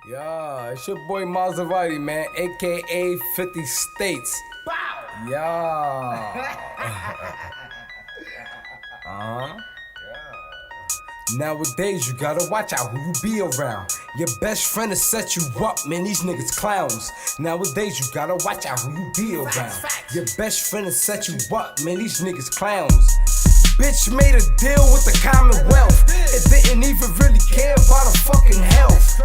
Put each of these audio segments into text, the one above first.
Yeah, it's your boy Maserati, man, aka 50 States. Bow! Yeah. Nowadays, you gotta watch out who you be around. Your best friend will set you up, man, these niggas clowns. Nowadays, you gotta watch out who you be around. Your best friend will set you up, man, these niggas clowns. Bitch made a deal with the Commonwealth. It didn't even really care about her fucking health.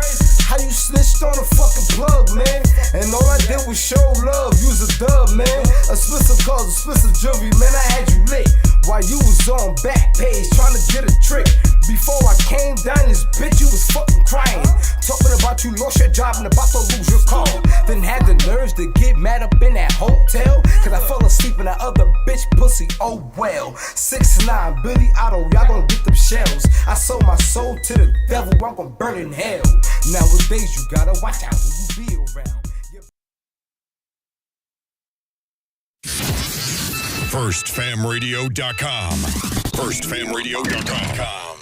How you snitched on a fucking plug, man? And all I did was show love, use a dub, man. Expensive cars, expensive jewelry, man, I had you lit. While you was on back page trying to get a trick. Before I came down this bitch, you was fucking crying. Talking about you lost your job and about to lose your car. Then had the nerves to get mad up in that hotel. Cause I fell asleep in that other bitch pussy, oh well. 6'9", Billy Otto, y'all gon' get them shells. I sold my soul to the devil, I'm gon' burn in hell. Nowadays you gotta watch out who you be around. FirstFamRadio.com. FirstFamRadio.com.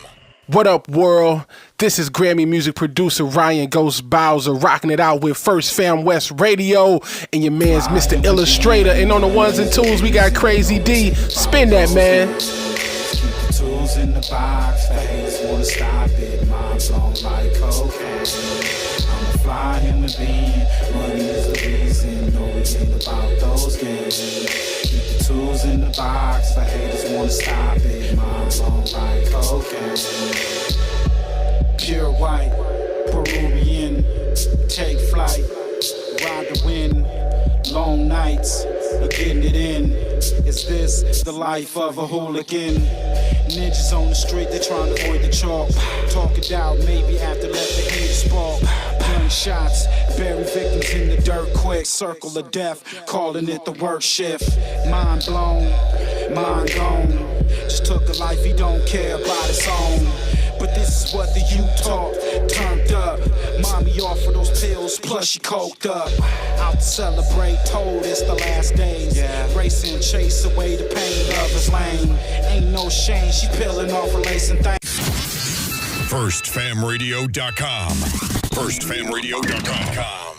What up, world? This is Grammy music producer Ryan Ghost Bowser rocking it out with First Fam West Radio and your man's Mr. Illustrator. And on the ones and twos, we got Crazy D. Spin that, man. Keep the tools in the box. The haters wanna stop it. Mom's on like cocaine. I'm a fly human being. Money is the reason. No, it ain't about those games. Keep the tools in the box. The haters wanna stop it. Mom's on like cocaine. Pure white, Peruvian. Take flight, ride the wind. Long nights, you're getting it in. Is this the life of a hooligan? Ninjas on the street, they're trying to avoid the chalk. Talk it out, maybe after let the haters spark. Gunshots, bury victims in the dirt quick. Circle of death, calling it the work shift. Mind blown, mind gone. Just took a life he don't care about his own. But this is what the youth taught, turned up. Mommy offered those pills, plus she coked up. Out to celebrate, told it's the last days. Racing, chase away the pain, love is lame. Ain't no shame, she peeling off her lace and things. FirstFamRadio.com. FirstFamRadio.com.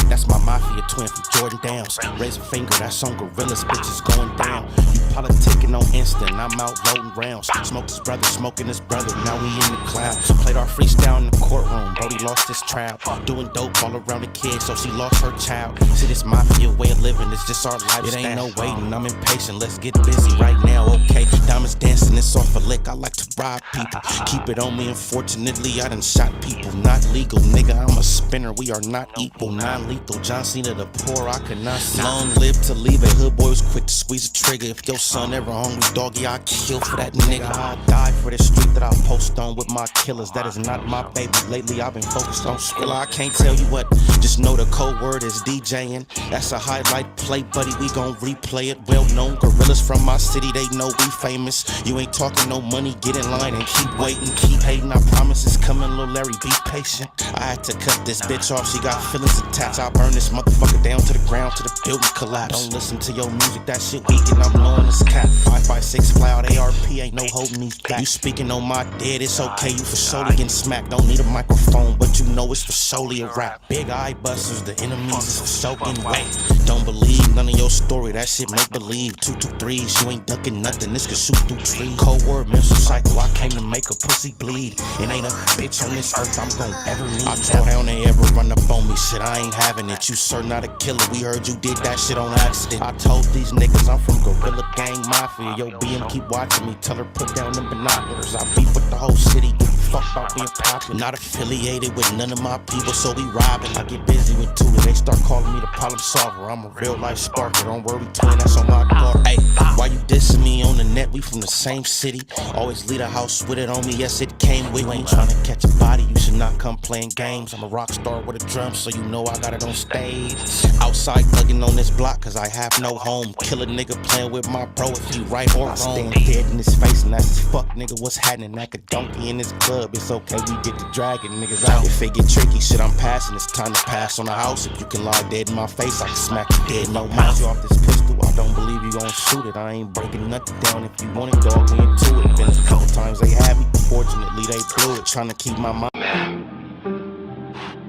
That's my mafia twin from Jordan Downs. Raise a finger, that's on Gorillas, bitches going down. You politicking on instant, I'm out loading rounds. Smoked his brother, smoking his brother, now we in the cloud. Played our freestyle in the courtroom, Brody lost his trial. Doing dope all around the kid, so she lost her child. See, this mafia way of living, it's just our lifestyle. It ain't no waiting, I'm impatient, let's get busy right now, okay? Diamonds dancing, it's off a lick, I like to rob people. Keep it on me, unfortunately, I done shot people. Not legal, nigga, I'm a spinner, we are not equal, non-lethal. John Cena the poor, I could not see. Long live to leave it, hood boy was quick to squeeze a trigger. If your son ever hungry, doggy, I'll kill for that nigga. I'll die for the street that I post on with my killers. That is not my baby. Lately I've been focused on Skrilla. I can't tell you what, just know the code word is DJing. That's a highlight play, buddy, we gon' replay it. Well known gorillas from my city, they know we famous. You ain't talking no money, get in line and keep waiting. Keep hating, I promise it's coming, little Larry, be patient. I had to cut this bitch off, she got feelings attached. I'll burn this motherfucker down to the ground, to the building collapse. Don't listen to your music, that shit weak and I'm blowing this cap. 5.56 fly out ARP, ain't no holding these back. You speaking on my dead, it's okay, you for surely getting smacked. Don't need a microphone, but you know it's for solely a rap. Big eye busters, the enemies is for soaking wet. Don't believe none of your story, that shit make believe. 223s, you ain't ducking nothing, this could shoot through trees. Cold word, mental cycle, I came to make a pussy bleed. It ain't a bitch on this earth I'm gon' ever need. I told how they ever run up on me, shit, I ain't having it. You sir not a killer, we heard you did that shit on accident. I told these niggas I'm from Gorilla Gang Mafia. Yo, BM keep watching me, tell her put down them binoculars. I beef with the whole city, give a fuck about being popular. Not affiliated with none of my people, so we robbing. I get busy with two, and they start calling me the problem solver. I'm a real life sparker, don't worry twin, that's on my guard. Hey, why you dissing me on the net? We from the same city. Always leave a house with it on me, yes it came with. You ain't trying to catch a body, you should not come playing games. I'm a rock star with a drum, so you know I got it on stage. Outside thugging on this block, cause I have no home. Kill a nigga playing with my bro if he right or wrong. Stand dead in his face and that's his fuck nigga, what's happening? Like a donkey in this club, it's okay, we get to dragging niggas out. If it get tricky, shit I'm passing, it's time to pass on the house. If you can lie dead in my face, I can smack Dead no mind you off this pistol, I don't believe you gon' shoot it. I ain't breaking nothing down. If you want it, dog, we into it. Been a couple times they had me, fortunately they blew it. Tryna keep my mind. Man,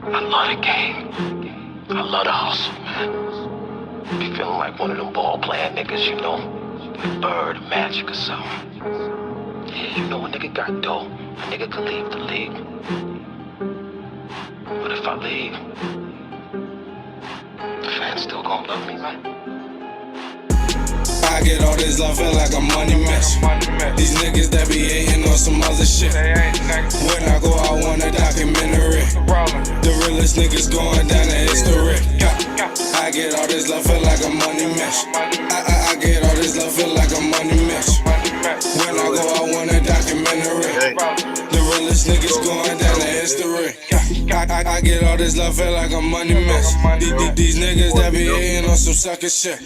I love the game. I love the hustle, man. Be feeling like one of them ball playing niggas, you know, like Bird or Magic or something. Yeah, you know a nigga got dough, a nigga can leave the league. But if I leave, the fans still gon' love me, man. I get all this love, feel like a money mess. These niggas that be hating on some other shit. When I go, I want a documentary. The realest niggas going down in history. I get all this love, feel like a money mess. I get all this love, feel like a money mess. When I go, I want a documentary. The realest niggas going down in history. I get all this love, feel like a money mess. These niggas that be hating on some sucker shit.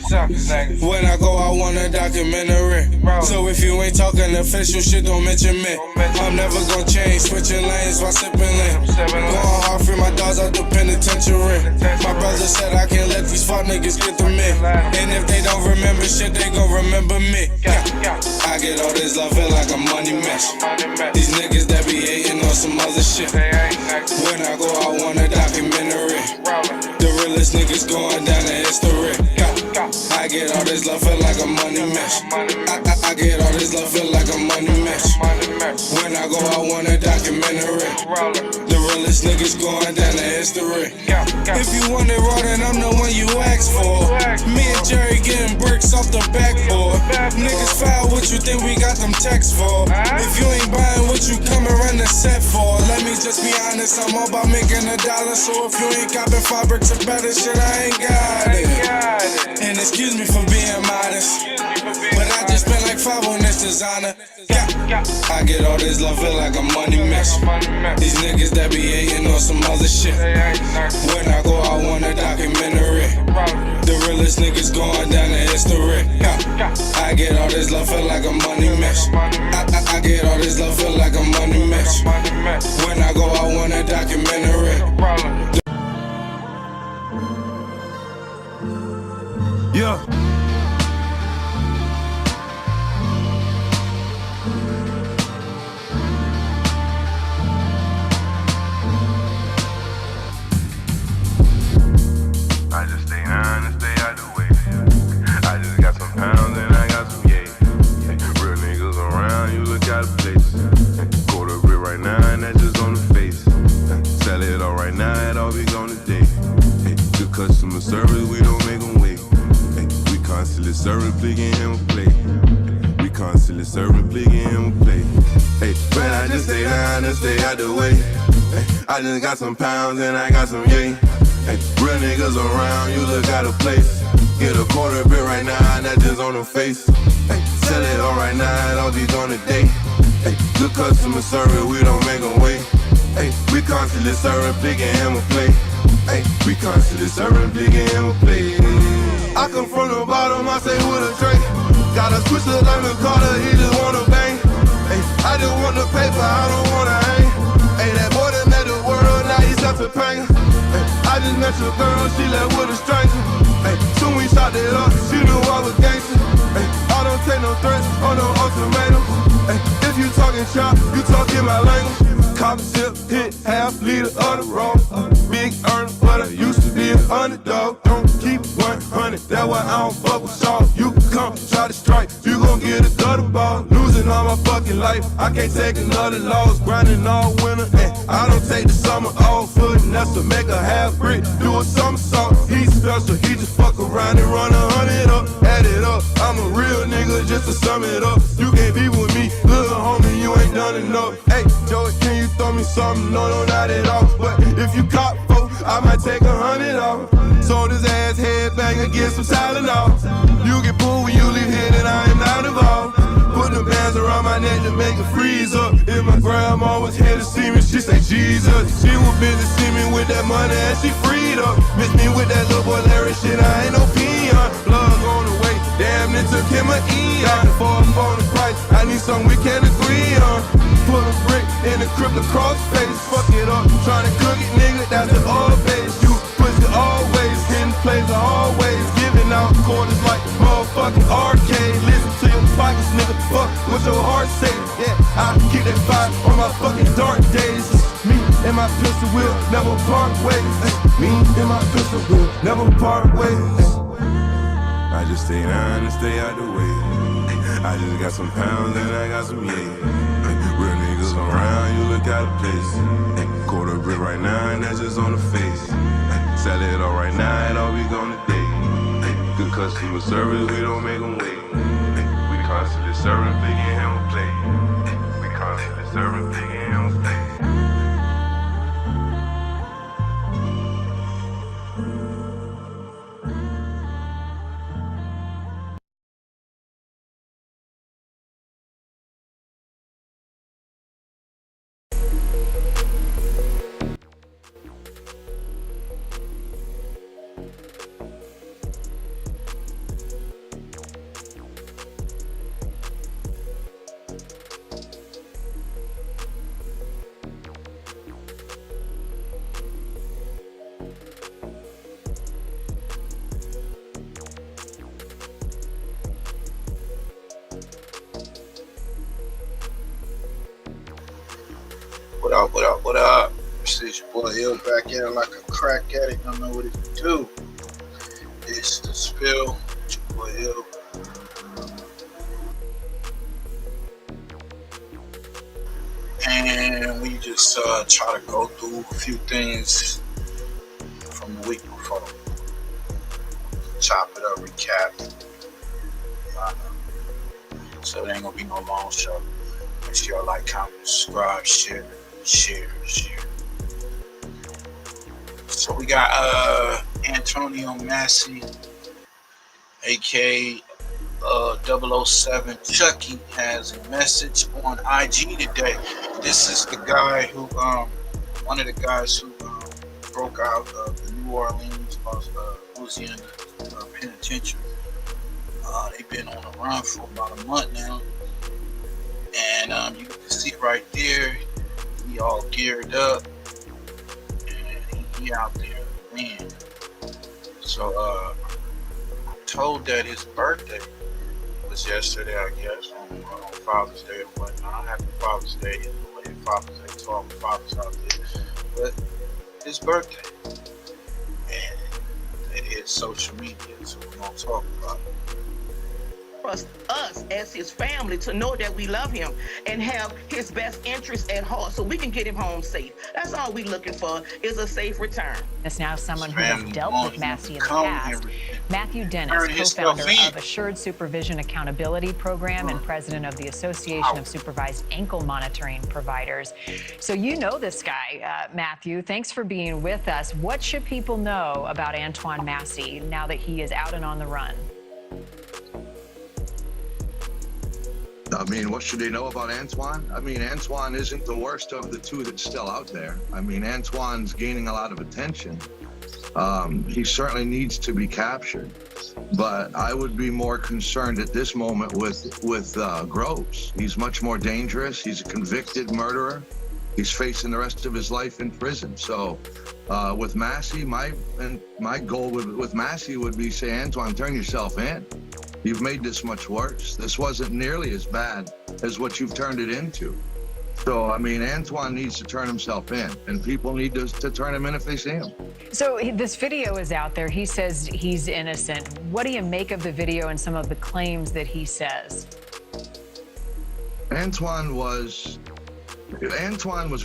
When I go, I want a documentary. So if you ain't talking official shit, don't mention me. I'm never gonna change, switching lanes while sipping lean. Going hard, free my dogs out the penitentiary. My brother said I can't let these fuck niggas get to me. And if they don't remember shit, they gon' remember me. I get all this love, feel like a money mess. These niggas that be hating on some other shit. When I go, I want a documentary. The realest niggas going down in history. I get all this love, feel like a money mess. I get all this love, feel like a money mess. When I go, I want a documentary. The realest niggas going down in history. If you want it raw, then I'm the one you ask for. Me and Jerry getting bricks off the backboard. Niggas foul, what you think we got them texts for? If you ain't buying what you come and run the set for, let me just be honest, I'm all about making a dollar. So if you ain't copping 5 bricks or better shit, I ain't got it. And excuse me for being modest, but I just spent like 5 on this designer. I get all this love, feel like a money mess. These niggas that be hating on some other shit. When I go, I want a documentary. The realest niggas going down in history. I get all this love, feel like a money mess. I get all this love, feel like a money mess. When I go, I want a documentary. Yeah. I just stay on and stay out the way. I just got some pounds and I got some yay. Real niggas around, you look out of place. Quarter brick right now and that's just on the face. Sell it all right now, it all be gone today. Good customer service, we don't make them wait. We constantly serving, plicking him a play. We constantly serving, plicking him a play. But I just stay down and stay out the way. I just got some pounds and I got some yay. Real niggas around, you look out of place. Get a quarter bit right now, and that just on the face. Sell it all right now, it all be gone today. Good customer service, we don't make them wait. We constantly serving, picking him a play. We constantly serving, picking him a play. I come from the bottom, I say with a tray. Got a switch look like McCarter, he just wanna bang. I just want the paper, I don't wanna hang. That boy that met the world, now he's up to pain. I just met your girl, she left with a stranger. Soon we shot it up, she knew I was gangster. I don't take no threats or no ultimatums. If you talking shop, you talking my language. Cop sip, hit half liter of the road. Big earner, but I used to be an underdog. Don't keep 100, that's why I don't fuck with y'all. You can come, try to strike, you gon' get a gutter ball. Losing all my fucking life, I can't take another loss. Grinding all winter, and I don't take the summer off. Putting us to make a half brick, do a somersault. He's special, he just fuck around and run 100 up. Add it up, I'm a real nigga just to sum it up. You can't be with me, little homie, you ain't done enough. Hey, Joey, can you throw me something? No, not at all. But if you cop folk, I might take 100 off. Sold his ass headbanger, get some Tylenol. You get pulled when you leave here, then I am not involved. Put the bands around my neck to make it freeze up. If my grandma was here to see me, she say Jesus. She was busy see me with that money and she freed up. Miss me with that little boy Larry shit, I ain't no peon. Plug on the way, damn it took him an eon. For a bonus price, I need something we can agree on. Put a brick in the crib across face. Fuck it up, tryna cook it, nigga, that's the old base. You push it always, hitting plays always. fucking arcade. Listen to your pockets, nigga, fuck what your heart say. Yeah, I keep that fire on my fucking dark days. Me and my pistol will never part ways. Me and my pistol will never part ways. I just stay down and stay out the way. I just got some pounds and I got some yeah. Real niggas around, you look out of place. Quarter brick right now and that's just on the face. Sell it all right now, it all be gone today. Good customer service, we don't make them wait. We constantly serving, big and him play. We constantly serving, big and him play. What up, what up, what up? This is your boy Ill back at it like a crack addict. Don't know what it can do. It's the spill. It's your boy Ill. And we just try to go through a few things from the week before. Chop it up, recap. So it ain't gonna be no long show. Make sure y'all like, comment, subscribe, share. So we got Antonio Massey, aka 007 Chucky, has a message on IG today. This is the guy who, one of the guys who broke out of the New Orleans, Louisiana penitentiary. They've been on the run for about a month now, and you can see right there. He all geared up and he out there winning. So I'm told that his birthday was yesterday, I guess, on Father's Day or whatnot. Happy Father's Day, the way Father's Day to all the fathers out there. But his birthday, and it is social media, so we're gonna talk about it. Us as his family to know that we love him and have his best interest at heart so we can get him home safe. That's all we're looking for, is a safe return. That's now someone who has dealt with Massey in the past. Matthew Dennis, co-founder of Assured Supervision Accountability Program and president of the Association of Supervised Ankle Monitoring Providers. So you know this guy, Matthew. Thanks for being with us. What should people know about Antoine Massey now that he is out and on the run? I mean, what should they know about Antoine? I mean, Antoine isn't the worst of the two that's still out there. I mean, Antoine's gaining a lot of attention. He certainly needs to be captured. But I would be more concerned at this moment with Groves. He's much more dangerous. He's a convicted murderer. He's facing the rest of his life in prison. So with Massey, my goal with Massey would be say, Antoine, turn yourself in. You've made this much worse. This wasn't nearly as bad as what you've turned it into. So, I mean, Antoine needs to turn himself in, and people need to turn him in if they see him. So this video is out there. He says he's innocent. What do you make of the video and some of the claims that he says? Antoine was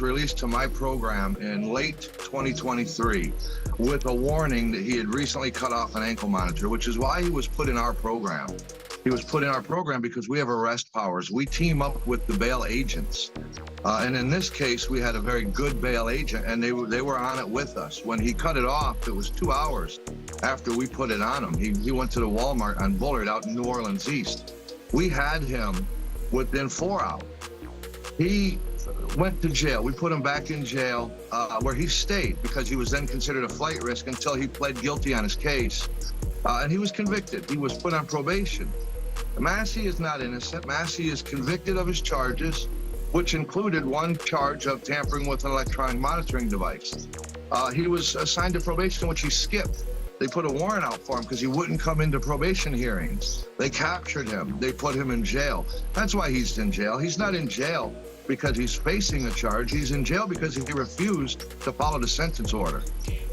released to my program in late 2023 with a warning that he had recently cut off an ankle monitor, which is why he was put in our program. He was put in our program because we have arrest powers. We team up with the bail agents. And in this case, we had a very good bail agent, and they were on it with us. When he cut it off, it was 2 hours after we put it on him. He went to the Walmart on Bullard out in New Orleans East. We had him within 4 hours. He went to jail. We put him back in jail where he stayed because he was then considered a flight risk until he pled guilty on his case. And he was convicted. He was put on probation. Massey is not innocent. Massey is convicted of his charges, which included one charge of tampering with an electronic monitoring device. He was assigned to probation, which he skipped. They put a warrant out for him because he wouldn't come into probation hearings. They captured him. They put him in jail. That's why he's in jail. He's not in jail because he's facing a charge. He's in jail because he refused to follow the sentence order.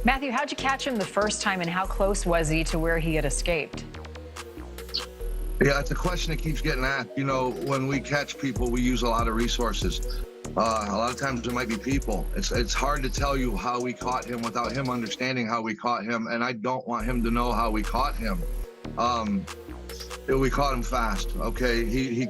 Matthew, how'd you catch him the first time, and how close was he to where he had escaped? Yeah, it's a question that keeps getting asked. You know, when we catch people, we use a lot of resources. A lot of times it might be people. It's hard to tell you how we caught him without him understanding how we caught him, and I don't want him to know how we caught him. We caught him fast, okay?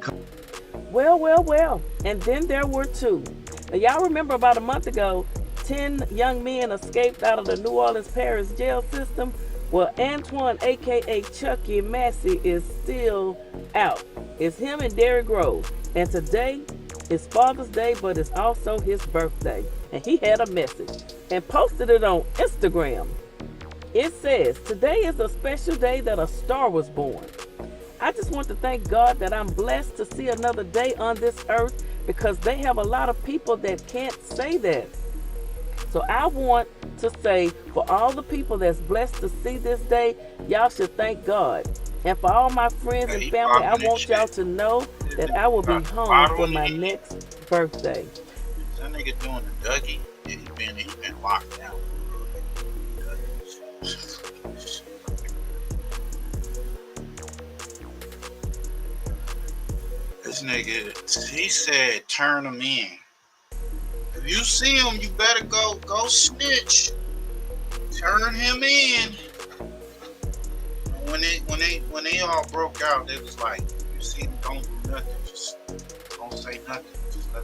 Well, and then there were two. Now, y'all remember about a month ago, 10 young men escaped out of the New Orleans Parish jail system? Well, Antoine, aka Chucky Massey, is still out. It's him and DERRICK Groves, and today it's Father's Day, but it's also his birthday. And he had a message and posted it on Instagram. It says, "Today is a special day that a star was born. I just want to thank God that I'm blessed to see another day on this earth, because they have a lot of people that can't say that. So I want to say, for all the people that's blessed to see this day, y'all should thank God. And for all my friends and family, I want y'all to know that I will be home for my next birthday." That nigga doing the Dougie. Yeah, he been locked down. This nigga, he said turn him in. If you see him, you better go snitch. Turn him in. When they all broke out, they was like, you see him, don't do nothing, just don't say nothing. Just let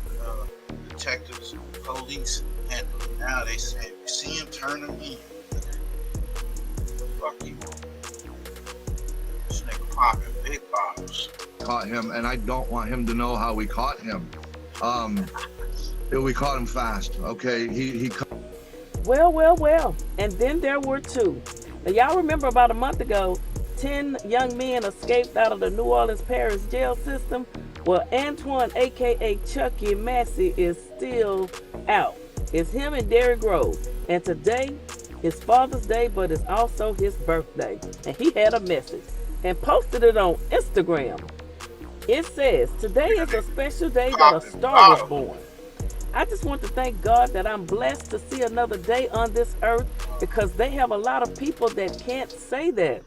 the detectives, police handle it. Now they say, you see him, turn him in. Fuck you. This nigga popping big bottles. Caught him, and I don't want him to know how we caught him. We caught him fast, okay? Well, and then there were two. Now, y'all remember about a month ago, 10 young men escaped out of the New Orleans Parish jail system? Well, Antoine, aka Chucky Massey, is still out. It's him and DERRICK Groves, and today is Father's Day, but it's also his birthday. And he had a message and posted it on Instagram. It says, "Today is a special day that a star was born. I just want to thank God that I'm blessed to see another day on this earth, because they have a lot of people that can't say that.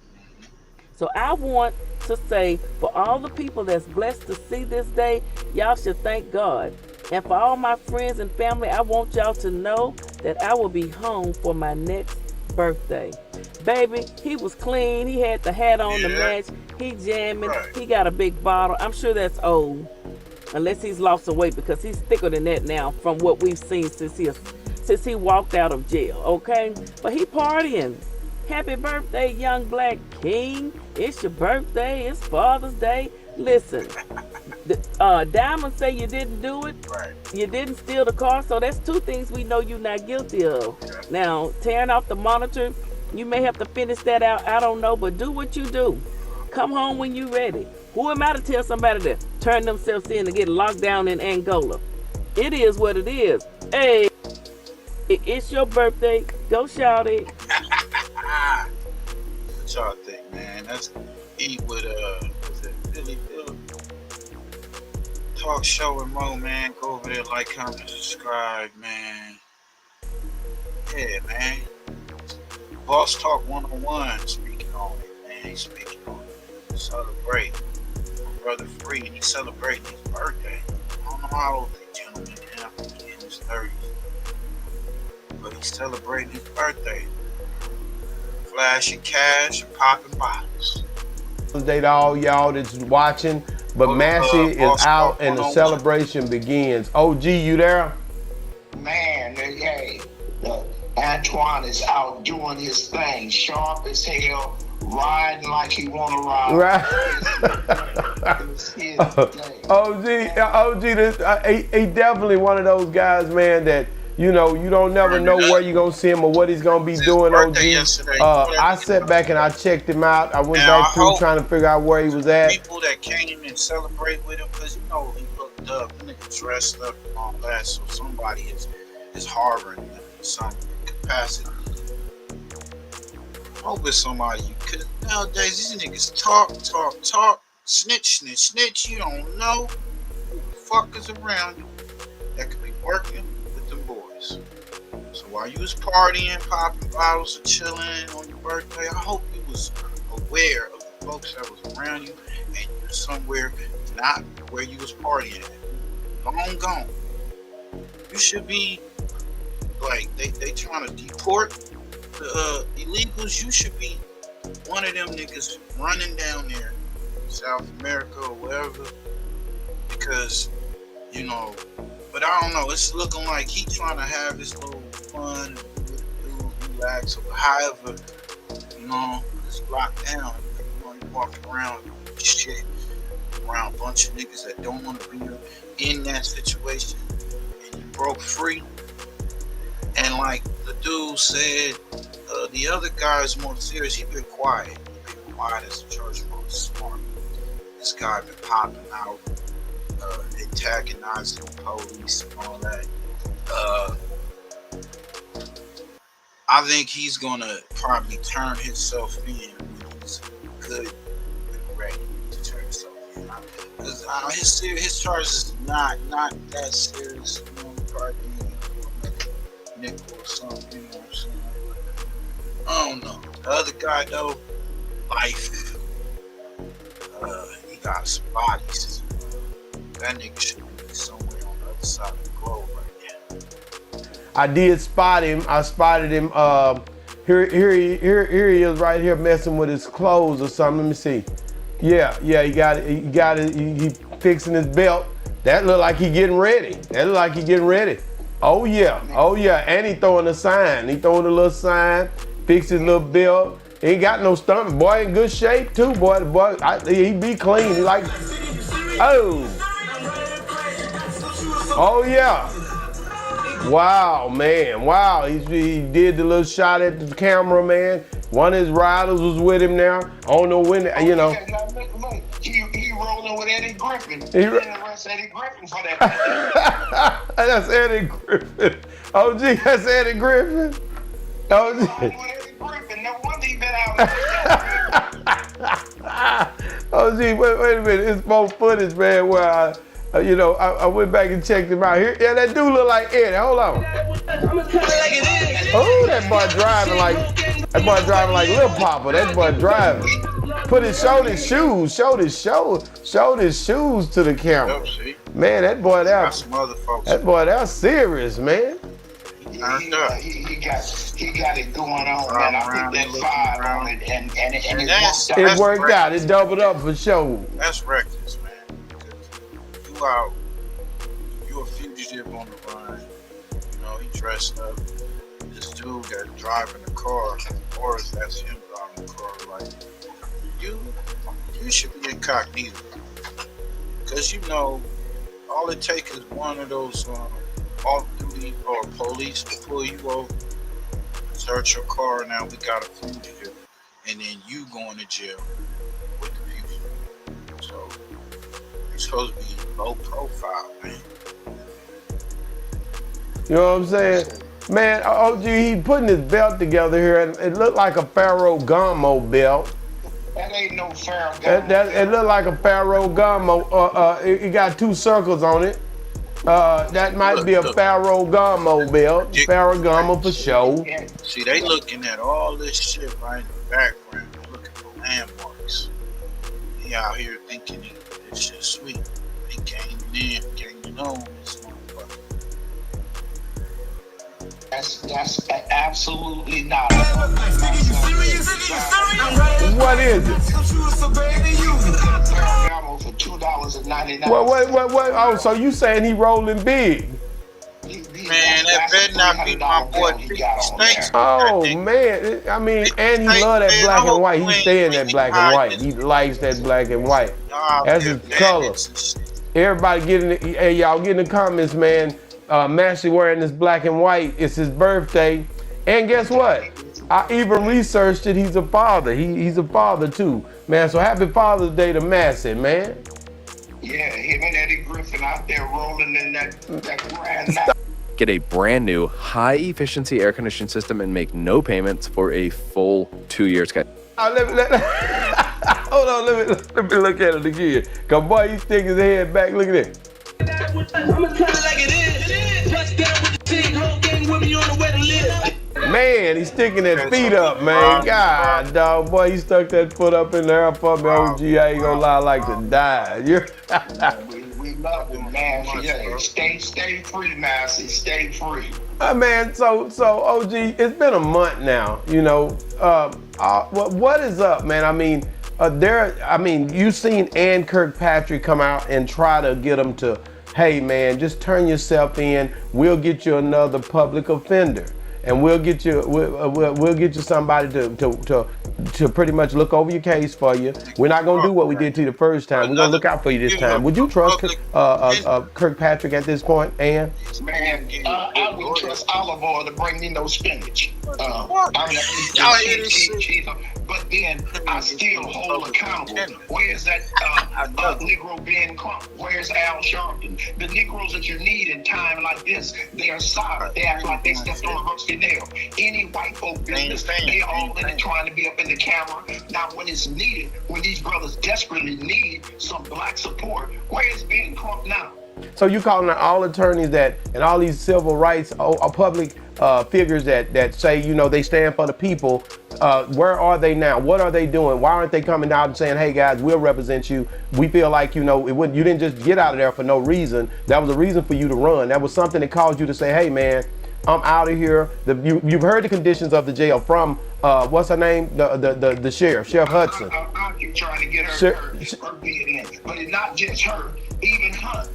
So I want to say, for all the people that's blessed to see this day, y'all should thank God. And for all my friends and family, I want y'all to know that I will be home for my next birthday." Baby, he was clean. He had the hat on to match. He jamming. He got a big bottle. I'm sure that's old, unless he's lost some weight, because he's thicker than that now from what we've seen since he walked out of jail, okay? But he partying. Happy birthday, young black king. It's your birthday. It's Father's Day. Listen, Diamond say you didn't do it. You didn't steal the car, so that's two things we know you're not guilty of. Now, tearing off the monitor, you may have to finish that out. I don't know, but do what you do. Come home when you're ready. Who am I to tell somebody to turn themselves in to get locked down in Angola? It is what it is. Hey, it's your birthday. Go shout it. What y'all think, man? That's eat with what's it, Philly Talk Show and Mo, man. Go over there, like, comment, subscribe, man. Yeah, man. Boss Talk 101 speaking on it, man. He's speaking on it. Celebrate. My brother Free, and he's celebrating his birthday. I don't know how old the gentleman is. I think he's in his 30s. But he's celebrating his birthday. Flashing cash and popping bottles. Day to all y'all that's watching, but Massey is out and the celebration begins. OG, you there? Man, hey, Antoine is out doing his thing, sharp as hell, riding like he want to ride. Right. It's his OG, he definitely one of those guys, man, that you know, you don't never know where you're going to see him or what he's going to be doing, OG. I sat back and I checked him out. I went back through trying to figure out where he was at. People that came and celebrate with him, because you know he looked up, the nigga dressed up and all that, so somebody is harboring him in some capacity. spoke with somebody. Cause nowadays these niggas talk, snitch. You don't know who the fuck is around you that could be working with them boys. So while you was partying, popping bottles, and chilling on your birthday, I hope you was aware of the folks that was around you, and you was somewhere not where you was partying at. Long gone. You should be like they trying to deport the illegals. You should be one of them niggas running down there, South America or wherever, because you know. But I don't know. It's looking like he trying to have his little fun, relax, or however, you know, it's locked down. You know, you walking around shit around a bunch of niggas that don't want to be in that situation, and you broke free. And like the dude said, the other guy is more serious. He been quiet. He been quiet as a church mouse. Smart. This guy been popping out, antagonizing the police and all that. I think he's gonna probably turn himself in when he's good and ready to turn himself in. Because his charges is not that serious. You know, probably nickel or something. You know what I'm saying? I don't know. The other guy though, life. He got some bodies. That nigga should be somewhere on the other side of the globe right now. I did spot him. I spotted him. Here he is right here messing with his clothes or something. Let me see. Yeah, he got it. He fixing his belt. That look like he getting ready. Oh yeah. And he throwing a sign. He throwing a little sign. Fix his little belt. He ain't got no stomach. Boy, in good shape too. Boy, he be clean. He like, oh yeah. Wow, man. Wow. He did the little shot at the camera, man. One of his riders was with him now. I don't know when, you know. He rolling with Eddie Griffin. Eddie Griffin for that. That's Eddie Griffin. Oh, gee, that's Eddie Griffin. Oh, gee. No wonder he been out. Oh, gee, wait a minute. It's more footage, man, where I went back and checked him out. Here, yeah, that dude look like Eddie. Hold on. Oh, that boy driving like Lil Papa. That boy driving. Showed his shoes to the camera. Man, that boy that's serious, man. He got it going on, man. I put that 5 on it, and it worked out. It doubled up for sure. That's reckless, man. Because you a fugitive on the run. You know, he dressed up. This dude that's driving the car, or that's him driving the car, like, you should be incognito. Because, you know, all it takes is one of those off-duty or police to pull you over, search your car, now we got a fugitive, and then you going to jail with the fugitive. So, you're supposed to be low profile, man. You know what I'm saying? Man, OG, he putting his belt together here, and it looked like a Ferragamo belt. That ain't no Ferragamo. It looked like a Ferragamo. It got 2 circles on it. That might be a Ferragamo belt. Ferragamo for sure. See, they looking at all this shit right in the background. They're looking for landmarks. He out here thinking this shit sweet. He came on this motherfucker. That's absolutely not. What is it? For $2.99. What? Oh, so you saying he rolling big? Man, that better not be my boy 50 Snakes. Oh man, I mean, and he love that black and white. He stay in that black and white. He likes that black and white. That's his color. Everybody get in the, hey y'all get in the comments, man. Massey wearing this black and white. It's his birthday, and guess what? I even researched it. He's a father. He's a father too, man. So happy Father's Day to Massey, man. Yeah, him and Eddie Griffin out there rolling in that grand. get a brand new high-efficiency air conditioning system and make no payments for a full 2 years. Hold on, let me look at it again. Cause boy, he stick his head back. Look at it. Man, he's sticking that feet up, man. God, dog, boy, he stuck that foot up in there for me. OG, I ain't gonna lie, I like to die. We love him, man. Yeah, stay free, Massey. Stay free. Man, so OG, it's been a month now. You know, what is up, man? I mean, you seen Ann Kirkpatrick come out and try to get him to, hey, man, just turn yourself in. We'll get you another public offender, and we'll get you somebody to pretty much look over your case for you. We're not gonna do what we did to you the first time. We're gonna look out for you this time. Would you trust Kirkpatrick at this point, Ann? Man, I wouldn't trust olive oil to bring me no spinach. But then I still hold accountable. Where's that Negro Ben Crump? Where's Al Sharpton? The Negroes that you need in time like this, they are sorry. They act like they stepped on a rusty nail. Any white folk business, they all in it trying to be up in the camera. Now when it's needed, when these brothers desperately need some black support, where's Ben Crump now? So you calling out all attorneys and all these civil rights public figures that say, you know, they stand for the people. Where are they now? What are they doing? Why aren't they coming out and saying, hey guys, we'll represent you? We feel like, you know, you didn't just get out of there for no reason. That was a reason for you to run. That was something that caused you to say, hey man, I'm out of here. You've heard the conditions of the jail from what's her name? The sheriff, Sheriff Hudson. I keep trying to get her being in, but it's not just her, even her.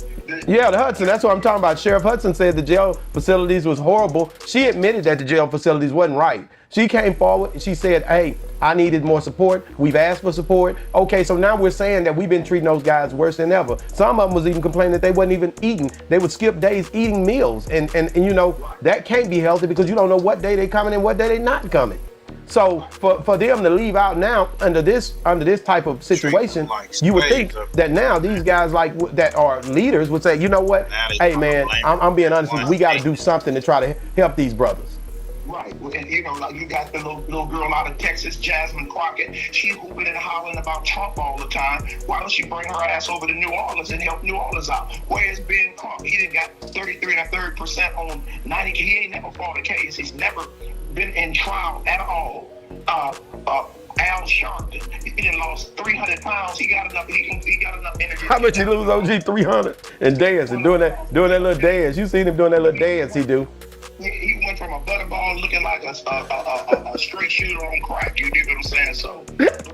Yeah, the Hudson, that's what I'm talking about. Sheriff Hudson said the jail facilities was horrible. She admitted that the jail facilities wasn't right. She came forward and she said, hey, I needed more support. We've asked for support. Okay, so now we're saying that we've been treating those guys worse than ever. Some of them was even complaining that they wasn't even eating. They would skip days eating meals. And you know, that can't be healthy because you don't know what day they coming and what day they not coming. So for them to leave out now under this type of situation, you would think that now these guys that are leaders would say, you know what, hey man, I'm being honest with you, we got to do something to try to help these brothers. Right, and you know, like you got the little girl out of Texas, Jasmine Crockett. She hooping and hollering about Trump all the time. Why don't she bring her ass over to New Orleans and help New Orleans out? Where's Ben Crump? He done got 33 1/3% on 90. He ain't never fought a case. He's never been in trial at all. Al Sharpton, he done lost 300 pounds. He got enough energy. How much he lose, OG? 300 and dancing, doing that little dance. You seen him doing that little dance he do. He went from a butterball looking like a straight shooter on crack. You dig what I'm saying? So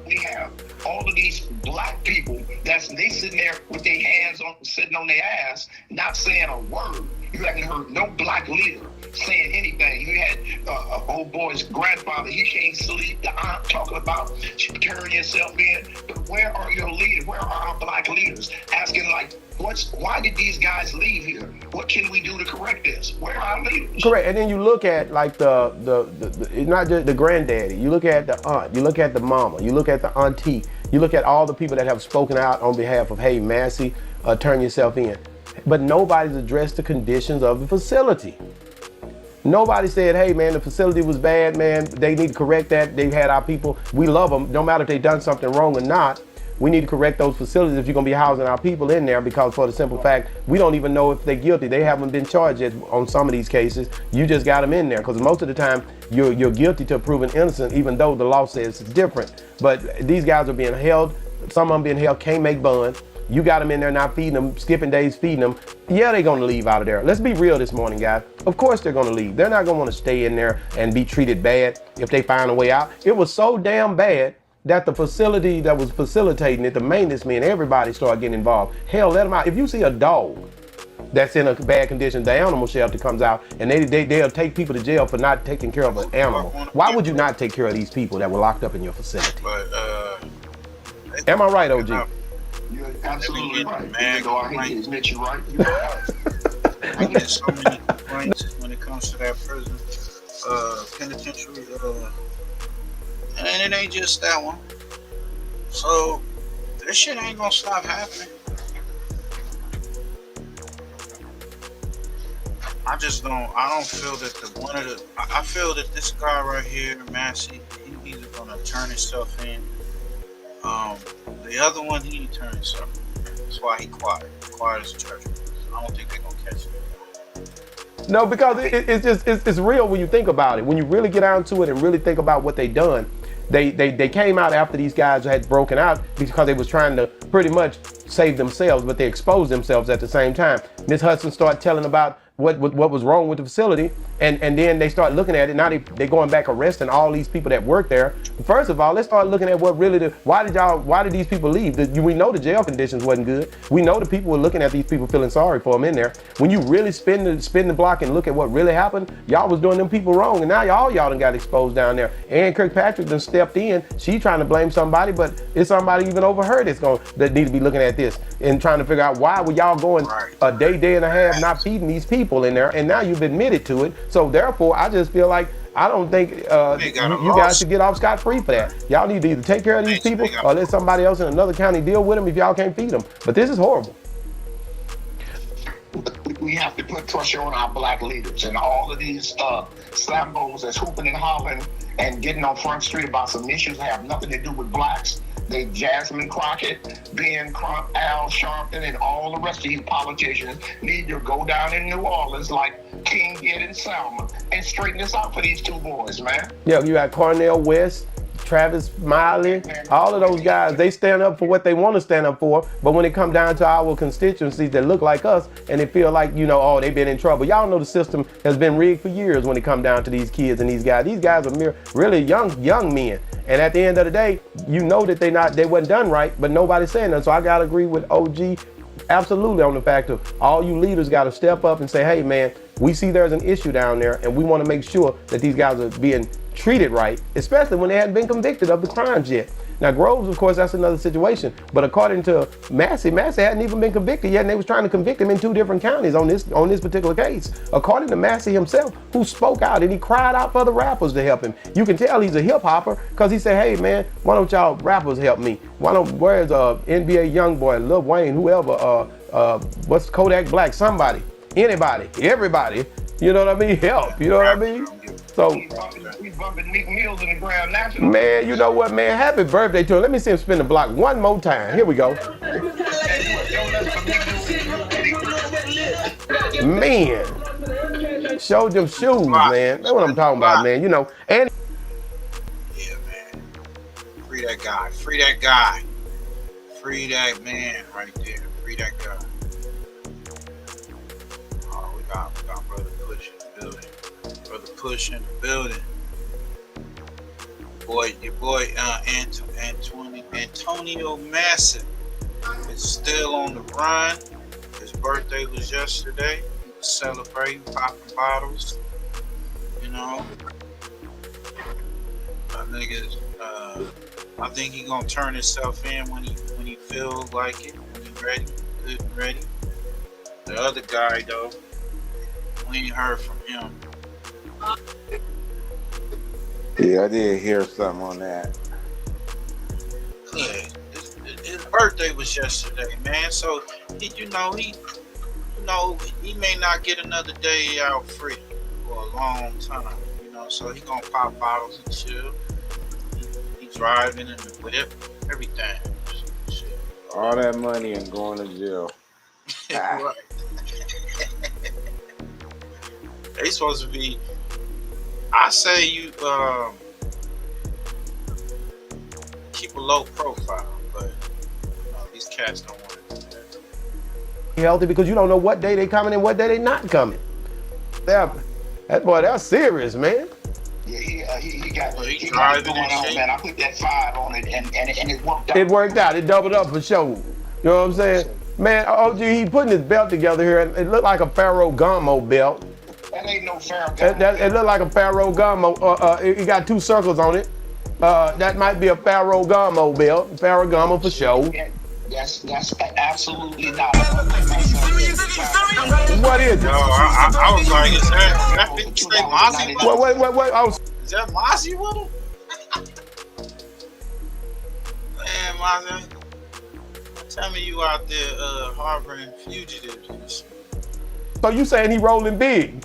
we have all of these black people they sitting there with their hands sitting on their ass, not saying a word. You haven't heard no black leader saying anything. You had old boy's grandfather, he can't sleep. The aunt talking about turning yourself in. But where are your leaders? Where are our black leaders? Asking like, why did these guys leave here? What can we do to correct this? Where are our leaders? Correct. And then you look at like the not just the granddaddy. You look at the aunt. You look at the mama. You look at the auntie. You look at all the people that have spoken out on behalf of, hey, Massey, turn yourself in. But nobody's addressed the conditions of the facility. Nobody said, hey, man, the facility was bad, man. They need to correct that. They've had our people. We love them. No matter if they've done something wrong or not. We need to correct those facilities if you're going to be housing our people in there, because for the simple fact, we don't even know if they're guilty. They haven't been charged yet on some of these cases. You just got them in there because most of the time you're guilty to proven innocent, even though the law says it's different. But these guys are being held. Some of them being held, can't make bond. You got them in there not feeding them, skipping days feeding them. Yeah, they're going to leave out of there. Let's be real this morning, guys. Of course they're going to leave. They're not going to want to stay in there and be treated bad if they find a way out. It was so damn bad that the facility that was facilitating it, the maintenance men, everybody started getting involved. Hell, let them out. If you see a dog that's in a bad condition, the animal shelter comes out and they'll take people to jail for not taking care of an animal. Why would you not take care of these people that were locked up in your facility? Am I right, OG? You're absolutely right. Even though I hate to admit you're right. I get so many complaints when it comes to that prison, penitentiary, and it ain't just that one. So this shit ain't gonna stop happening. I don't feel that I feel that this guy right here, Massey, he either gonna turn himself in. The other one, he ain't turn himself in. That's why he quiet. Quiet as a church. I don't think they're gonna catch him. No, because it's real when you think about it. When you really get down to it and really think about what they done, they came out after these guys had broken out because they was trying to pretty much save themselves, but they exposed themselves at the same time. Ms. Hudson started telling about what was wrong with the facility, and then they start looking at it. Now they going back arresting all these people that work there. First of all, let's start looking at what really why did these people leave? We know the jail conditions wasn't good. We know the people were looking at these people feeling sorry for them in there. When you really spin the block and look at what really happened, y'all was doing them people wrong, and now y'all done got exposed down there. Ann Kirkpatrick done stepped in. She trying to blame somebody, but it's somebody even over her that need to be looking at this and trying to figure out why were y'all going a day and a half not feeding these people in there, and now you've admitted to it. So therefore, I just feel like I don't think you guys should get off scot-free for that. Y'all need to either take care of these people or let somebody else in another county deal with them if y'all can't feed them. But this is horrible. We have to put pressure on our black leaders and all of these slambos that's hooping and hollering and getting on Front Street about some issues that have nothing to do with blacks. They Jasmine Crockett, Ben Crump, Al Sharpton, and all the rest of you politicians need to go down in New Orleans like King did in Selma and straighten this out for these two boys, man. Yeah, you got Cornel West, Travis Miley, all of those guys, they stand up for what they want to stand up for, but when it come down to our constituencies that look like us and they feel like, oh, they've been in trouble. Y'all know the system has been rigged for years when it come down to these kids and these guys. These guys are really young men. And at the end of the day, you know that they wasn't done right, but nobody's saying that. So I gotta agree with OG absolutely on the fact of all you leaders gotta step up and say, hey man, we see there's an issue down there and we wanna make sure that these guys are being treated right, especially when they hadn't been convicted of the crimes yet. Now Groves, of course, that's another situation, but according to Massey hadn't even been convicted yet, and they was trying to convict him in 2 different counties on this particular case. According to Massey himself, who spoke out and he cried out for the rappers to help him. You can tell he's a hip hopper because he said, hey man, why don't y'all rappers help me? Where's NBA Youngboy, Lil Wayne, whoever, what's Kodak Black, somebody, anybody, everybody, you know what I mean? Help, you know what I mean? So, we bumping Meek Mills in the ground national. Man, you know what, man? Happy birthday to him. Let me see him spin the block one more time. Here we go. Man, showed them shoes, man. That's what I'm talking about, man. And yeah, man. Free that guy. Free that guy. Free that man right there. Free that guy. Oh, we got Brother Push in the building. Brother Push in the building. Your boy Antonio Massey is still on the run. His birthday was yesterday. He was celebrating, popping bottles. I think he gonna turn himself in when he feels like it, when he ready, good and ready. The other guy though, we ain't heard from him. Yeah, I did hear something on that. Yeah, his birthday was yesterday, man. So he may not get another day out free for a long time. So he gonna pop bottles and chill. He driving in the whip, everything. Shit. All that money and going to jail. Right. They supposed to be. I say you keep a low profile, but these cats don't want to do that. Healthy because you don't know what day they coming and what day they not coming. That's serious, man. Yeah, he got going on, man. I put that 5 on it and it worked out. It worked out. It doubled up for sure. You know what I'm saying? Man, OG, he putting his belt together here and it looked like a Ferragamo belt. That ain't no Ferragamo. It looked like a Ferragamo. It got 2 circles on it. That might be a Ferragamo belt. Ferragamo for sure. That's absolutely not. What is it? No, I was like, is that 50 State Massey? What? Is that Massey with him? Man, Massey, tell me you out there harboring fugitives and shit. So you saying he rolling big?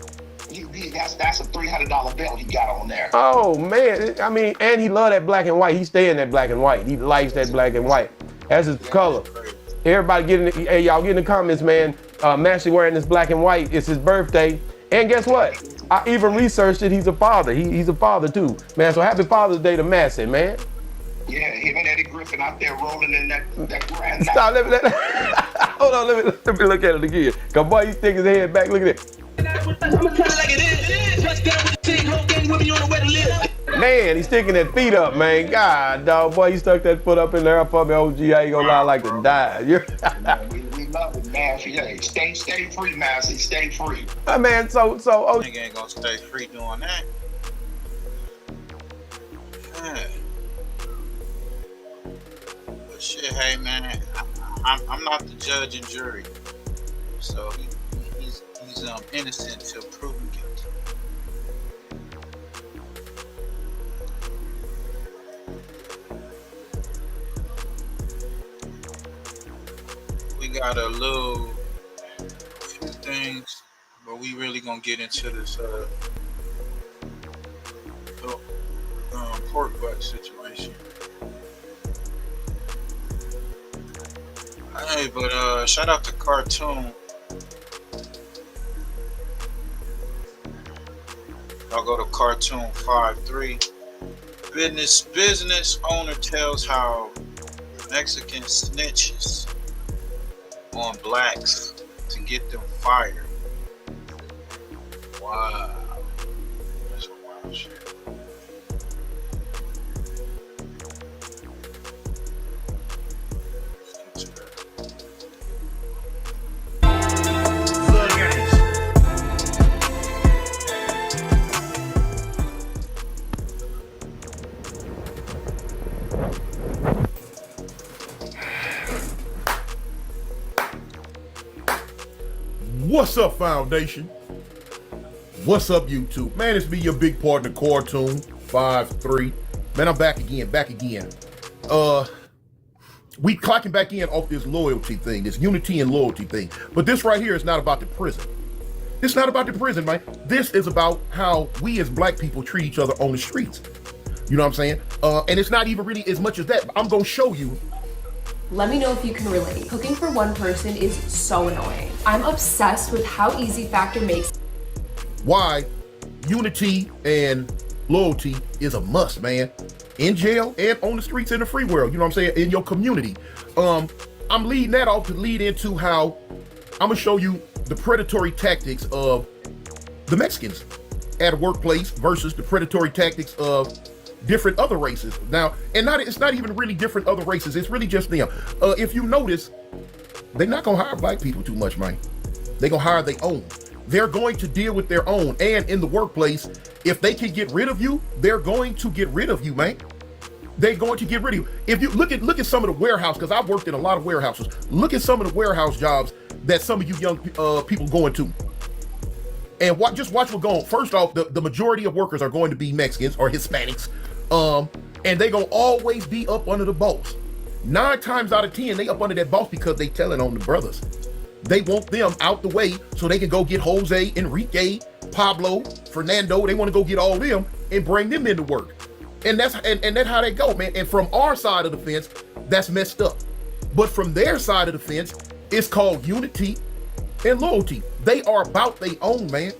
That's a $300 belt he got on there. Oh man, I mean, and he love that black and white. He stay in that black and white. He likes that black and white. That's his color. Everybody get in the, hey, y'all get in the comments, man. Massey wearing this black and white. It's his birthday. And guess what? I even researched it. He's a father. He's a father too, man. So happy Father's Day to Massey, man. Yeah, him and Eddie Griffin out there rolling in that grand. Stop, hold on, let me look at it again. Cause boy, he stick his head back. Look at it. Man, he's sticking that feet up, man. God, dog, boy, he stuck that foot up in there for me. OG, I ain't gonna lie, like to die. We love it, man. Yeah, stay free, Massey. Stay free. Man, so Nigga ain't gonna stay free doing that. Yeah. But shit, hey man, I'm not the judge and jury, so he's innocent till proven guilty. We got a few things, but we really gonna get into this pork butt situation. Hey, but shout out to Cartoon. I'll go to Cartoon 53. Business owner tells how Mexican snitches on blacks to get them fired. Wow. That's some wild shit. What's up, Foundation? What's up, YouTube? Man, it's me, your big partner, Cartoon 53. Man, I'm back again. We clocking back in off this loyalty thing, this unity and loyalty thing. But this right here is not about the prison. It's not about the prison, man. This is about how we as black people treat each other on the streets. You know what I'm saying? And it's not even really as much as that. I'm gonna show you. Let me know if you can relate. Cooking for one person is so annoying. I'm obsessed with how Easy Factor makes why unity and loyalty is a must, man. In jail and on the streets in the free world, you know what I'm saying? In your community. I'm leading that off to lead into how I'm gonna show you the predatory tactics of the Mexicans at a workplace versus the predatory tactics of different other races. Now, it's not even really different other races, it's really just them. If you notice, they're not gonna hire black people too much, man. They're gonna hire their own. They're going to deal with their own. And in the workplace, if they can get rid of you, they're going to get rid of you, man. They're going to get rid of you. If you look at some of the warehouse, because I've worked in a lot of warehouses, look at some of the warehouse jobs that some of you young people going to. And just watch what's going on. First off, the majority of workers are going to be Mexicans or Hispanics. And they gonna always be up under the boss. 9 times out of 10, they up under that boss because they telling on the brothers. They want them out the way so they can go get Jose, Enrique, Pablo, Fernando. They want to go get all them and bring them into work. And that's how they go, man. And from our side of the fence, that's messed up. But from their side of the fence, it's called unity and loyalty. They are about their own, man.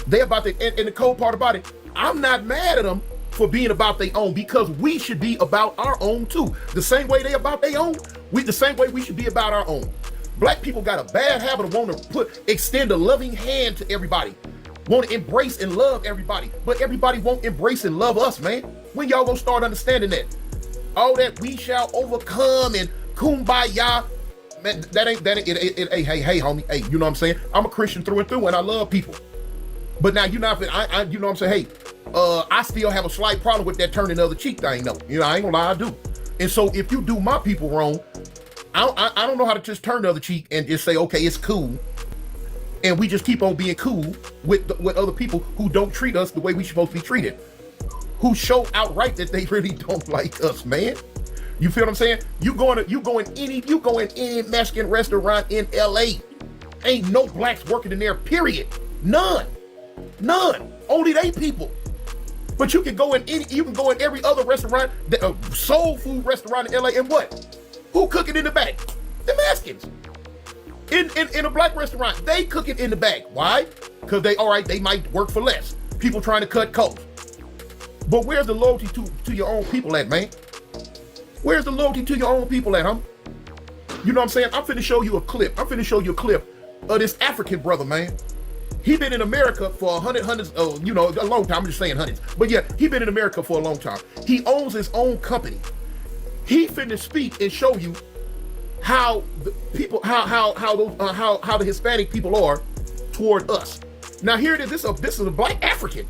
They about their, and the cold part about it, I'm not mad at them for being about their own, because we should be about our own too. The same way they about their own, the same way we should be about our own. Black people got a bad habit of wanting to extend a loving hand to everybody, want to embrace and love everybody, but everybody won't embrace and love us, man. When y'all gonna start understanding that? All that we shall overcome and kumbaya, man, that ain't hey homie, hey, you know what I'm saying? I'm a Christian through and through and I love people. But now you know what I'm saying, hey, I still have a slight problem with that turning the other cheek thing though. You know, I ain't gonna lie, I do. And so if you do my people wrong, I don't know how to just turn the other cheek and just say, okay, it's cool. And we just keep on being cool with other people who don't treat us the way we supposed to be treated. Who show outright that they really don't like us, man. You feel what I'm saying? You go in any Mexican restaurant in LA Ain't no blacks working in there, period. None. Only they people. But you can go in every other restaurant, soul food restaurant in LA, and what? Who cooking in the back? The Mexicans. In a black restaurant, they cook it in the back. Why? Because they might work for less. People trying to cut costs. But where's the loyalty to your own people at, man? Where's the loyalty to your own people at, huh? You know what I'm saying? I'm finna show you a clip. of this African brother, man. He been in America for a long time. I'm just saying hundreds. But yeah, he been in America for a long time. He owns his own company. He finna speak and show you how the people, how the Hispanic people are toward us. Now here it is. This is a black African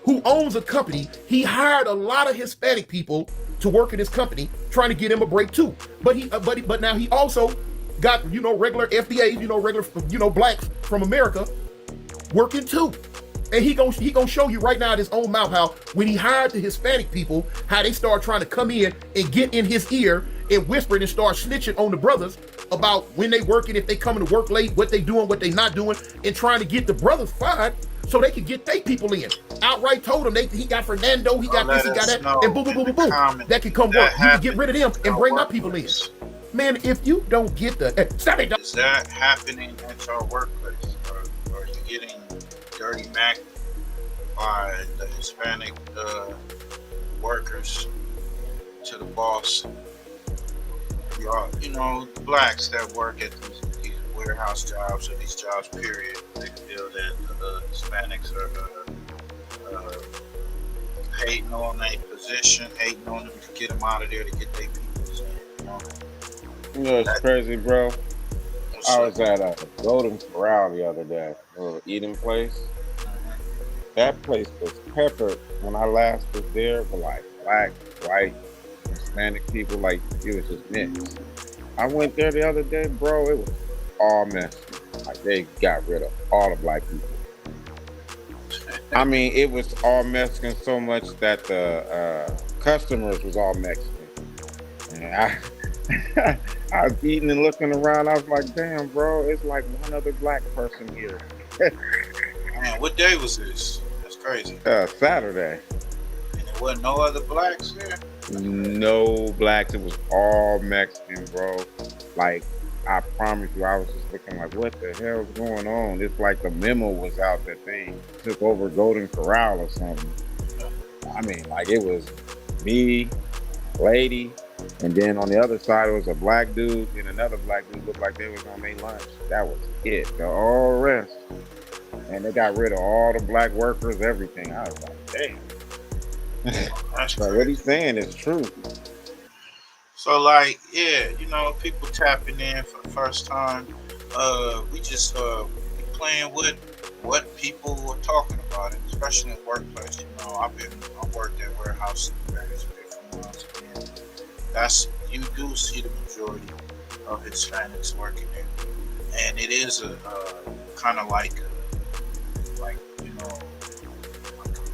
who owns a company. He hired a lot of Hispanic people to work in his company, trying to get him a break too. But now he also got regular FBAs, regular blacks from America working too. And he gonna show you right now at his own mouth how when he hired the Hispanic people, how they start trying to come in and get in his ear and whispering and start snitching on the brothers about when they working, if they coming to work late, what they doing, what they not doing, and trying to get the brothers fired so they could get their people in. Outright told him he got Fernando, he got this, he got that, and boom, boom, boom, boom, boom. That can come work. You can get rid of them and bring my people in. Man, if you don't get stop it. Is that happening at your workplace? Or are you getting dirty Mac by the Hispanic workers to the boss? Y'all, blacks that work at these warehouse jobs or these jobs, period, they feel that the Hispanics are hating on their position, hating on them to get them out of there to get their people in. It's crazy, bro. I was at a Golden Corral the other day, a little eating place. That place was peppered when I last was there with like black, white, Hispanic people, like it was just mixed. I went there the other day, bro, it was all Mexican. Like they got rid of all the black people. I mean, it was all Mexican so much that the customers was all Mexican. And I was eating and looking around, I was like, damn, bro, it's like one other black person here. Man, what day was this? That's crazy. Saturday. And there wasn't no other blacks there? No blacks, it was all Mexican, bro. Like, I promise you, I was just looking like, what the hell is going on? It's like the memo was out that they took over Golden Corral or something. I mean, like it was me, lady, and then on the other side, it was a black dude and another black dude looked like they was on their lunch. That was it, the all rest. And they got rid of all the black workers, everything. I was like, damn. Like, what he's saying is true. So like, yeah, people tapping in for the first time. We just playing with what people are talking about, and especially in the workplace. I worked at warehouse various different ones, and you do see the majority of Hispanics working there, and it is a kind of like a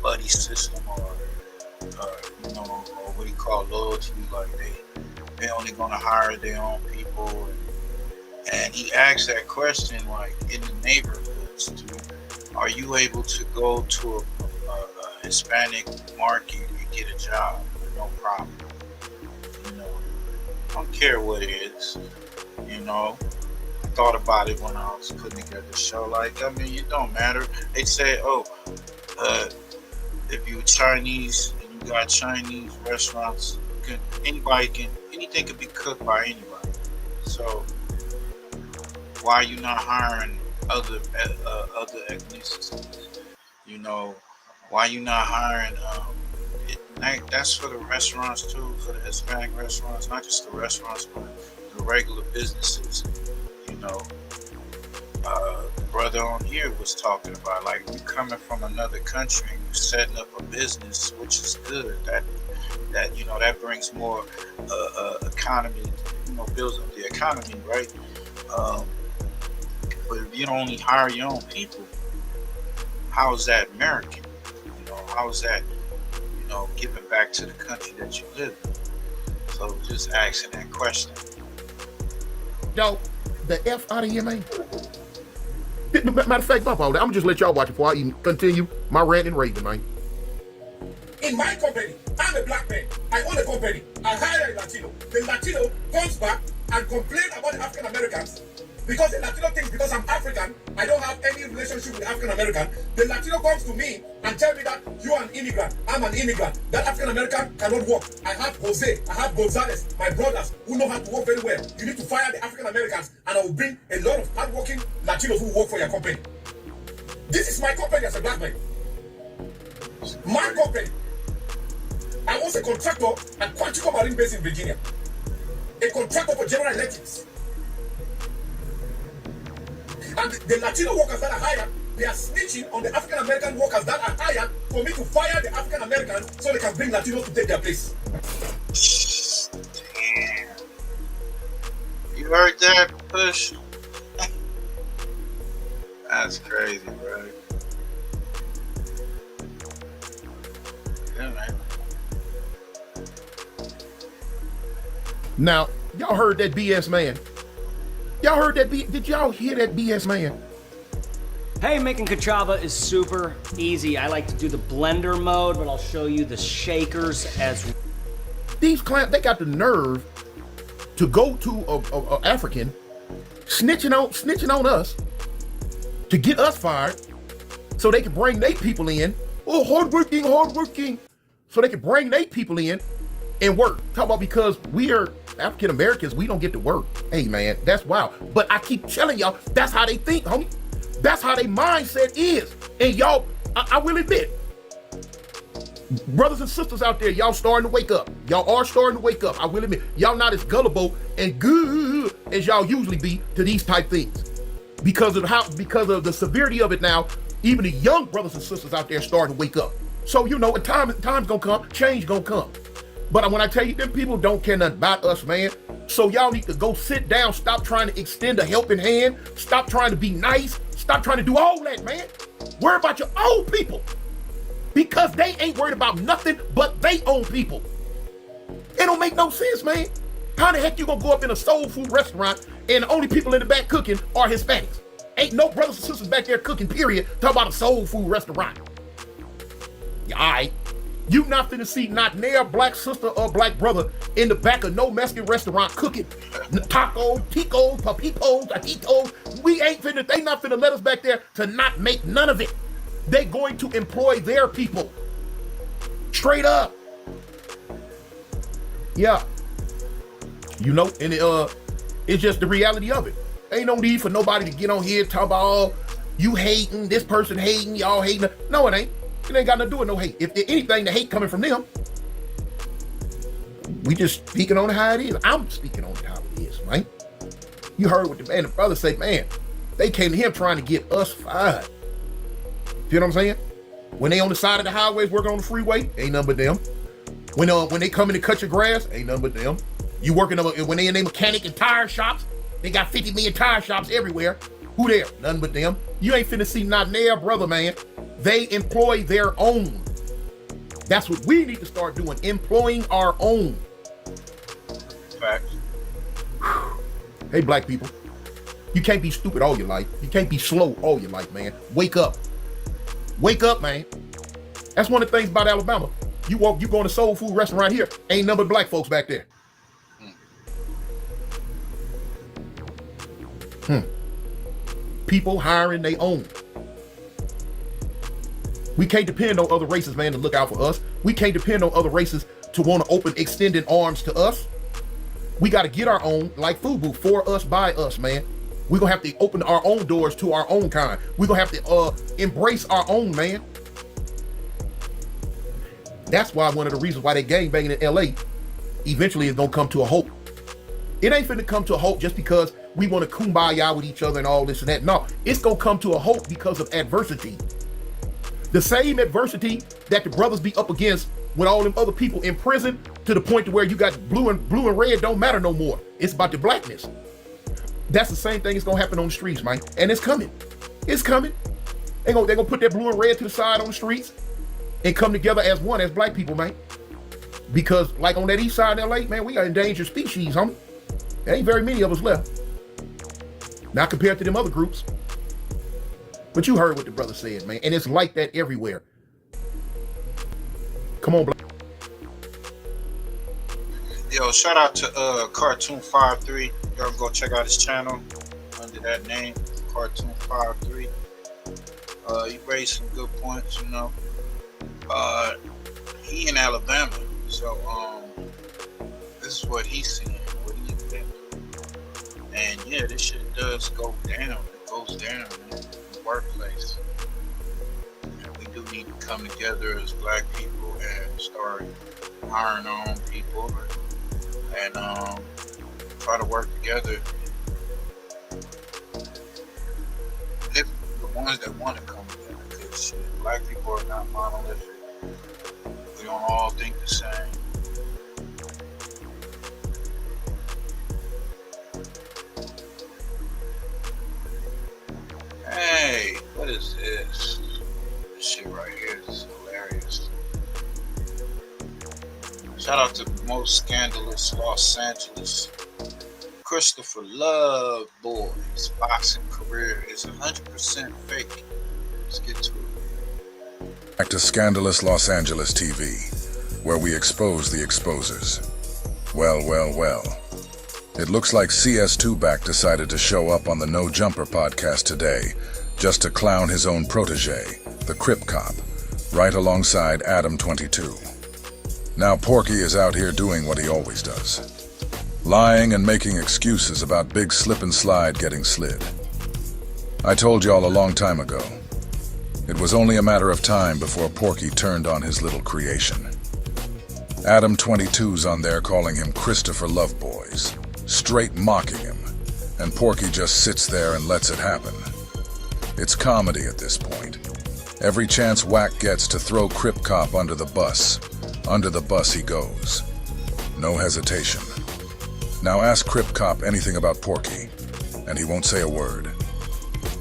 buddy system, or what do you call loyalty? Like they're only gonna hire their own people, and he asked that question like in the neighborhoods, are you able to go to a Hispanic market and get a job? No problem. I don't care what it is. I thought about it when I was putting together the show. Like, I mean, it don't matter. They say, if you're Chinese and you got Chinese restaurants, anything can be cooked by anybody. So why are you not hiring other ethnicities? Why are you not hiring? That's for the restaurants too, for the Hispanic restaurants, not just the restaurants, but the regular businesses. The brother on here was talking about, like, you coming from another country and you setting up a business, which is good. That brings more economy, builds up the economy, right? But if you don't only hire your own people, how is that American? How is that, giving back to the country that you live in? So just asking that question. Yo, the F out of here, man. Matter of fact, bump all that. I'm gonna just let y'all watch it before I even continue my rant and raving, man. In my company, I'm a black man. I own a company. I hire a Latino. The Latino comes back and complains about the African Americans because the Latino thinks because I'm African, I don't have any relationship with African American. The Latino comes to me and tell me that you are an immigrant. I'm an immigrant. That African American cannot work. I have Jose. I have Gonzalez, my brothers who know how to work very well. You need to fire the African Americans, and I will bring a lot of hardworking Latinos who work for your company. This is my company as a black man. My company. I was a contractor at Quantico Marine Base in Virginia. A contractor for General Electric. And the Latino workers that are hired, they are snitching on the African American workers that are hired for me to fire the African Americans so they can bring Latinos to take their place. Damn. You heard that, Push? That's crazy, bro. Yeah, man. Now, y'all heard that BS man. Y'all heard that did y'all hear that BS man? Hey, making cassava is super easy. I like to do the blender mode, but I'll show you the shakers as well. These clowns, they got the nerve to go to a African snitching on us to get us fired so they can bring their people in. Oh, hardworking. So they can bring their people in and work. Talk about because we are African Americans, we don't get to work. Hey man, that's wild. But I keep telling y'all, that's how they think, homie. That's how their mindset is. And y'all, I will admit, brothers and sisters out there, y'all starting to wake up. Y'all are starting to wake up. I will admit, y'all not as gullible and good as y'all usually be to these type things. Because of the severity of it now, even the young brothers and sisters out there starting to wake up. So you know, time's gonna come, change gonna come. But when I tell you, them people don't care nothing about us, man. So y'all need to go sit down, stop trying to extend a helping hand, stop trying to be nice, stop trying to do all that, man. Worry about your own people. Because they ain't worried about nothing but they own people. It don't make no sense, man. How the heck you gonna go up in a soul food restaurant and the only people in the back cooking are Hispanics? Ain't no brothers and sisters back there cooking, period. Talk about a soul food restaurant. Yeah, all right. You not finna see not near black sister or black brother in the back of no Mexican restaurant cooking. Tacos, ticos, papitos, taquitos. We ain't finna, they not finna let us back there to not make none of it. They going to employ their people. Straight up. Yeah. You know, and it's just the reality of it. Ain't no need for nobody to get on here and talk about, oh, you hating, this person hating, y'all hating. No, it ain't. It ain't got nothing to do with no hate. If anything, the hate coming from them. We just speaking on how it is. I'm speaking on how it is, man. You heard what the man and brother say, man. They came to him trying to get us fired. You know what I'm saying? When they on the side of the highways working on the freeway, ain't nothing but them. When they come in to cut your grass, ain't nothing but them. You working when they in their mechanic and tire shops, they got 50 million tire shops everywhere. Who there? Nothing but them. You ain't finna see not their brother, man. They employ their own. That's what we need to start doing, employing our own. Facts. Hey, black people, you can't be stupid all your life. You can't be slow all your life, man. Wake up. Wake up, man. That's one of the things about Alabama. You go in a soul food restaurant here, ain't nothing but black folks back there. People hiring their own. We can't depend on other races, man, to look out for us. We can't depend on other races to want to open extending arms to us. We got to get our own, like FUBU, for us, by us, man. We're going to have to open our own doors to our own kind. We're going to have to embrace our own, man. That's why one of the reasons why they gangbanging in LA eventually is going to come to a halt. It ain't finna come to a halt just because we want to kumbaya with each other and all this and that. No, it's going to come to a halt because of adversity. The same adversity that the brothers be up against with all them other people in prison, to the point to where you got blue and red don't matter no more. It's about the blackness. That's the same thing that's gonna happen on the streets, man. And it's coming. It's coming. They're gonna put that blue and red to the side on the streets and come together as one, as black people, man. Because like on that east side of LA, man, we are endangered species, homie. There ain't very many of us left. Not compared to them other groups. But you heard what the brother said, man. And it's like that everywhere. Come on, Black. Yo, shout out to Cartoon53. Y'all go check out his channel under that name, Cartoon53. He raised some good points, you know. He in Alabama, so this is what he's seeing, what he's been through. And yeah, this shit does go down. It goes down in the workplace. And we do need to come together as black people and start hiring our own people and try to work together. If the ones that want to come together, because shit, black people are not monolithic. We don't all think the same. Hey, what is this? This shit right here is hilarious. Shout out to the most scandalous Los Angeles. Christopher Love Boy's boxing career is 100% fake. Let's get to it. Back to scandalous Los Angeles TV, where we expose the exposers. Well, well, well. It looks like CS2 Back decided to show up on the No Jumper podcast today, just to clown his own protege, the Crip Cop, right alongside Adam 22. Now Porky is out here doing what he always does. Lying and making excuses about Big Slip and Slide getting slid. I told y'all a long time ago. It was only a matter of time before Porky turned on his little creation. Adam 22's on there calling him Christopher Loveboys, straight mocking him, and Porky just sits there and lets it happen. It's comedy at this point. Every chance WACC gets to throw Crip Cop under the bus he goes. No hesitation. Now ask Crip Cop anything about Porky, and he won't say a word.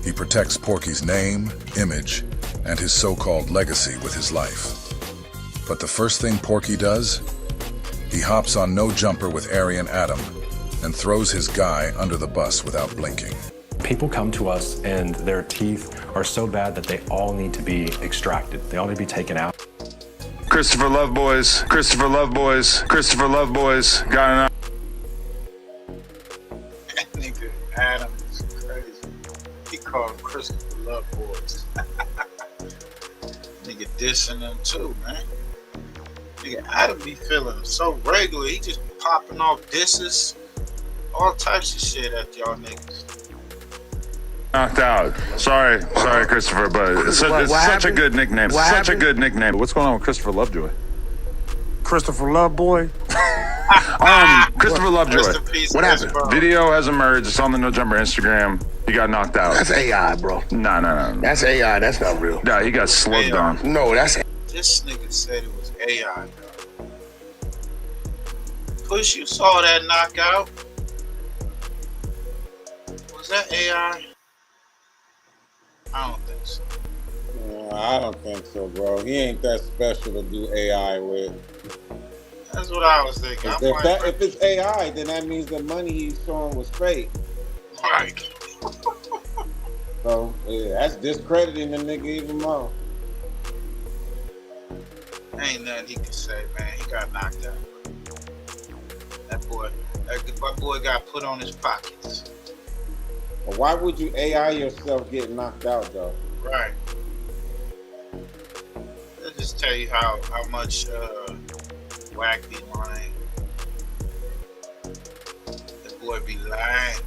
He protects Porky's name, image, and his so-called legacy with his life. But the first thing Porky does, he hops on No Jumper with Aryan Adam and throws his guy under the bus without blinking. People come to us and their teeth are so bad that they all need to be extracted. They all need to be taken out. Christopher Loveboys, Christopher Loveboys, Christopher Loveboys, got enough. That nigga Adam is crazy. He called him Christopher Loveboys. Nigga dissing them too, man. Nigga Adam be feeling so regular. He just popping off disses, all types of shit at y'all niggas. Knocked out. Sorry, Christopher, but it's such a good nickname. Such a good nickname. What's going on with Christopher Lovejoy? Christopher Loveboy? Christopher Lovejoy. What happened? Video has emerged. It's on the No Jumper Instagram. He got knocked out. That's AI, bro. No. That's AI. That's not real. Nah, he got slugged on. No, that's... This nigga said it was AI, though. Push, you saw that knockout. Was that AI? I don't think so. No, I don't think so, bro. He ain't that special to do AI with. That's what I was thinking. If it's AI, then that means the money he's showing was fake. Right. So, yeah, that's discrediting the nigga even more. Ain't nothing he can say, man. He got knocked out. That boy got put on his pockets. But why would you AI yourself get knocked out, though? Right. Let's just tell you how much WACC be lying. That boy be lying.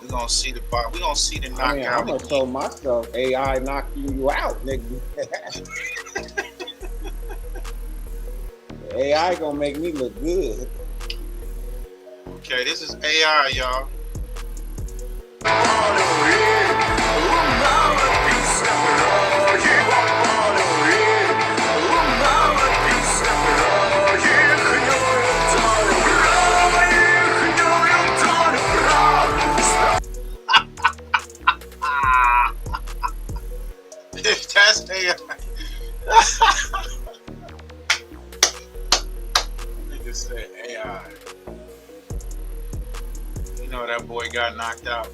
We gonna see the knockout. I mean, I'm gonna show myself AI knocking you out, nigga. AI gonna make me look good. Okay, this is AI, y'all. That's AI. Nigga said AI. You know that boy got knocked out.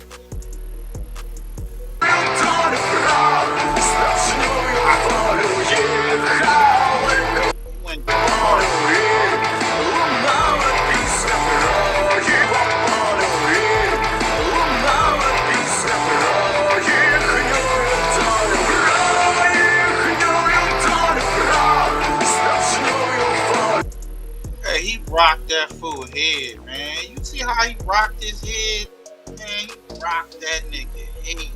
Hey, he rocked that fool head, man. You see how he rocked his head? Man, he rocked that nigga head.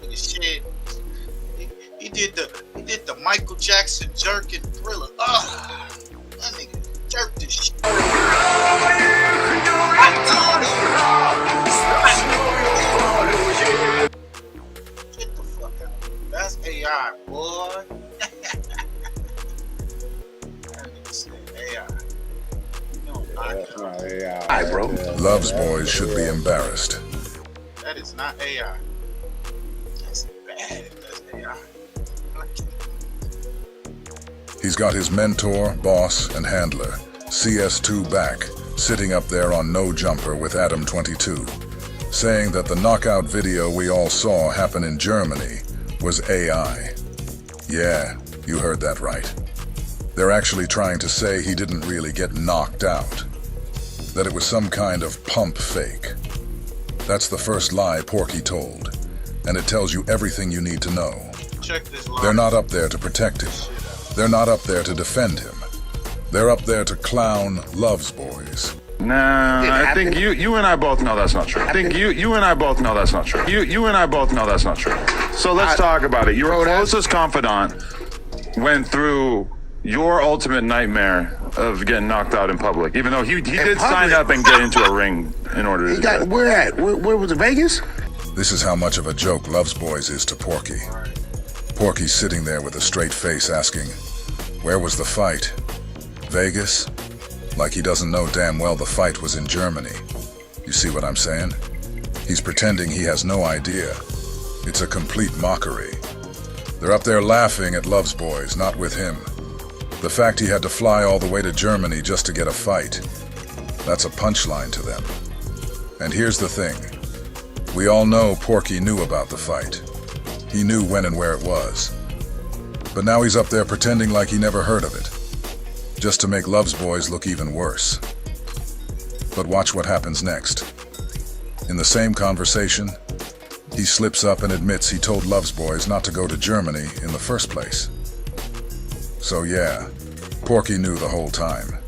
Nigga shit. He did the Michael Jackson jerk and Thriller. That nigga jerked this shit. Get the fuck out. That's AI, boy. That nigga said AI. No, that's not AI. Hi, bro. Love's boys should be embarrassed. That is not AI. That's bad if that's AI. He's got his mentor, boss, and handler, CS2 back, sitting up there on no jumper with Adam 22, saying that the knockout video we all saw happen in Germany was AI. Yeah, you heard that right. They're actually trying to say he didn't really get knocked out, that it was some kind of pump fake. That's the first lie Porky told, and it tells you everything you need to know. Check this line. They're not up there to protect him. They're not up there to defend him. They're up there to clown Love's boys. Nah, I think you and I both know that's not true. I think you and I both know that's not true. You and I both know that's not true. So let's talk about it. Your closest confidant went through your ultimate nightmare of getting knocked out in public, even though he did sign up and get into a ring in order to do that. Where at? Where was it, Vegas? This is how much of a joke Love's boys is to Porky. Porky's sitting there with a straight face asking, where was the fight? Vegas? Like he doesn't know damn well the fight was in Germany. You see what I'm saying? He's pretending he has no idea. It's a complete mockery. They're up there laughing at Love's boys, not with him. The fact he had to fly all the way to Germany just to get a fight, that's a punchline to them. And here's the thing. We all know Porky knew about the fight. He knew when and where it was. But now he's up there pretending like he never heard of it, just to make Love's boys look even worse. But watch what happens next. In the same conversation, he slips up and admits he told Love's boys not to go to Germany in the first place. So yeah, Porky knew the whole time.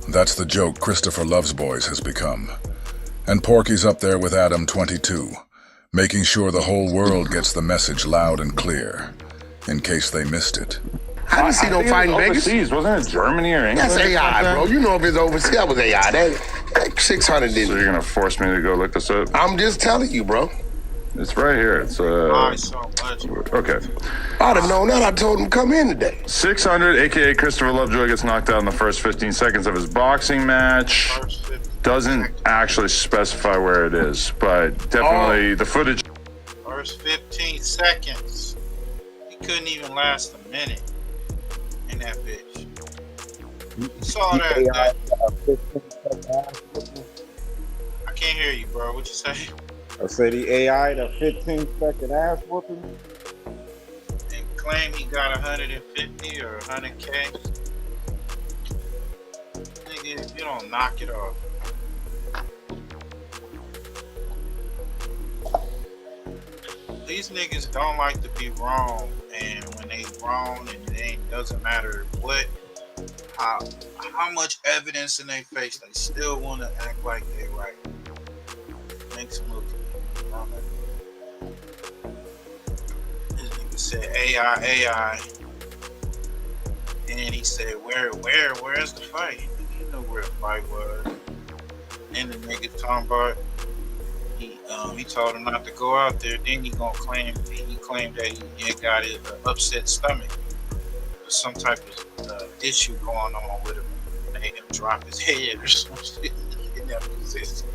That's the joke Christopher Love's boys has become. And Porky's up there with Adam 22, making sure the whole world gets the message loud and clear, in case they missed it. I didn't see no fight in Vegas. Overseas, wasn't it Germany or England? That's AI, bro. You know if it's overseas, that was AI. That 600 didn't. So you're gonna force me to go look this up? I'm just telling you, bro. It's right here. It's okay. I'd have known that. I told him come in today. 600, aka Christopher Lovejoy, gets knocked out in the first 15 seconds of his boxing match. Doesn't actually specify where it is, but definitely the footage. First 15 seconds. He couldn't even last a minute in that bitch. You saw that. I can't hear you, bro. What you say? I said the AI, the 15-second ass whooping. And claim he got 150 or 100K. Nigga, if you don't knock it off. These niggas don't like to be wrong, and when they wrong, and it doesn't matter what, how much evidence in their face, they still want to act like they're right. Makes them look. This nigga said AI, and he said, where's the fight? He knew where the fight was. And the nigga talking about, he told him not to go out there. Then he claimed that he got an upset stomach, some type of issue going on with him. Made him drop his head or something in that position.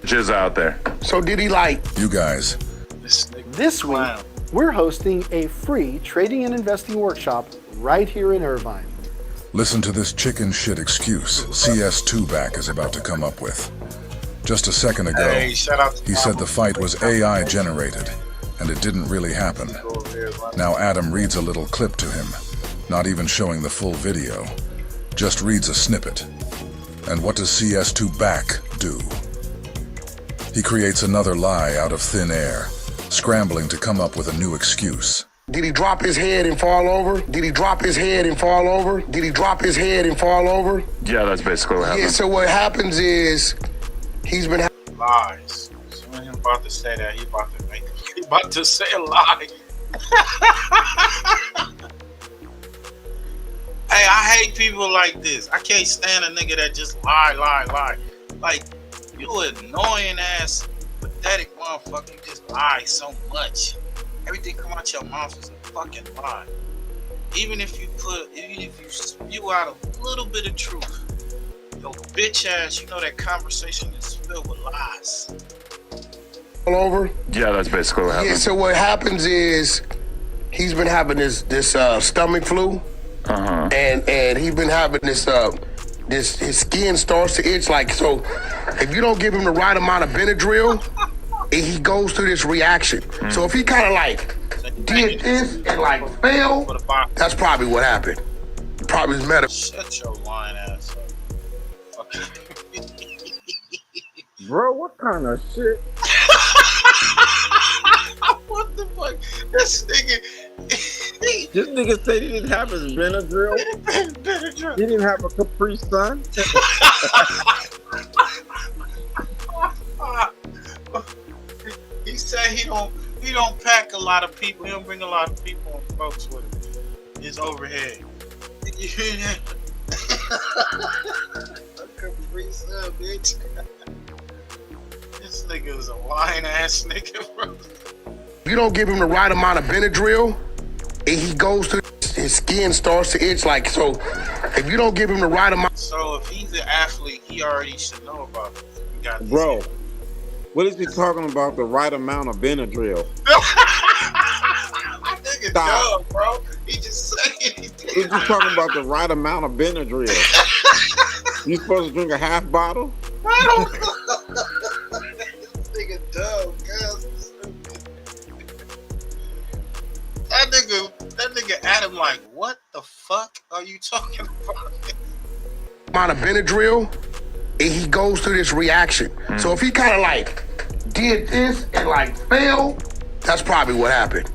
Jizz out there. So did he like you guys? This week, we're hosting a free trading and investing workshop right here in Irvine. Listen to this chicken shit excuse CS2 back is about to come up with. Just a second ago, Hey, shout out to he said the fight was AI generated, and it didn't really happen. Now Adam reads a little clip to him, not even showing the full video, just reads a snippet. And what does CS2 back do? He creates another lie out of thin air, scrambling to come up with a new excuse. Did he drop his head and fall over? Did he drop his head and fall over? Did he drop his head and fall over? Yeah, that's basically what happened. Yeah, so what happens is he's been lies. So when he about to say that, he about to say a lie. Hey, I hate people like this. I can't stand a nigga that just lie. Like, you annoying ass, pathetic motherfucker. You just lie so much. Everything come out your mouth is a fucking lie. Even if you spew out a little bit of truth, your bitch ass, you know that conversation is filled with lies. all over? Yeah, that's basically what happened. Yeah, so what happens is he's been having this stomach flu. And he's been having this his skin starts to itch, like, so if you don't give him the right amount of Benadryl, he goes through this reaction. So if he kind of like did this and like failed, that's probably what happened. Probably his medical. Shut your lying ass up. Bro, what kind of shit? What the fuck? This nigga. This nigga said he didn't have his Benadryl. He didn't have a Capri Sun. He said he don't pack a lot of people. He don't bring a lot of people and folks with him. His overhead. Capri Sun, bitch. This nigga is a lying ass nigga, bro. If you don't give him the right amount of Benadryl, he goes through, his skin starts to itch, like, so if you don't give him the right amount. So if he's an athlete, he already should know about this. Bro, what is he talking about, the right amount of Benadryl? Nigga dumb, bro. He just saying He's just talking about the right amount of Benadryl. You supposed to drink a half bottle? I don't know. This nigga dumb, guys. That nigga Adam like, what the fuck are you talking about? Amount of Benadryl, he goes through this reaction. So if he kind of like did this and like failed, that's probably what happened.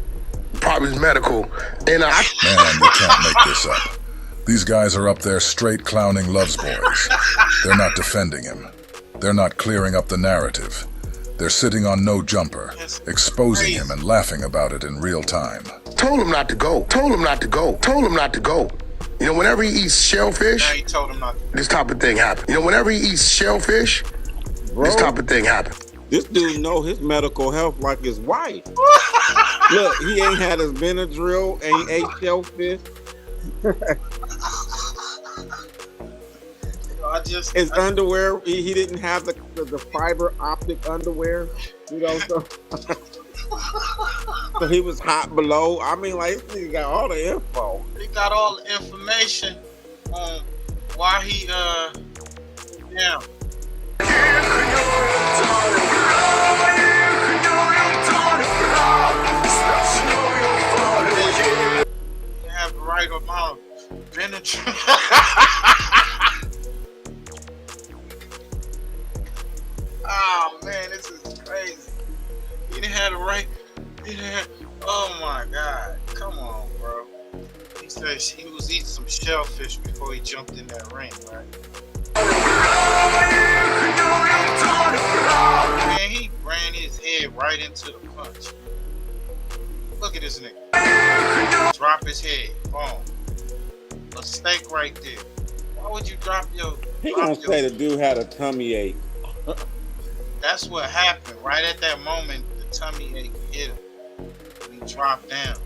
Probably his medical. And Man, you can't make this up. These guys are up there straight clowning Love's boys. They're not defending him. They're not clearing up the narrative. They're sitting on no jumper, exposing him and laughing about it in real time. Told him not to go. Told him not to go. Told him not to go. You know, whenever he eats shellfish, Now he told him not to. this type of thing happened. You know, whenever he eats shellfish, this type of thing happened. This dude know his medical health like his wife. Look, he ain't had his Benadryl and he ate shellfish. His underwear, he didn't have the fiber optic underwear, you know, so he was hot below. I mean, like, this nigga got all the info. He got all the information on why he yeah. You have the right amount of Benadryl. Oh man, this is crazy. He didn't have the right. Oh my God! Come on, bro. He said he was eating some shellfish before he jumped in that ring, right? Man, he ran his head right into the punch. Look at this nigga. Drop his head. Boom. A steak right there. Why would you drop your? He gonna say the dude had a tummy ache. That's what happened. Right at that moment, the tummy ache hit him. And he dropped down.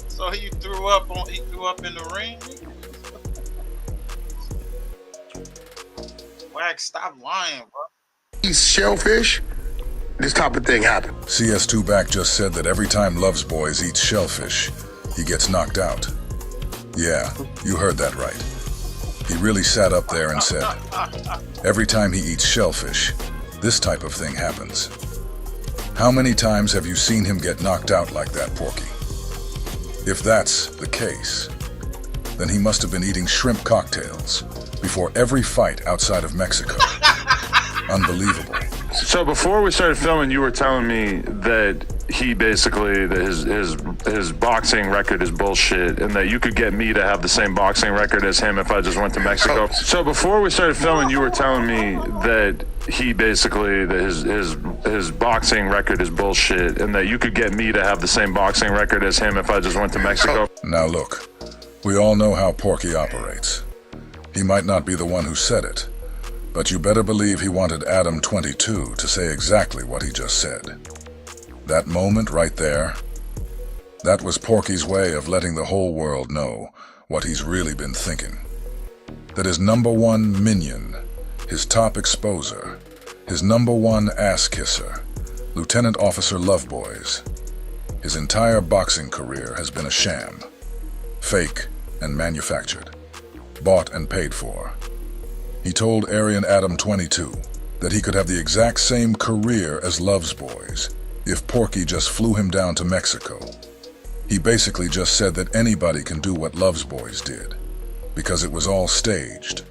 So he threw up in the ring. WACC, stop lying, bro. Eats shellfish, this type of thing happened. CS2 back just said that every time Love's Boys eats shellfish, he gets knocked out. Yeah, you heard that right. He really sat up there and said, every time he eats shellfish, this type of thing happens. How many times have you seen him get knocked out like that, Porky? If that's the case, then he must have been eating shrimp cocktails before every fight outside of Mexico. Unbelievable. So before we started filming, you were telling me that he basically, that his boxing record is bullshit, and that you could get me to have the same boxing record as him if I just went to Mexico. So before we started filming, you were telling me that he basically, that his boxing record is bullshit, and that you could get me to have the same boxing record as him if I just went to Mexico. Now look, we all know how Porky operates. He might not be the one who said it, but you better believe he wanted Adam 22 to say exactly what he just said. That moment right there, that was Porky's way of letting the whole world know what he's really been thinking. That his #1 minion, his top exposer, his #1 ass kisser, Lieutenant Officer Loveboys, his entire boxing career has been a sham, fake and manufactured, bought and paid for. He told Aryan Adam 22 that he could have the exact same career as Love's Boys if Porky just flew him down to Mexico. He basically just said that anybody can do what Love's Boys did, because it was all staged.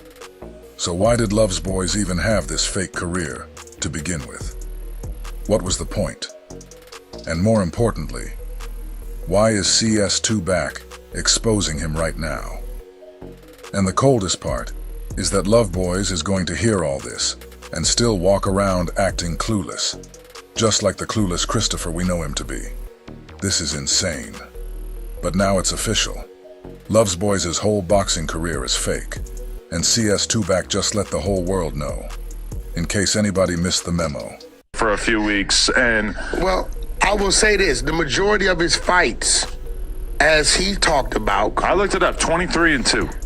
So why did Love's Boys even have this fake career to begin with? What was the point? And more importantly, why is CS2 back exposing him right now? And the coldest part is that Love Boys is going to hear all this and still walk around acting clueless, just like the clueless Christopher we know him to be. This is insane. But now it's official. Love's Boys' whole boxing career is fake, and CS2 back just let the whole world know, in case anybody missed the memo. For a few weeks, and... Well, I will say this, the majority of his fights, as he talked about... I looked it up, 23-2.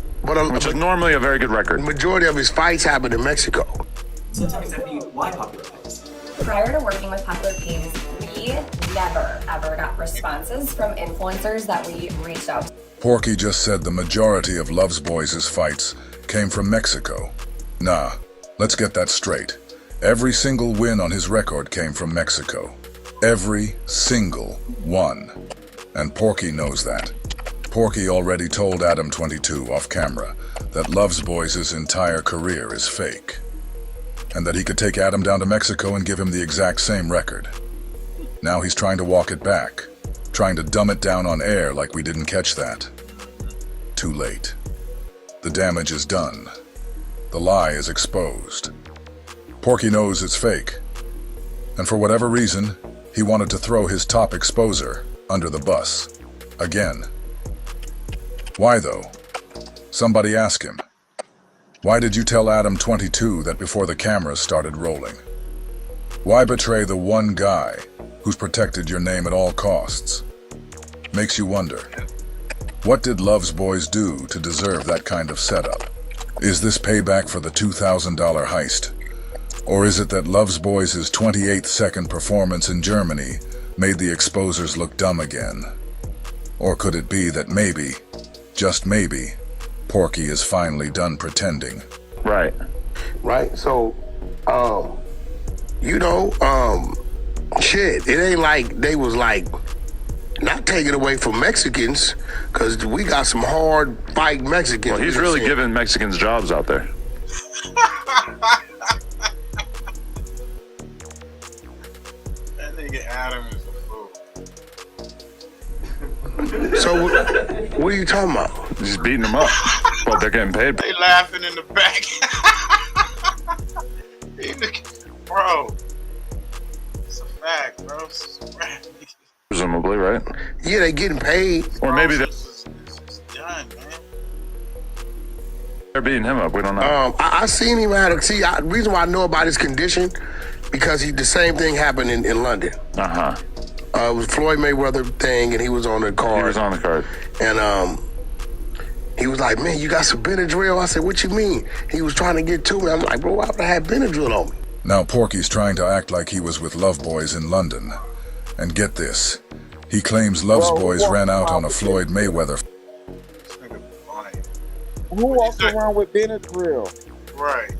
Which is normally a very good record. The majority of his fights happen in Mexico. So tell me, Stephanie, why Popular Fights? Prior to working with Popular Games, we never, ever got responses from influencers that we reached out to. Porky just said the majority of Love's Boys' fights came from Mexico. Nah, let's get that straight. Every single win on his record came from Mexico. Every single one. And Porky knows that. Porky already told Adam 22 off camera that Love's Boys' entire career is fake, and that he could take Adam down to Mexico and give him the exact same record. Now he's trying to walk it back, trying to dumb it down on air like we didn't catch that. Too late. The damage is done. The lie is exposed. Porky knows it's fake, and for whatever reason, he wanted to throw his top exposer under the bus. Again. Why though? Somebody ask him. Why did you tell Adam 22 that before the cameras started rolling? Why betray the one guy who's protected your name at all costs? Makes you wonder, what did Love's Boys do to deserve that kind of setup? Is this payback for the $2,000 heist? Or is it that Love's Boys' 28th second performance in Germany made the exposers look dumb again? Or could it be that maybe, just maybe, Porky is finally done pretending? Right. Right? So, shit, it ain't like they was like not taking away from Mexicans, because we got some hard fight Mexicans. Well, he's really giving Mexicans jobs out there. That nigga Adam is a fool. So, what are you talking about? Just beating them up, but they're getting paid. They laughing in the back. Bro, it's a fact, bro. It's a fact. Presumably, right? Yeah, they getting paid. Or maybe It's done, man. they're beating him up. We don't know. I seen him the reason why I know about his condition, because the same thing happened in London. It was Floyd Mayweather thing, and he was on the card. He was on the card. And He was like, man, you got some Benadryl? I said, what you mean? He was trying to get to me. I'm like, bro, why would I have Benadryl on me? Now Porky's trying to act like he was with Love Boys in London. And get this, he claims Love's Boys ran out on a Floyd Mayweather. Who walks around with Benadryl? Right.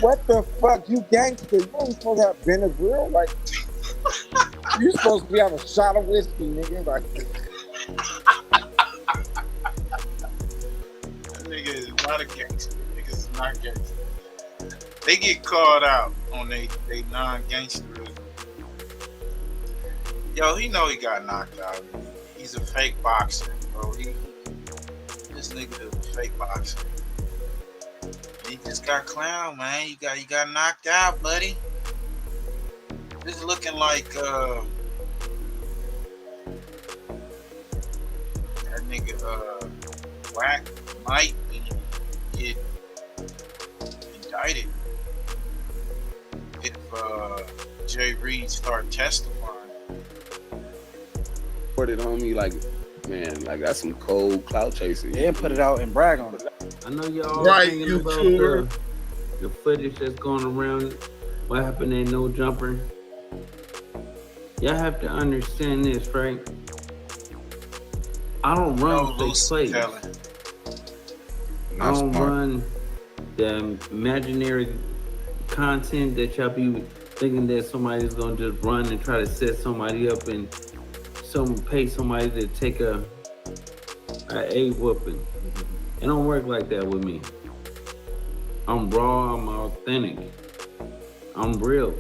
What the fuck? You gangster. You ain't supposed to have Benadryl. Like, you supposed to be on a shot of whiskey, nigga. Like, that nigga is not a gangster. Niggas is not gangster. They get called out on they non-gangsterism. Yo, he know he got knocked out. He's a fake boxer, bro. This nigga is a fake boxer. He just got clowned, man. You got knocked out, buddy. This is looking like that nigga WACC might get indicted if JREED start testifying. Put it on me like, man, like that's some cold clout chasing. Yeah, put it out and brag on it. I know y'all Right, thinking you about sure? the footage that's going around. What happened at No Jumper? Y'all have to understand this, right? I don't run fake plays. I don't run the imaginary content that y'all be thinking that somebody's gonna just run and try to set somebody up and pay somebody to take a whooping. It don't work like that with me. I'm raw, I'm authentic. I'm real.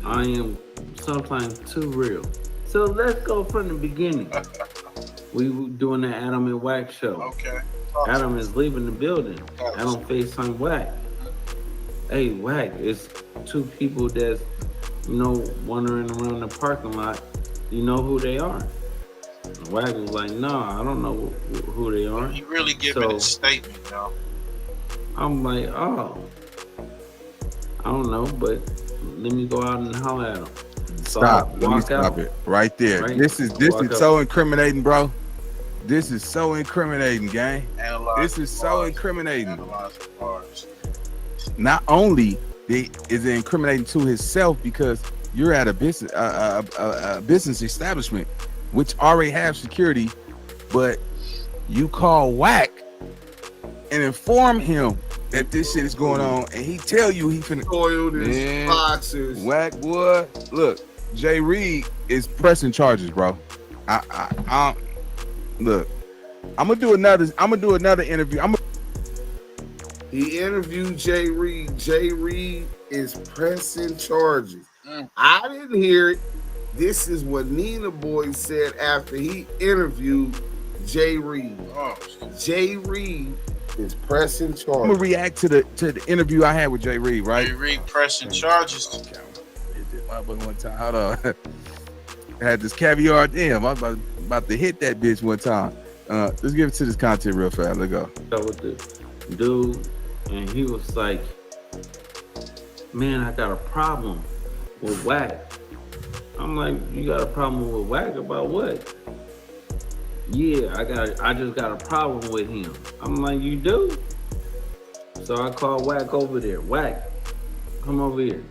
I am sometimes too real. So let's go from the beginning. We were doing the Adam and WACC show. Okay. Adam is leaving the building. Adam FaceTime WACC. Hey, WACC, it's two people that's, wandering around the parking lot. You know who they are? WACC was like, nah, I don't know who they are. He really giving a statement, though. I'm like, oh, I don't know, but let me go out and holler at him. So Stop. Let me stop it right there. Right? This is so incriminating, bro. This is so incriminating, gang. This is so incriminating. Not only is it incriminating to himself because you're at a business establishment which already have security, but you call WACC and inform him that this shit is going on, and he tell you he finna oil this boxers. WACC, boy, look, JREED is pressing charges, bro. I look. I'm gonna do another interview. He interviewed JREED. JREED is pressing charges. I didn't hear it. This is what Nina Boy said after he interviewed JREED. JREED is pressing charges. I'm gonna react to the interview I had with JREED, right? JREED pressing charges. One time, hold on. I had this caviar. Damn, I was about to hit that bitch one time. Let's give it to this content real fast. Let's go. With the dude, and he was like, "Man, I got a problem with WACC." I'm like, "You got a problem with WACC about what?" "Yeah, I just got a problem with him." I'm like, "You do?" So I called WACC over there. WACC, come over here.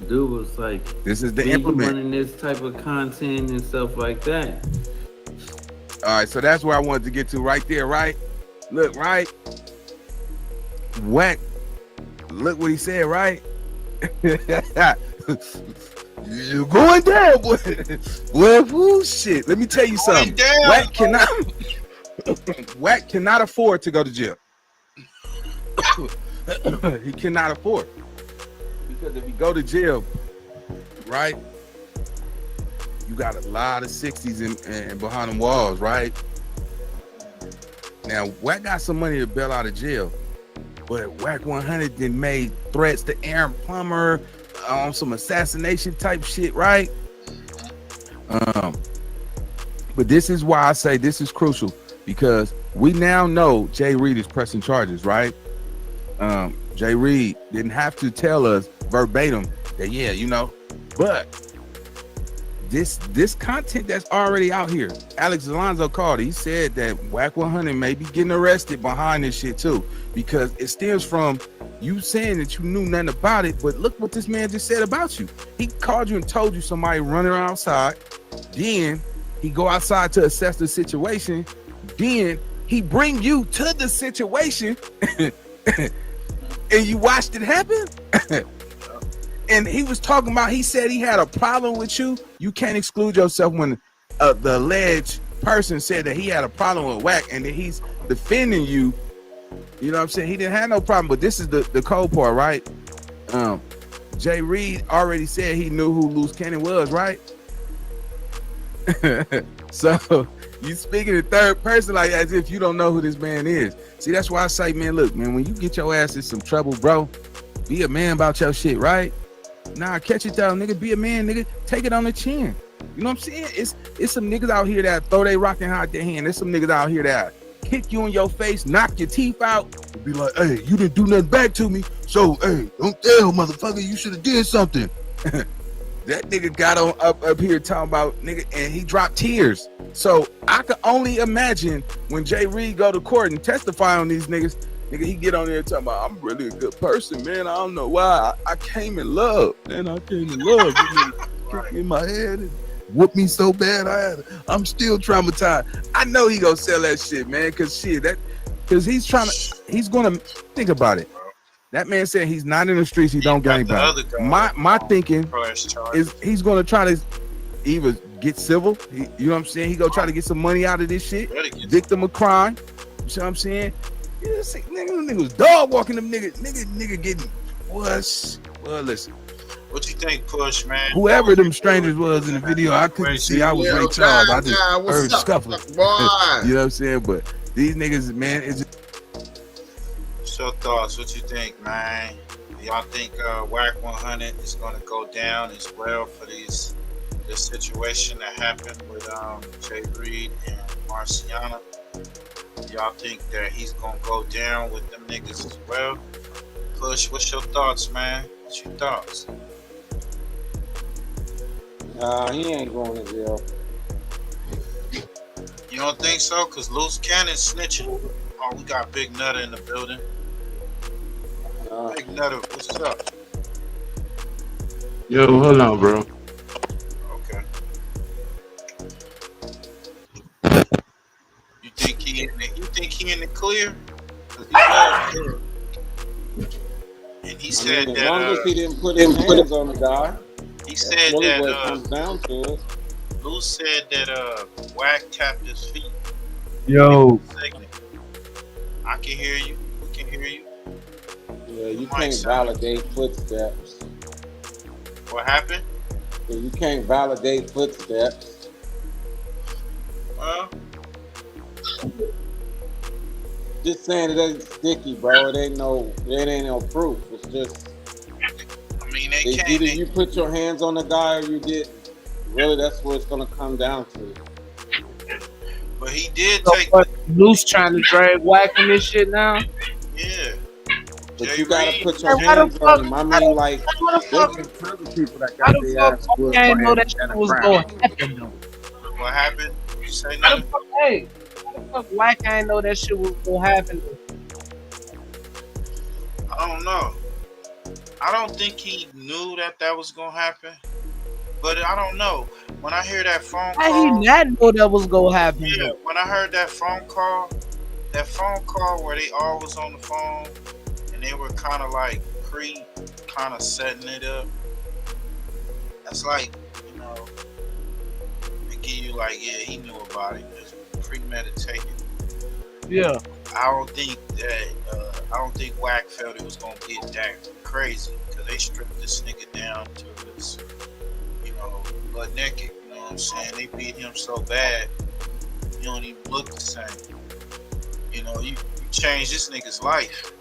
Dude was like, "This is the "Man, you implement running this type of content and stuff like that." All right, so that's where I wanted to get to right there, right? Look, right? WACC, look what he said, right? You're going down, boy. Boy, shit. Let me tell you something. WACC cannot afford to go to jail. He cannot afford. Because if you go to jail, right? You got a lot of 60s and behind them walls, right? Now, WACC got some money to bail out of jail, but WACC 100 then made threats to Aaron Plummer on some assassination type shit, right? But this is why I say this is crucial, because we now know JREED is pressing charges, right? JREED didn't have to tell us verbatim that, yeah, but this content that's already out here. Alex Alonso called. He said that WACC 100 may be getting arrested behind this shit too, because it stems from you saying that you knew nothing about it. But look what this man just said about you. He called you and told you somebody running around outside. Then he go outside to assess the situation. Then he bring you to the situation and you watched it happen. And he was talking about, he said he had a problem with you. You can't exclude yourself when the alleged person said that he had a problem with WACC and that he's defending you. You know what I'm saying? He didn't have no problem, but this is the cold part, right? JREED already said he knew who Loose Cannon was, right? So you speaking in third person like as if you don't know who this man is. See, that's why I say, man, look, man, when you get your ass in some trouble, bro, be a man about your shit, right? Nah, catch it down, nigga. Be a man, nigga. Take it on the chin. You know what I'm saying? It's some niggas out here that throw their rock and hide their hand. There's some niggas out here that kick you in your face, knock your teeth out, and be like, hey, you didn't do nothing back to me. So, hey, don't tell, motherfucker, you should have did something. That nigga got on up here talking about nigga, and he dropped tears. So I could only imagine when JREED go to court and testify on these niggas, nigga, he get on there talking about, I'm really a good person, man. I don't know why. I came in love, man. I came in love. Kicked me in my head and whooped me so bad. I'm still traumatized. I know he gonna sell that shit, man, because he's gonna think about it. That man said he's not in the streets, he don't gang bang. My thinking is he's gonna try to either get civil, you know what I'm saying? He gonna try to get some money out of this shit, victim of crime. You see what I'm saying? You see, nigga was dog walking them nigga getting what? Well, listen. What you think, Push, man? Whoever them strangers was in the video, I couldn't see. I was Ray Charles. I just heard scuffling. You know what I'm saying? But these niggas, man, is. What's your thoughts? What you think, man? Y'all think WACC 100 is gonna go down as well for this situation that happened with JREED and Marciana? Y'all think that he's gonna go down with them niggas as well? Push, what's your thoughts, man? What's your thoughts? He ain't going to jail. You don't think so? Cause Loose Cannon snitching. Oh, we got Big Nutter in the building. Big Nutter, what's up? Yo, hold on, bro. Okay. You think he in the clear? And he said that as long as he didn't put his hands on the guy. He said really that what it comes down to it. Lou said that WACC tapped his feet. Yo. I can hear you. We can hear you. Yeah, you can't validate footsteps. What happened? Yeah, you can't validate footsteps. Well, just saying it ain't sticky, bro. It ain't no proof. It's just. I mean, they can't. Either you put your hands on the guy or you didn't. Really, that's what it's gonna come down to. But he did take. Loose trying to drag WACC in this shit now. Yeah. But you gotta put your hands on him. I mean, like, there's some other people that got their ass whooped I didn't know by that shit was going to happen though. What happened? You say How nothing? the fuck, hey, how the fuck WACC I didn't know that shit was going to happen though? I don't know. I don't think he knew that was gonna happen. But I don't know. When I hear that phone call, How he not know that was going to happen? yeah, when I heard that phone call where they all was on the phone and they were kind of like kind of setting it up. That's like, you know, they give you like, yeah, he knew about it. It's premeditated. Yeah. I don't think WACC felt it was gonna get that crazy because they stripped this nigga down to his, you know, butt naked. You know what I'm saying? They beat him so bad, he don't even look the same. You know, you changed this nigga's life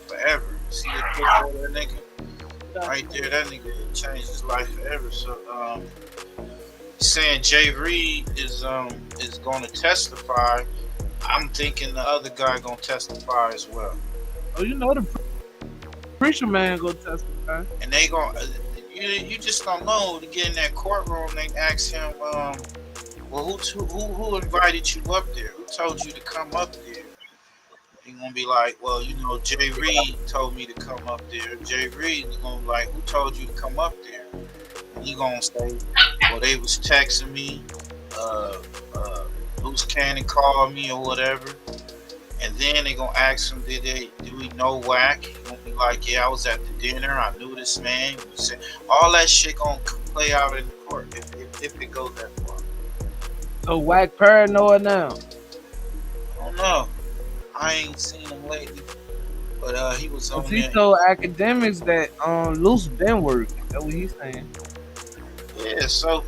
forever. See that picture of that nigga right there? That nigga changed his life forever. So, saying JREED is going to testify. I'm thinking the other guy gonna testify as well. Oh, you know the preacher man gonna testify. And they gonna, you just don't know. To get in that courtroom, they ask him, well, who invited you up there? Who told you to come up there? He gonna be like, well, you know, JREED told me to come up there. JREED is gonna be like, who told you to come up there? And he gonna say, well, they was texting me, Loose Cannon called me or whatever. And then they gonna ask him, do we know WACC? He gonna be like, yeah, I was at the dinner. I knew this man. All that shit gonna play out in court if it goes that far. So WACC paranoid now? I don't know. I ain't seen him lately, but he was on He there. told academics that Luce been working. That's what he's saying. Yeah, so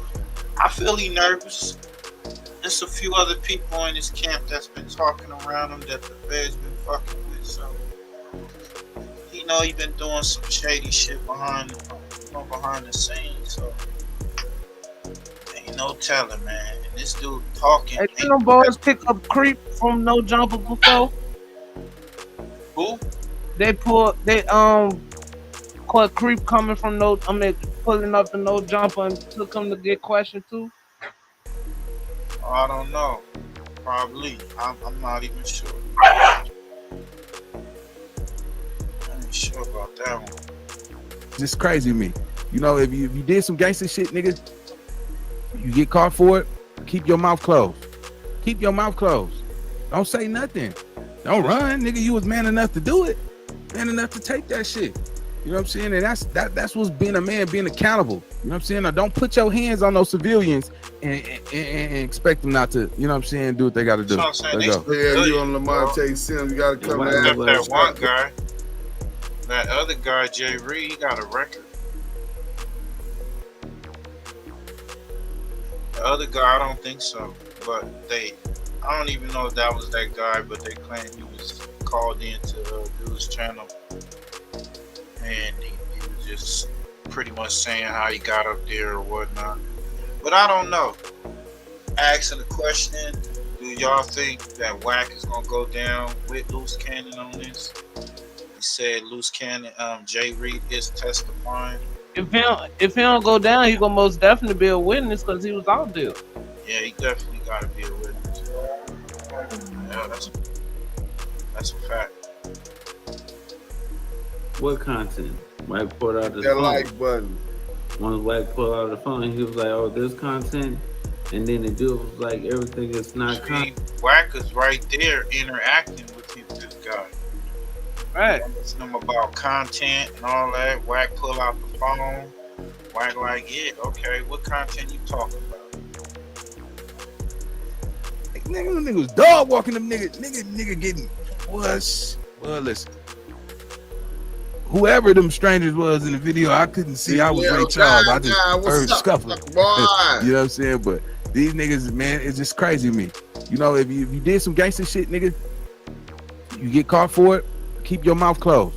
I feel he nervous. There's a few other people in his camp that's been talking around him that the Fed's been fucking with. So he know he been doing some shady shit behind the scenes. So ain't no telling, man. And this dude talking. Hey, did them boys pick up creep from No Jumper before? Who? They caught creep coming from pulling up the No Jumper and took him to get questioned too. I don't know. Probably. I'm not even sure. I ain't sure about that one. Just crazy to me. You know, if you did some gangster shit, nigga, you get caught for it, keep your mouth closed. Keep your mouth closed. Don't say nothing. Don't run, nigga. You was man enough to do it. Man enough to take that shit. You know what I'm saying? And that's what's being a man, being accountable. You know what I'm saying? Now, don't put your hands on those civilians and expect them not to, you know what I'm saying, do what they got to do. That's what I'm Let's saying. go. Yeah, you on Lamonte Sims, you gotta come back. That one guy, that other guy, JREED, he got a record. The other guy, I don't think so. But I don't even know if that was that guy, but they claim he was called into dude's channel. And he was just pretty much saying how he got up there or whatnot. But I don't know. Asking the question, do y'all think that WACC is gonna go down with Loose Cannon on this? He said Loose Cannon, JREED is testifying. If he don't go down, he gonna most definitely be a witness because he was out there. Yeah, he definitely gotta be a witness. Yeah, that's a fact. What content? WACC pulled out the That phone. like button. Once WACC pulled out the phone, he was like, "Oh, this content," and then the dude was like, "Everything is not content." WACC is right there interacting with this guy. Right. It's them about content and all that. WACC pull out the phone. WACC like, yeah, okay, what content you talking about? Like, nigga was dog walking them nigga getting was. Well, listen. Whoever them strangers was in the video, I couldn't see. I was Ray Charles. I just heard scuffling. You know what I'm saying? But these niggas, man, it's just crazy to me. You know, if you did some gangster shit, nigga, you get caught for it, keep your mouth closed.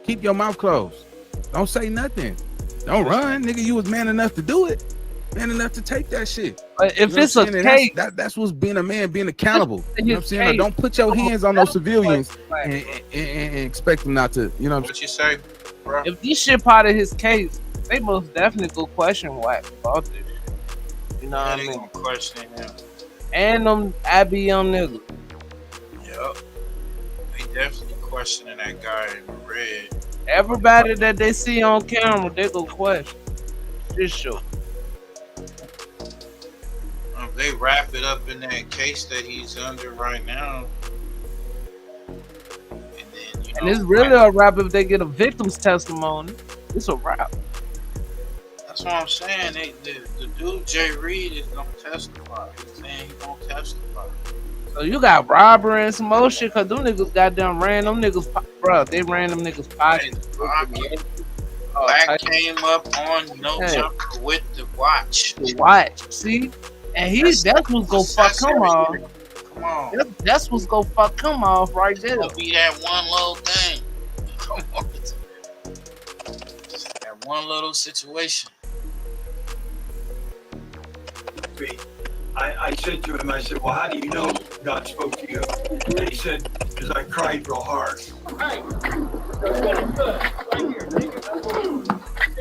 Keep your mouth closed. Don't say nothing. Don't run, nigga. You was man enough to do it. Man enough to take that shit. If it's a case, that's what's being a man, being accountable. You know what I'm saying? Now, don't put your hands on those civilians and expect them not to, you know what you say, bro? If this shit part of his case, they most definitely go question WACC about this shit. You know what I mean? Gonna question him. And them Abby niggas. Yep. They definitely questioning that guy in the red. Everybody that they see on camera, they go question. This show. They wrap it up in that case that he's under right now. And it's really a wrap if they get a victim's testimony. It's a wrap. That's what I'm saying. The dude JREED is gonna testify. He's saying he's gonna testify. So you got robbery and some more shit, cause them niggas goddamn ran them niggas, bro. They ran them niggas pockets. Black came up on No Jumper with the watch. The watch, see? And that's what's gonna fuck him off. Come on. That's what's gonna fuck him off right there. It'll be that one little thing. Come on. That one little situation. I said to him, I said, well, how do you know God spoke to you? And he said, because I cried real hard. Right. Right here.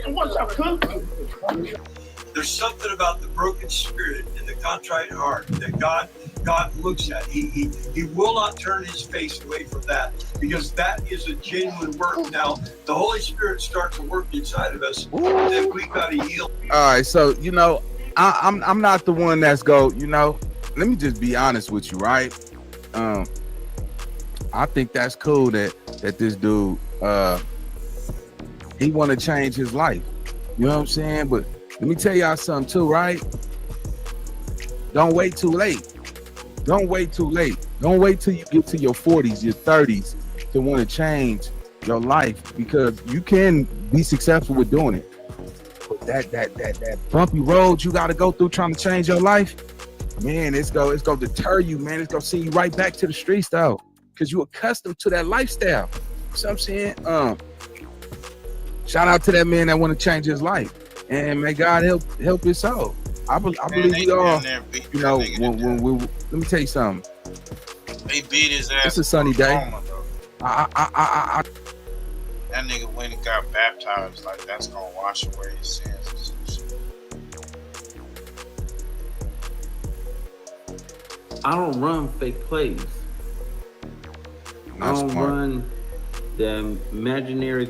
And one There's something about the broken spirit and the contrite heart that God looks at. He will not turn his face away from that, because that is a genuine work. Now the Holy Spirit starts to work inside of us, that we got to yield. All right, so you know, I'm not the one that's go. You know, let me just be honest with you, right? I think that's cool that this dude he want to change his life. You know what I'm saying? But let me tell y'all something too, right? Don't wait too late. Don't wait too late. Don't wait till you get to your 40s, your 30s to want to change your life, because you can be successful with doing it. But that bumpy road you got to go through trying to change your life, man, it's gonna deter you, man. It's gonna send you right back to the streets though, because you're accustomed to that lifestyle. You know what I'm saying? Shout out to that man that want to change his life, and may God help his soul. I believe we all, you know, when we, let me tell you something. They beat his ass. It's a sunny day. That nigga went and got baptized. Like, that's gonna wash away his sins. I don't run fake plays. I don't run the imaginary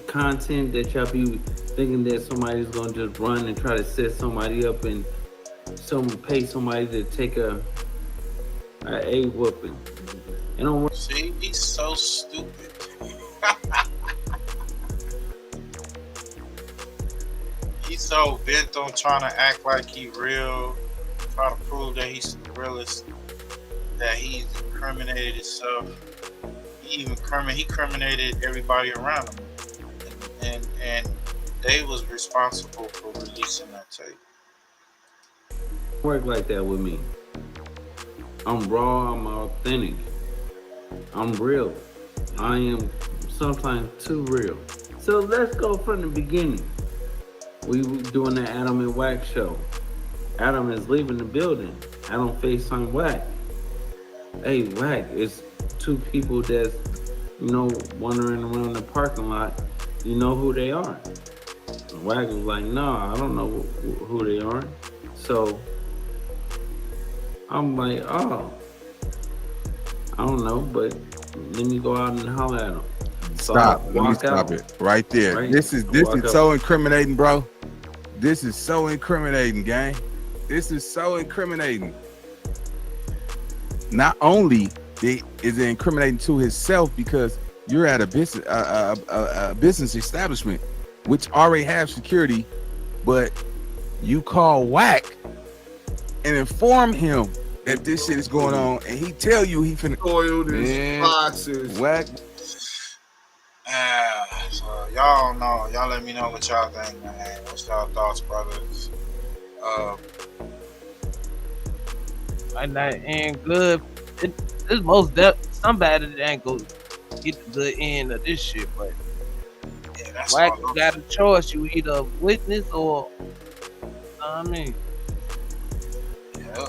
content that y'all be thinking that somebody's gonna just run and try to set somebody up and pay somebody to take a whooping. And don't see, he's so stupid. He's so bent on trying to act like he real, try to prove that he's the realest, that he's incriminated himself. He criminated everybody around him, and they was responsible for releasing that tape. work like that with me. I'm raw, I'm authentic, I'm real. I am sometimes too real. So let's go from the beginning. We were doing the Adam and WACC show. Adam is leaving the building. Adam FaceTime WACC. Hey, WACC, it's two people that's, wandering around the parking lot. You know who they are? And WACC was like, no, I don't know who they are. So I'm like, oh, I don't know, but let me go out and holler at them. So stop. Let me stop it right there. Right? This is so incriminating, bro. This is so incriminating, gang. This is so incriminating. Not only is it incriminating to himself because you're at a business establishment which already have security, but you call WACC and inform him that this shit is going on, and he tell you he finna oil his boxes. WACC. So y'all know. Y'all let me know what y'all think, man. What's y'all thoughts, brothers? And that ain't good. It's most somebody that ain't gonna get the good end of this shit, but yeah, that's WACC got a choice. You either witness or, I mean, yeah.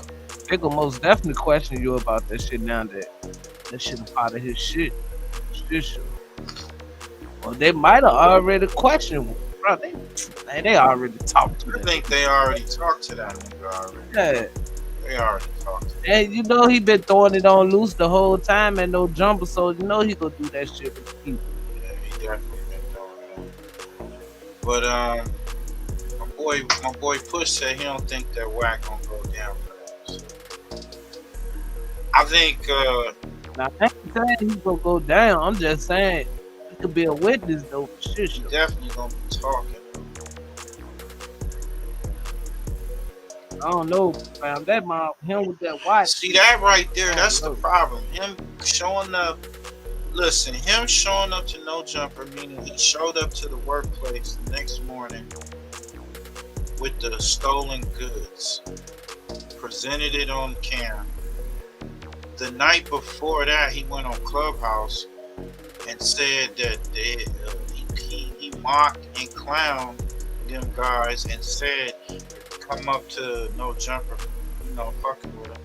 They gonna most definitely question you about that shit now that shit a part of his shit. Well, they might have already questioned, bro. They already talked to him. I think they already talked to that nigga already. Yeah. They already talked to him. And he been throwing it on loose the whole time and no jumper, so he gonna do that shit with people. Yeah, he definitely been throwing it on. But my boy Push said he don't think that WACC gonna go down for that. So I think now I ain't saying he's gonna go down. I'm just saying he could be a witness though for sure. He definitely gonna be talking. I don't know, fam. That him with that watch. See that right there? That's the problem. Him showing up. Listen, him showing up to No Jumper, meaning he showed up to the workplace the next morning with the stolen goods, presented it on camera. The night before that, he went on Clubhouse and said that he mocked and clowned them guys and said, come up to No Jumper, fucking with him.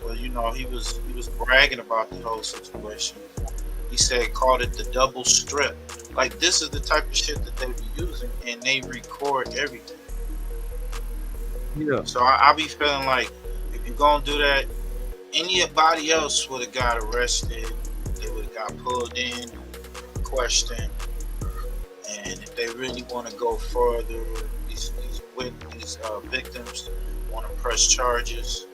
Well, he was bragging about the whole situation. He said called it the double strip. Like, this is the type of shit that they be using, and they record everything. Yeah. So I be feeling like if you're gonna do that, anybody else would have got arrested. They would have got pulled in, questioned, and if they really want to go further, these victims want to press charges,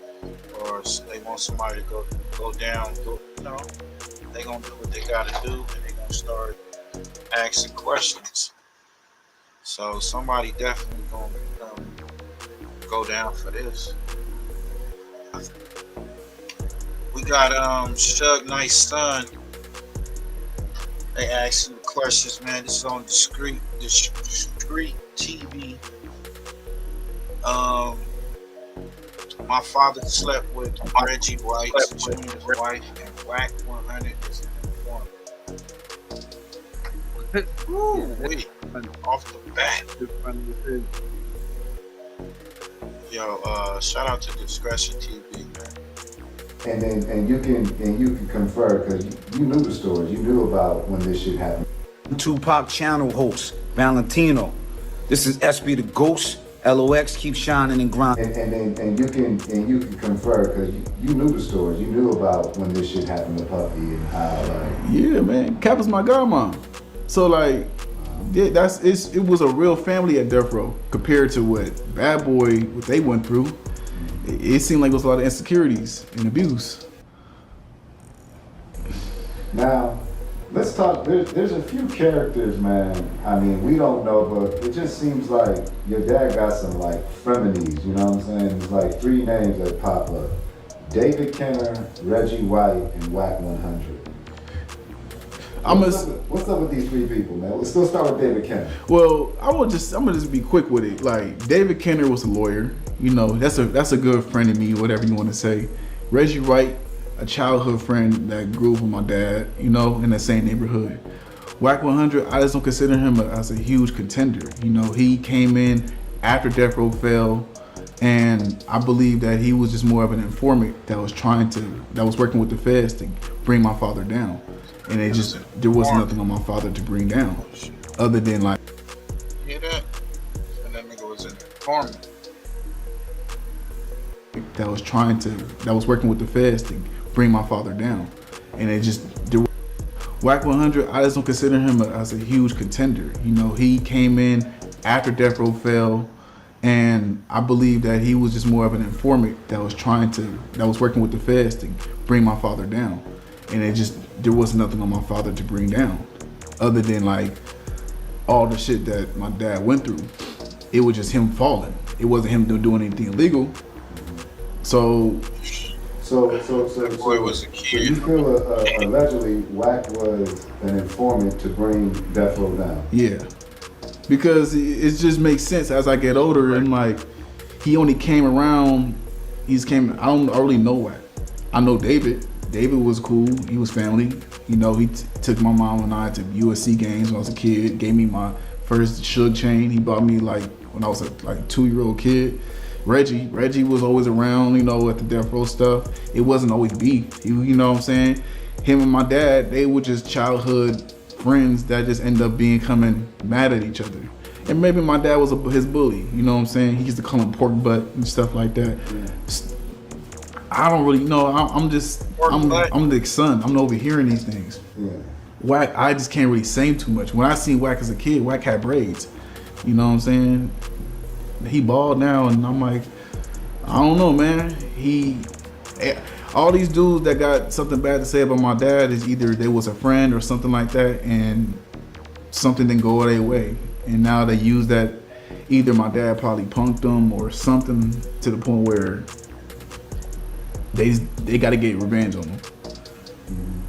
or they want somebody to go down. They gonna do what they gotta do, and they gonna start asking questions. So somebody definitely gonna go down for this. We got Suge Knight's son. They asking questions, man. This is on Discreet TV. My father slept with Reggie White, Junior's wife, and WACC 100 is an informant. Ooh, wait. Off the bat. Yo, shout out to Discretion TV, man. And you can confer because you knew the stories. You knew about when this shit happened. Tupac channel host Valentino. This is SB the Ghost. LOX keep shining and grinding. And you can confer because you knew the stories. You knew about when this shit happened to Puffy and how. Yeah, man. Cap was my godmom. So like, yeah, it was a real family at Death Row compared to what Bad Boy, what they went through. It seemed like it was a lot of insecurities and abuse. Now, let's talk. There's a few characters, man. I mean, we don't know, but it just seems like your dad got some like frenemies. You know what I'm saying? There's like 3 names that pop up: David Kenner, Reggie White, and WACC 100. What's up with these 3 people, man? Let's still start with David Kenner. Well, I'm gonna just be quick with it. Like, David Kenner was a lawyer. You know, that's a good friend of me, whatever you want to say. Reggie Wright, a childhood friend that grew up with my dad, you know, in the same neighborhood. WACC 100, I just don't consider him as a huge contender. You know, he came in after Death Row fell, and I believe that he was just more of an informant that was working with the feds to bring my father down. And there was nothing on my father to bring down, other than like. You hear that? And that nigga was an informant. That was working with the feds to bring my father down, and WACC 100. I just don't consider him as a huge contender. You know, he came in after Death Row fell, and I believe that he was just more of an informant that was working with the feds to bring my father down, and there was nothing on my father to bring down, other than like all the shit that my dad went through. It was just him falling. It wasn't him doing anything illegal. So you feel allegedly WACC was an informant to bring Death Row down? Yeah, because it just makes sense as I get older, and like he only came around. I don't really know WACC. I know David. David was cool. He was family. You know, he took my mom and I to USC games when I was a kid. Gave me my first Suge chain. He bought me like when I was a 2-year-old kid. Reggie was always around, you know, at the Death Row stuff. It wasn't always beef. You know what I'm saying? Him and my dad, they were just childhood friends that just end up becoming mad at each other. And maybe my dad was his bully. You know what I'm saying? He used to call him pork butt and stuff like that. Yeah. I don't really know. I'm the son. I'm overhearing these things. Yeah. WACC, I just can't really say too much. When I seen WACC as a kid, WACC had braids. You know what I'm saying? He bald now, and I'm like, I don't know, man. All these dudes that got something bad to say about my dad is either they was a friend or something like that, and something didn't go their way, and now they use that. Either my dad probably punked them or something to the point where they got to get revenge on them.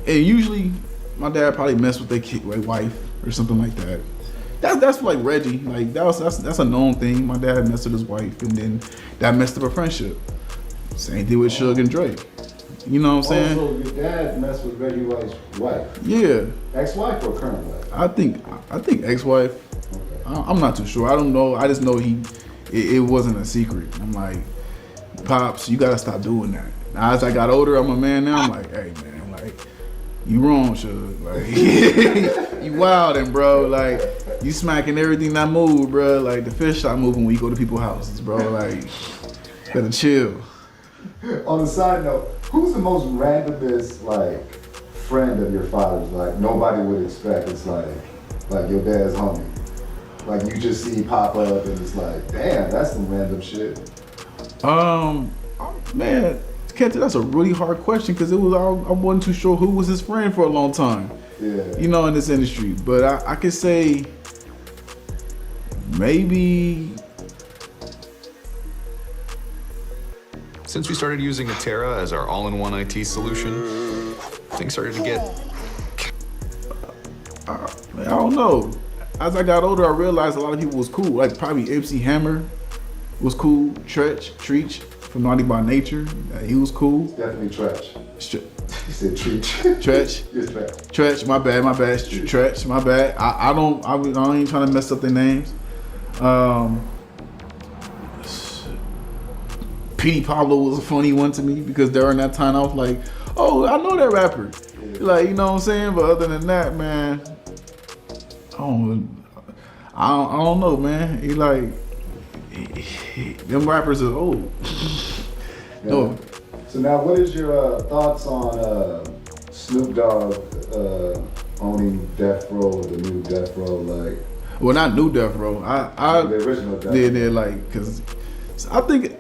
And usually, my dad probably messed with their wife or something like that. That's like Reggie. Like that's a known thing. My dad messed with his wife, and then that messed up a friendship. Same thing with Suge and Drake. You know what I'm saying? So your dad messed with Reggie White's wife? Yeah. Ex-wife or current wife? I think ex-wife. Okay. I'm not too sure. I don't know. I just know it wasn't a secret. I'm like, Pops, you gotta stop doing that. Now, as I got older, I'm a man now. I'm like, hey man, like You wrong, Suge. Like, you wildin', bro. Like, you smacking everything that move, bro. Like, the fish stop moving when you go to people's houses, bro. Like, gotta chill. On a side note, who's the most randomest, like, friend of your father's? Like, nobody would expect. It's like your dad's homie. Like, you just see pop up and it's like, damn, that's some random shit. Man, Kent, that's a really hard question because I wasn't too sure who was his friend for a long time. Yeah. You know, in this industry. But I could say maybe. Since we started using Atera as our all-in-one IT solution, things started to get. I don't know. As I got older, I realized a lot of people was cool. Like probably MC Hammer was cool. Treach from Naughty by Nature, he was cool. It's definitely Tretch. You said Treach. Tretch. Yes, Tretch. My bad. Tretch. My bad. I ain't trying to mess up their names. Petey Pablo was a funny one to me because during that time I was like, oh, I know that rapper. Like, you know what I'm saying? But other than that, man, I don't know, man. He like, them rappers are old. No. So now, what is your thoughts on Snoop Dogg owning Death Row, the new Death Row? Like, well, not new Death Row. The original Death Row. They're like, cause I think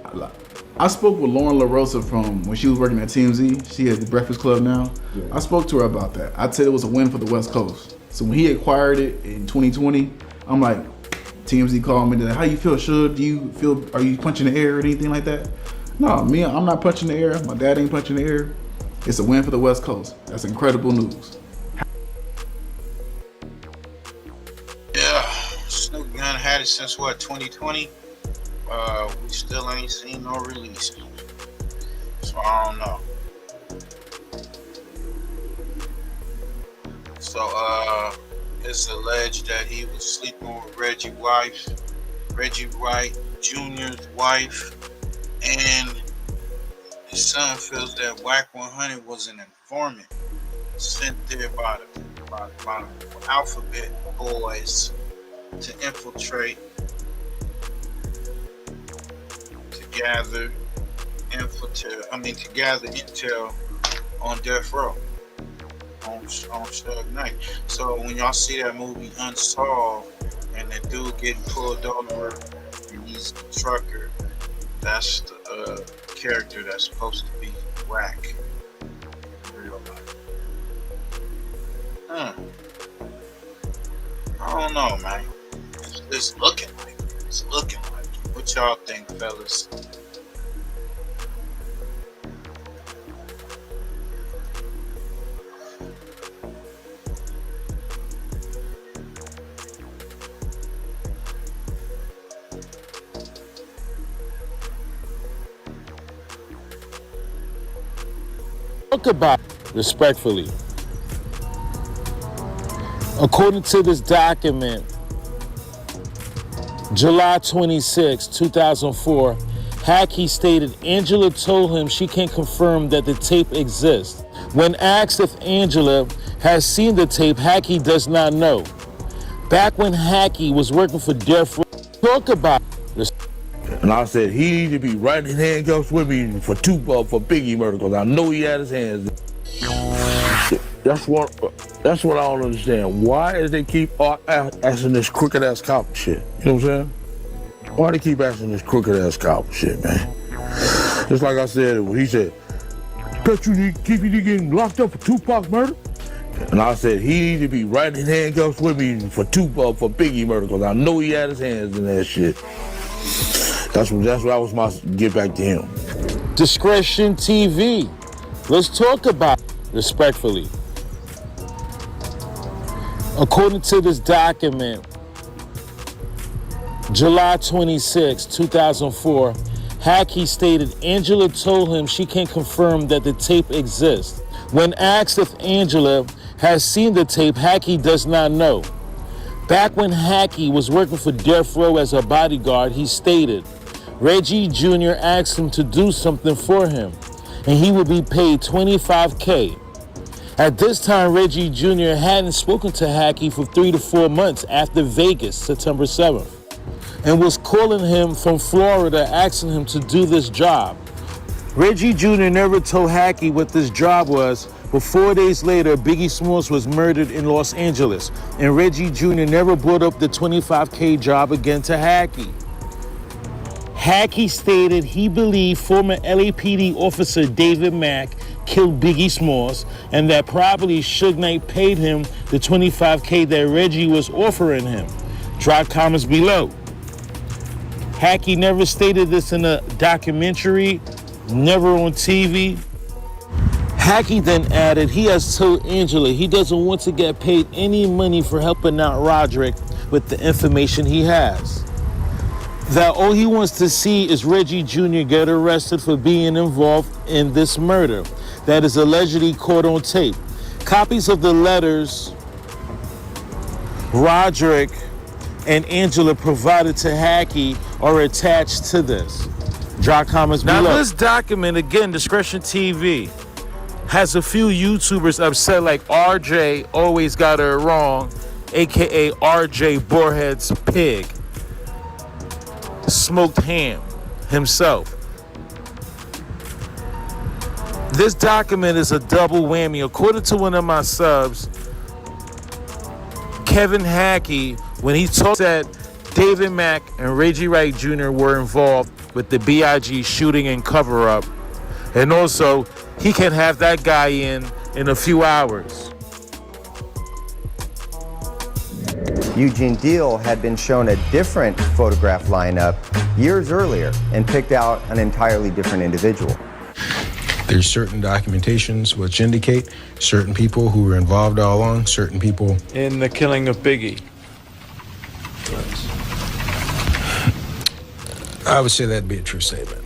I spoke with Lauren LaRosa from when she was working at TMZ. She had the Breakfast Club now. Yeah. I spoke to her about that. I said it was a win for the West Coast. So when he acquired it in 2020, I'm like, TMZ called me. How you feel, Suge? Are you punching the air or anything like that? No, I'm not punching the air. My dad ain't punching the air. It's a win for the West Coast. That's incredible news. Yeah, Snoop Dogg had it since what, 2020? We still ain't seen no release. So I don't know. So it's alleged that he was sleeping with Reggie Wright Jr.'s wife, and his son feels that WACC 100 was an informant sent there by the alphabet boys to infiltrate, to gather intel on Death Row, on Suge Knight. So when y'all see that movie Unsolved and that dude getting pulled over and he's the trucker, that's the character that's supposed to be WACC in real life. I don't know, man. It's looking like it. It's looking like it. What y'all think, fellas? Talk about respectfully. According to this document, July 26, 2004, Hackey stated Angela told him she can confirm that the tape exists. When asked if Angela has seen the tape, Hackey does not know. Back when Hackey was working for Death Row, talk about this. And I said he need to be right in handcuffs with me for Biggie murder, because I know he had his hands. That's what I don't understand. Why is they keep asking this crooked ass cop shit? You know what I'm saying? Why they keep asking this crooked ass cop shit, man? Just like I said, when he said, bet you keep you getting locked up for Tupac murder? And I said he need to be right in handcuffs with me for Biggie murder, because I know he had his hands in that shit. That's what was my get back to him. Discretion TV. Let's talk about it respectfully. According to this document, July 26, 2004, Hackey stated Angela told him she can confirm that the tape exists. When asked if Angela has seen the tape, Hackey does not know. Back when Hackey was working for Death Row as a bodyguard, he stated Reggie Jr. asked him to do something for him, and he would be paid $25K. At this time, Reggie Jr. hadn't spoken to Hackey for 3 to 4 months after Vegas, September 7th, and was calling him from Florida, asking him to do this job. Reggie Jr. never told Hackey what this job was, but 4 days later, Biggie Smalls was murdered in Los Angeles, and Reggie Jr. never brought up the $25K job again to Hackey. Hackey stated he believed former LAPD officer David Mack killed Biggie Smalls, and that probably Suge Knight paid him the $25K that Reggie was offering him. Drop comments below. Hackey never stated this in a documentary, never on TV. Hackey then added he has told Angela he doesn't want to get paid any money for helping out Roderick with the information he has. That all he wants to see is Reggie Jr. get arrested for being involved in this murder that is allegedly caught on tape. Copies of the letters Roderick and Angela provided to Hackey are attached to this. Drop comments below. Now this document, again, Discretion TV, has a few YouTubers upset, like RJ Always Got It Wrong, aka RJ Boarhead's Pig, Smoked Ham himself. This document is a double whammy. According to one of my subs, Kevin Hackey, when he talked that David Mack and Reggie Wright Jr. were involved with the B.I.G. shooting and cover-up, and also he can have that guy in a few hours. Eugene Deal had been shown a different photograph lineup years earlier and picked out an entirely different individual. There's certain documentations which indicate certain people who were involved all along, certain people in the killing of Biggie. I would say that'd be a true statement.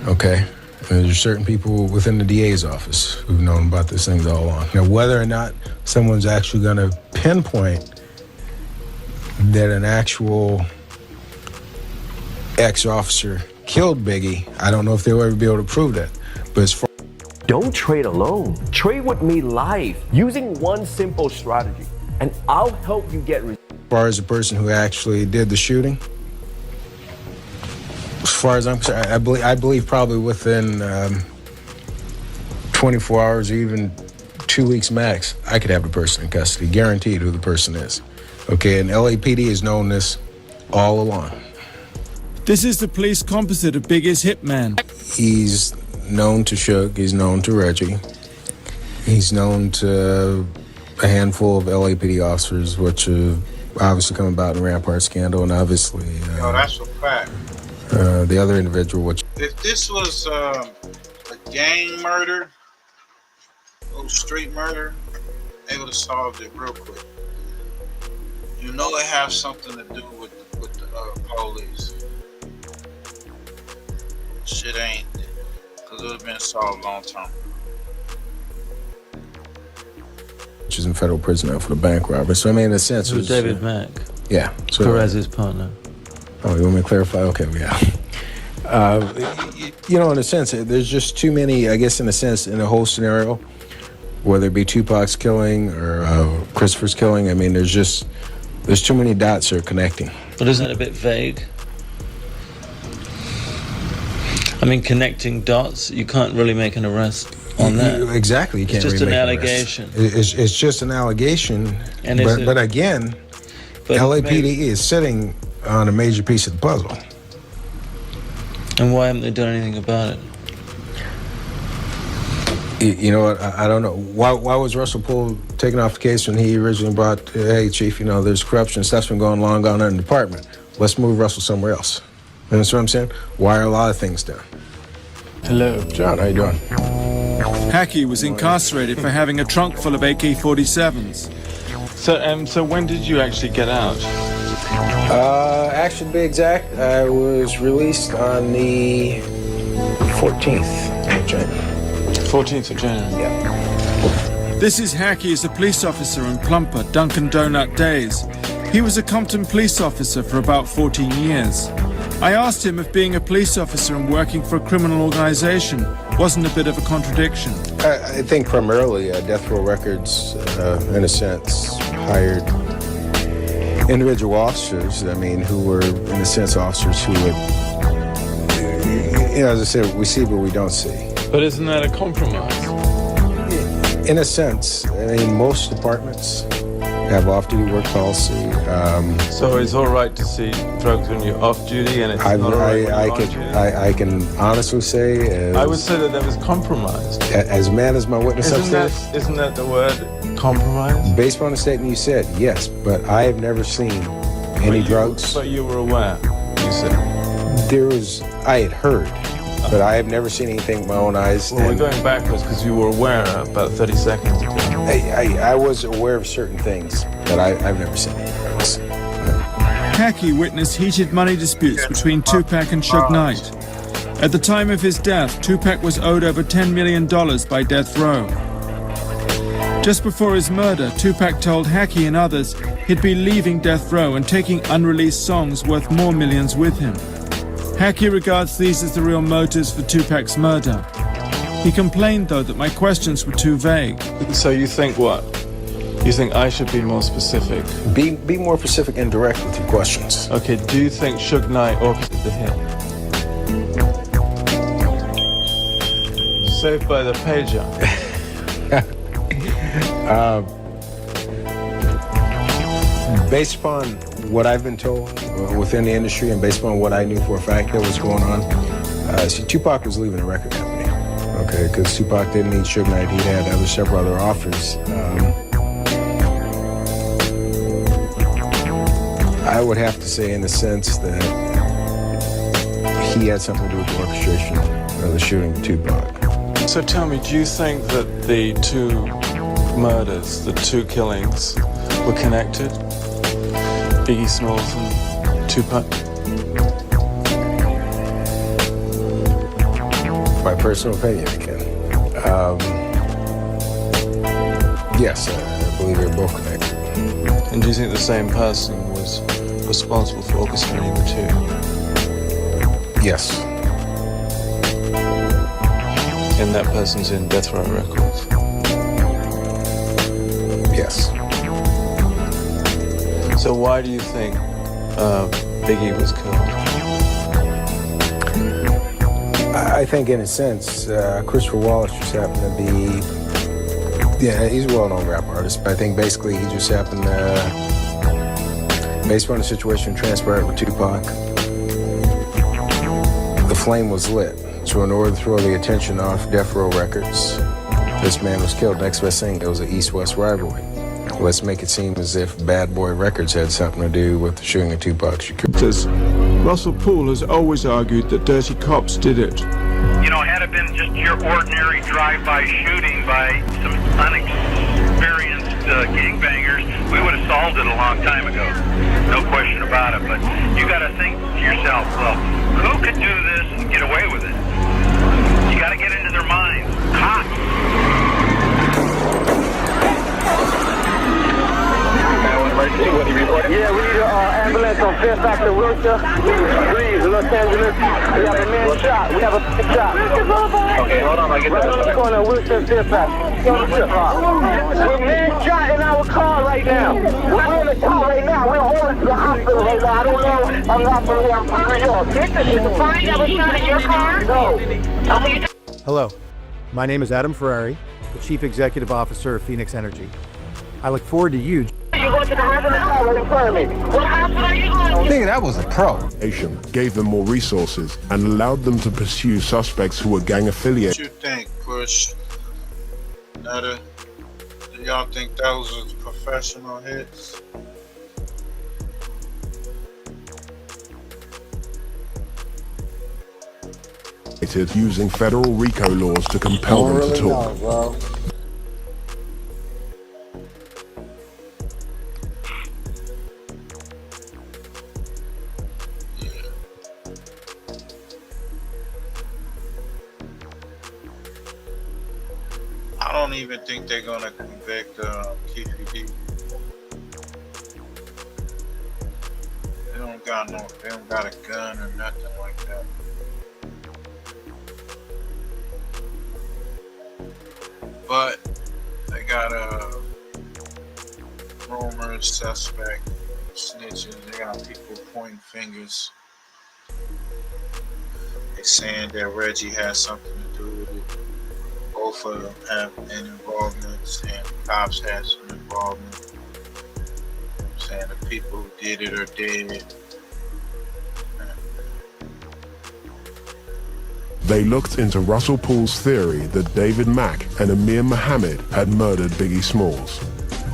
Okay? And there's certain people within the DA's office who've known about these things all along. Now, whether or not someone's actually going to pinpoint that an actual ex-officer killed Biggie, I don't know if they'll ever be able to prove that. But as far Don't trade alone. Trade with me live using one simple strategy, and I'll help you get results. As far as the person who actually did the shooting, as far as I'm concerned, I believe probably within 24 hours or even 2 weeks max, I could have the person in custody, guaranteed who the person is. Okay, and LAPD has known this all along. This is the police composite of Biggie's hitman. He's known to Suge, he's known to Reggie, he's known to a handful of LAPD officers, which have obviously come about in the Rampart scandal, and obviously Yo, that's a fact. The other individual, which If this was a gang murder, or street murder, they would have solved it real quick. You know it has something to do with the police. Shit ain't, because it would have been solved a long time. which is in federal prison now for the bank robbery. So I mean, in a sense, it was David Mack. Yeah. So, Perez's partner. Oh, you want me to clarify? Okay, yeah. You know, in a sense, there's just too many, I guess, in a sense, in a whole scenario, whether it be Tupac's killing or Christopher's killing, I mean, there's too many dots that are connecting. But isn't it a bit vague? I mean, connecting dots, you can't really make an arrest on that. Exactly, you can't It's just really an make allegation. It's just an allegation, And but again, LAPD is sitting on a major piece of the puzzle. And why haven't they done anything about it? You know what? I don't know. Why was Russell Poole taken off the case when he originally brought, hey, Chief, you know, there's corruption, stuff's been going long on in the department. Let's move Russell somewhere else. You know what I'm saying? Why are a lot of things done? Hello. John, how you doing? Hackey was incarcerated for having a trunk full of AK-47s. So when did you actually get out? Actually, to be exact, I was released on the 14th of January. 14th of January? Yeah. This is Hackey as a police officer in Plumper, Dunkin' Donut days. He was a Compton police officer for about 14 years. I asked him if being a police officer and working for a criminal organization wasn't a bit of a contradiction. I think primarily Death Row Records, in a sense, hired individual officers, I mean, who were, in a sense, officers who would, you know, as I said, we see but we don't see. But isn't that a compromise? In a sense, I mean, most departments have off-duty work policy. So it's all right to see drugs when you're off duty, and it's not all right when you're on duty? I can honestly say, I would say that was compromised. As man as my witness upstairs. Isn't that the word, compromise? Based on the statement you said, yes, but I have never seen any drugs. But you were aware, you said. I had heard, but I have never seen anything with my own eyes. Well, we're going backwards because you were aware about 30 seconds ago. I was aware of certain things, but I've never seen any drugs. Hackey witnessed heated money disputes between Tupac and Suge Knight. At the time of his death, Tupac was owed over $10 million by Death Row. Just before his murder, Tupac told Hackey and others he'd be leaving Death Row and taking unreleased songs worth more millions with him. Hackey regards these as the real motives for Tupac's murder. He complained, though, that my questions were too vague. So you think what? You think I should be more specific? Be more specific and direct with your questions. Okay, do you think Suge Knight orchestrated the hit? Saved by the pager. Based upon what I've been told within the industry and based upon what I knew for a fact that was going on, see, Tupac was leaving the record company, okay, because Tupac didn't need Suge Knight. He had several other offers. I would have to say, in the sense that he had something to do with the orchestration of the shooting of Tupac. So tell me, do you think that the two murders, the two killings, were connected? Biggie Smalls and Tupac? My personal opinion, Ken. Yes, I believe they're both connected. And do you think the same person was responsible for orchestrating the two? Yes. And that person's in Death Row Records? Yes. So why do you think Biggie was killed? I think, in a sense, Christopher Wallace just happened to be, yeah, he's a well-known rap artist, but I think basically he just happened to, based on the situation transpired with Tupac, the flame was lit. So in order to throw the attention off Death Row Records, this man was killed. Next best thing, it was an East-West rivalry. Let's make it seem as if Bad Boy Records had something to do with the shooting of Tupac Shakur. Russell Poole has always argued that dirty cops did it. You know, had it been just your ordinary drive-by shooting by some unexperienced gangbangers, we would have solved it a long time ago. No question about it. But you got to think to yourself, well, who could do this and get away with it? You got to get into their minds. Cops. Yeah, we need an ambulance on Fairfax and Wilshire. Please, Los Angeles. We have a man shot. We have a man shot. Okay, hold on. I get that. Right on the corner of Wilshire and Fairfax. We're man shot in our car right now. We're in the car right now. We're on to the hospital right now. I don't know. I'm not from here. I'm from New York. Is the party that was shot in your car? No. Hello. My name is Adam Ferrari, the Chief Executive Officer of Phoenix Energy. I look forward to you. Nigga, that was a pro. Gave them more resources and allowed them to pursue suspects who were gang affiliated. What you think, Push? Netta, do y'all think those was professional hits? Using federal RICO laws to compel them to talk. I don't even think they're gonna convict Keefy D. They don't they don't got a gun or nothing like that. But they got rumors, suspect, snitches. They got people pointing fingers. They saying that Reggie has something to do with it. Both of them have an involvement, saying the cops had some involvement. Saying the people who did it are dead. They looked into Russell Poole's theory that David Mack and Amir Muhammad had murdered Biggie Smalls.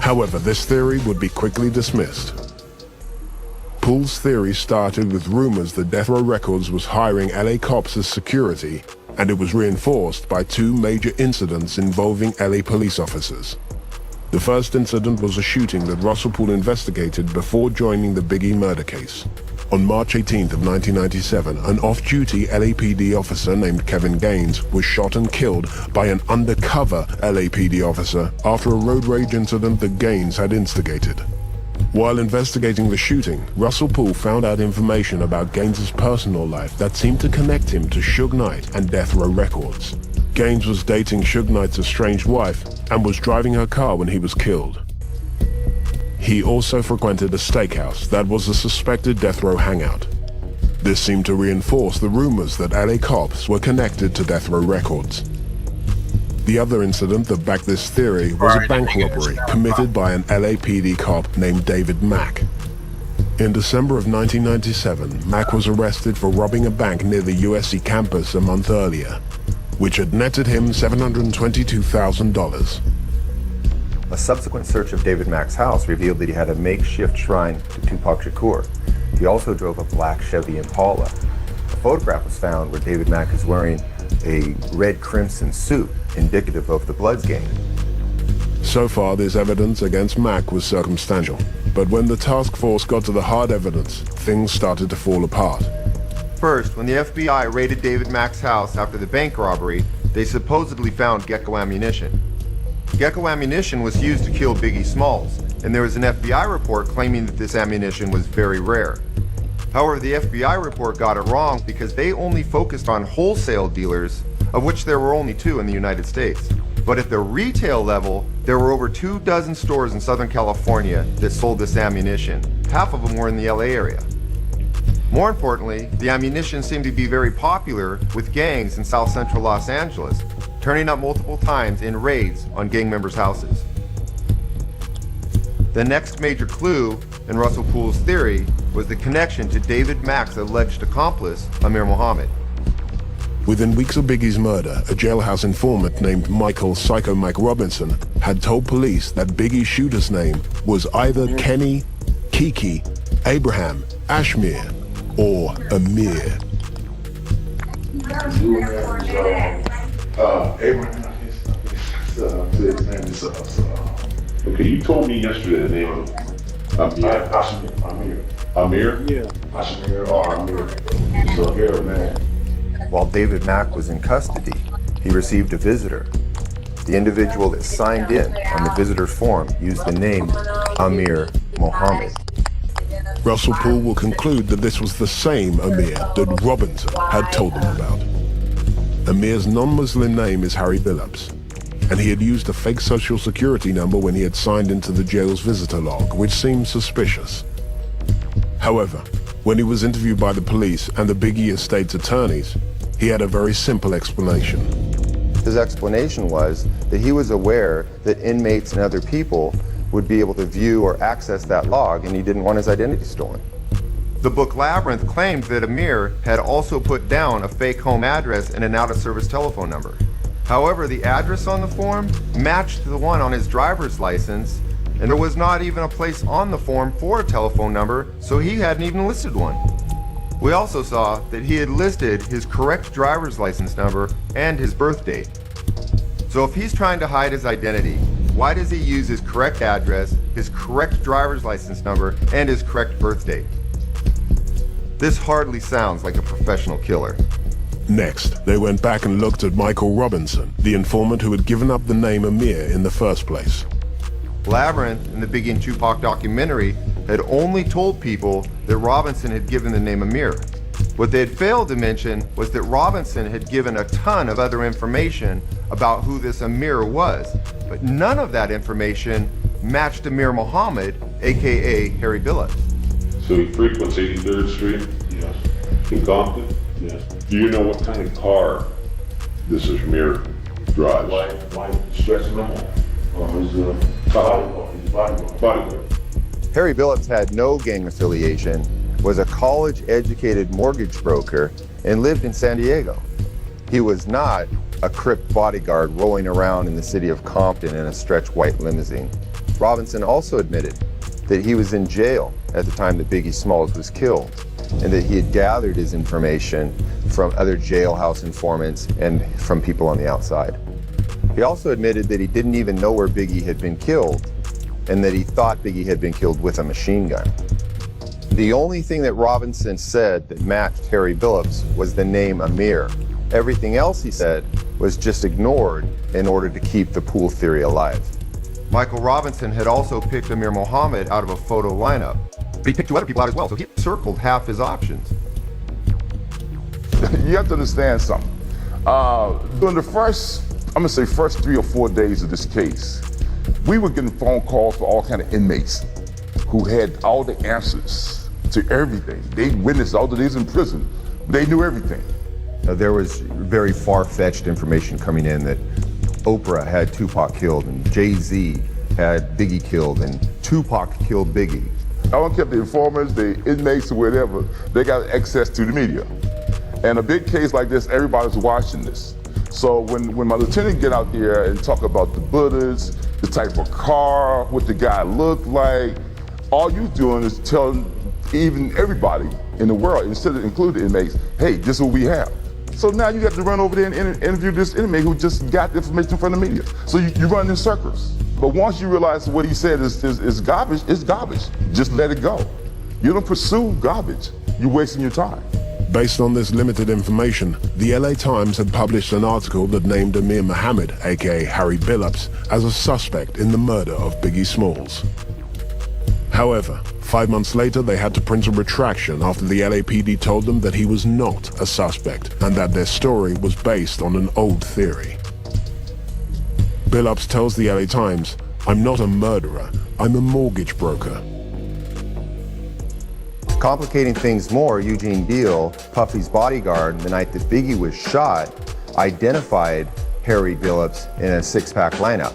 However, this theory would be quickly dismissed. Poole's theory started with rumors that Death Row Records was hiring LA cops as security, and it was reinforced by two major incidents involving LA police officers. The first incident was a shooting that Russell Poole investigated before joining the Biggie murder case. On March 18th of 1997, an off-duty LAPD officer named Kevin Gaines was shot and killed by an undercover LAPD officer after a road rage incident that Gaines had instigated. While investigating the shooting, Russell Poole found out information about Gaines's personal life that seemed to connect him to Suge Knight and Death Row Records. Gaines was dating Suge Knight's estranged wife and was driving her car when he was killed. He also frequented a steakhouse that was a suspected Death Row hangout. This seemed to reinforce the rumors that LA cops were connected to Death Row Records. The other incident that backed this theory was a bank robbery committed by an LAPD cop named David Mack. In December of 1997, Mack was arrested for robbing a bank near the USC campus a month earlier, which had netted him $722,000. A subsequent search of David Mack's house revealed that he had a makeshift shrine to Tupac Shakur. He also drove a black Chevy Impala. A photograph was found where David Mack is wearing a red crimson suit, indicative of the Bloods gang. So far, this evidence against Mack was circumstantial, but when the task force got to the hard evidence, things started to fall apart. First, when the FBI raided David Mack's house after the bank robbery, they supposedly found Gecko ammunition. Gecko ammunition was used to kill Biggie Smalls, and there was an FBI report claiming that this ammunition was very rare. However, the FBI report got it wrong because they only focused on wholesale dealers, of which there were only 2 in the United States. But at the retail level, there were over 24 stores in Southern California that sold this ammunition. Half of them were in the LA area. More importantly, the ammunition seemed to be very popular with gangs in South Central Los Angeles, turning up multiple times in raids on gang members' houses. The next major clue in Russell Poole's theory was the connection to David Mack's alleged accomplice, Amir Muhammad. Within weeks of Biggie's murder, a jailhouse informant named Michael Psycho Mike Robinson had told police that Biggie's shooter's name was either Kenny, Kiki, Abraham, Ashmir, or Amir. Abraham. Okay, you told me yesterday the name of Amir. Yeah. Ashmir or Amir. So here, man. While David Mack was in custody, he received a visitor. The individual that signed in on the visitor's form used the name Amir Mohammed. Russell Poole will conclude that this was the same Amir that Robinson had told them about. Amir's non-Muslim name is Harry Billups, and he had used a fake social security number when he had signed into the jail's visitor log, which seemed suspicious. However, when he was interviewed by the police and the Biggie estate's attorneys, he had a very simple explanation. His explanation was that he was aware that inmates and other people would be able to view or access that log, and he didn't want his identity stolen. The book Labyrinth claimed that Amir had also put down a fake home address and an out-of-service telephone number. However, the address on the form matched the one on his driver's license, and there was not even a place on the form for a telephone number, so he hadn't even listed one. We also saw that he had listed his correct driver's license number and his birth date. So if he's trying to hide his identity, why does he use his correct address, his correct driver's license number, and his correct birth date? This hardly sounds like a professional killer. Next, they went back and looked at Michael Robinson, the informant who had given up the name Amir in the first place. Labyrinth and the Biggie and Tupac documentary had only told people that Robinson had given the name Amir. What they had failed to mention was that Robinson had given a ton of other information about who this Amir was, but none of that information matched Amir Muhammad, aka Harry Billups. So he frequents 83rd Street? Yes. In Compton? Yes. Do you know what kind of car this is Amir drives? White stretch limo. His bodyguard. Harry Billups had no gang affiliation, was a college-educated mortgage broker, and lived in San Diego. He was not a Crip bodyguard rolling around in the city of Compton in a stretch white limousine. Robinson also admitted that he was in jail at the time that Biggie Smalls was killed, and that he had gathered his information from other jailhouse informants and from people on the outside. He also admitted that he didn't even know where Biggie had been killed, and that he thought Biggie had been killed with a machine gun. The only thing that Robinson said that matched Harry Billups was the name Amir. Everything else he said was just ignored in order to keep the pool theory alive. Michael Robinson had also picked Amir Muhammad out of a photo lineup, but he picked 2 other people out as well, so he circled half his options. You have to understand something. During the first 3 or 4 days of this case, we were getting phone calls for all kind of inmates who had all the answers to everything. They witnessed all the days in prison. They knew everything. There was very far-fetched information coming in that Oprah had Tupac killed and Jay-Z had Biggie killed and Tupac killed Biggie. I don't care if the informers, the inmates, or whatever, they got access to the media. And a big case like this, everybody's watching this. So when my lieutenant get out there and talk about the Buddhas, the type of car, what the guy looked like, all you doing is telling even everybody in the world, instead of including the inmates, hey, this is what we have. So now you got to run over there and interview this inmate who just got the information from the media. So you run in circles. But once you realize what he said is garbage, it's garbage. Just let it go. You don't pursue garbage. You're wasting your time. Based on this limited information, the LA Times had published an article that named Amir Muhammad, aka Harry Billups, as a suspect in the murder of Biggie Smalls. However, 5 months later, they had to print a retraction after the LAPD told them that he was not a suspect and that their story was based on an old theory. Billups tells the LA Times, "I'm not a murderer, I'm a mortgage broker." Complicating things more, Eugene Deal, Puffy's bodyguard, the night that Biggie was shot, identified Harry Billups in a 6-pack lineup.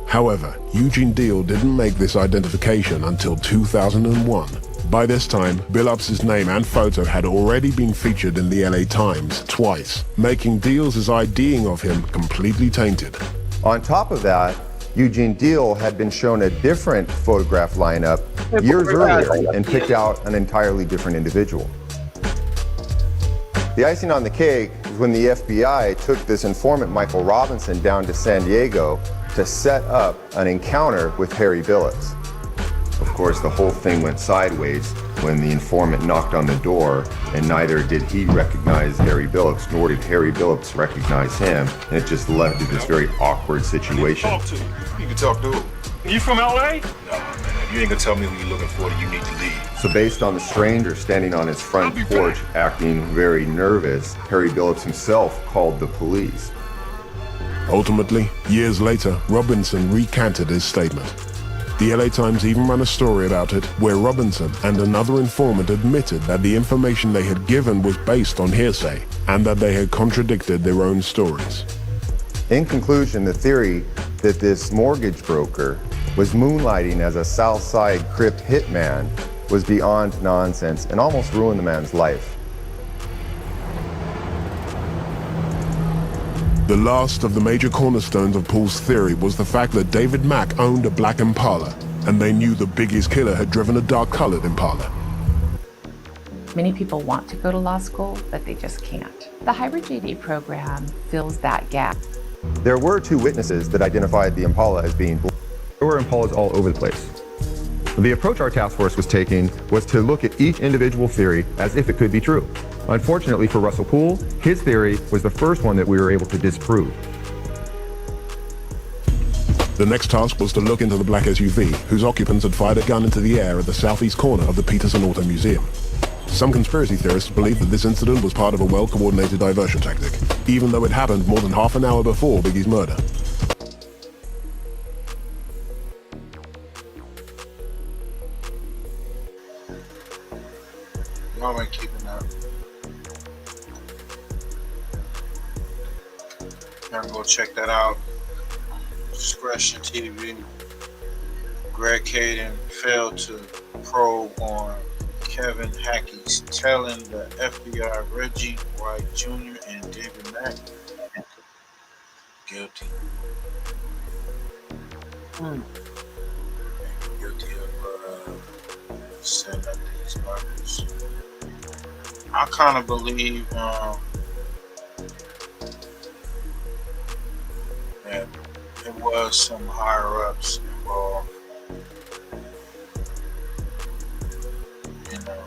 However, Eugene Deal didn't make this identification until 2001. By this time, Billups' name and photo had already been featured in the LA Times twice, making Deal's IDing of him completely tainted. On top of that, Eugene Deal had been shown a different photograph lineup years earlier and picked out an entirely different individual. The icing on the cake was when the FBI took this informant Michael Robinson down to San Diego to set up an encounter with Harry Billups. Of course, the whole thing went sideways when the informant knocked on the door, and neither did he recognize Harry Billups, nor did Harry Billups recognize him, and it just led to this very awkward situation. You can talk to him. You from LA? No, man. You ain't gonna tell me who you're looking for, you need to leave. So based on the stranger standing on his front porch acting very nervous, Harry Billups himself called the police. Ultimately, years later, Robinson recanted his statement. The LA Times even ran a story about it where Robinson and another informant admitted that the information they had given was based on hearsay and that they had contradicted their own stories. In conclusion, the theory that this mortgage broker was moonlighting as a Southside Crip hitman was beyond nonsense and almost ruined the man's life. The last of the major cornerstones of Paul's theory was the fact that David Mack owned a black Impala, and they knew the Biggie's killer had driven a dark-colored Impala. Many people want to go to law school, but they just can't. The hybrid JD program fills that gap. There were 2 witnesses that identified the Impala as being black. There were Impalas all over the place. The approach our task force was taking was to look at each individual theory as if it could be true. Unfortunately for Russell Poole, his theory was the first one that we were able to disprove. The next task was to look into the black SUV, whose occupants had fired a gun into the air at the southeast corner of the Peterson Auto Museum. Some conspiracy theorists believe that this incident was part of a well-coordinated diversion tactic, even though it happened more than half an hour before Biggie's murder. Y'all ain't keeping up. Y'all go check that out. Discretion TV. Greg Caden failed to probe on Kevin Hackey's telling the FBI Reggie Wright Jr. and David Mack guilty. Guilty of setting up these murders. I kind of believe that there was some higher ups involved. You know,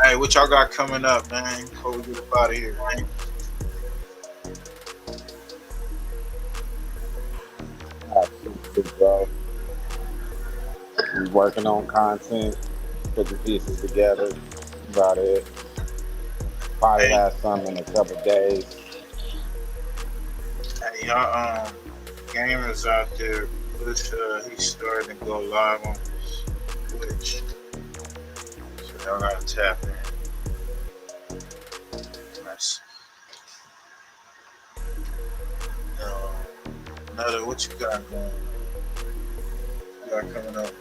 hey, what y'all got coming up, man? Before we get up out of here, man. Bro. We're working on content, putting pieces together. That's about it. Probably have some in a couple days. Hey, y'all, gamers out there, Luce, he's starting to go live on Twitch. So y'all gotta tap in. Nice. Another, what you got going? You got coming up?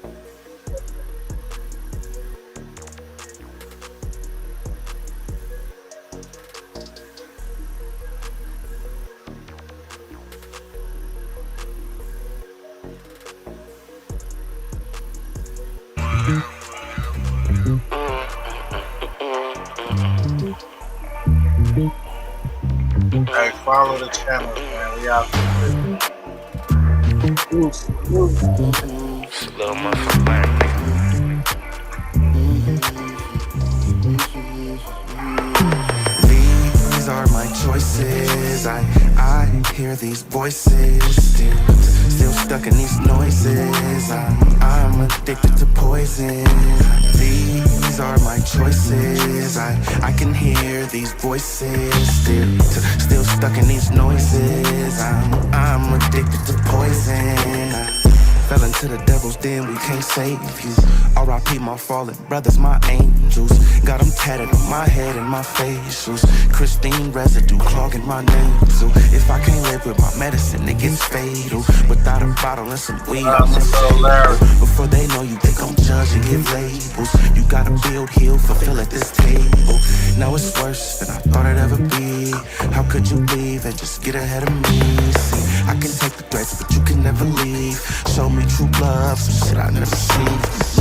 Hey, follow the channel, man. We out there. Little muscle man. These are my choices. I hear these voices. Still stuck in these noises. I'm addicted to poison. These are my choices. I can hear these voices. Still stuck in these noises. I'm addicted to poison. Fell into the devil's den, we can't save you. R.I.P. my fallen brothers, my angels. Got them tatted on my head and my facials. Christine residue clogging my nasal. If I can't live with my medicine, it gets fatal. Without a bottle and some weed, I'm unstable. Before they know you, they gon' judge and give labels. You gotta build, heal, fulfill at this table. Now it's worse than I thought it'd ever be. How could you leave and just get ahead of me? See, I can take the threats, but you can never leave. Show me true love, some shit I never seen.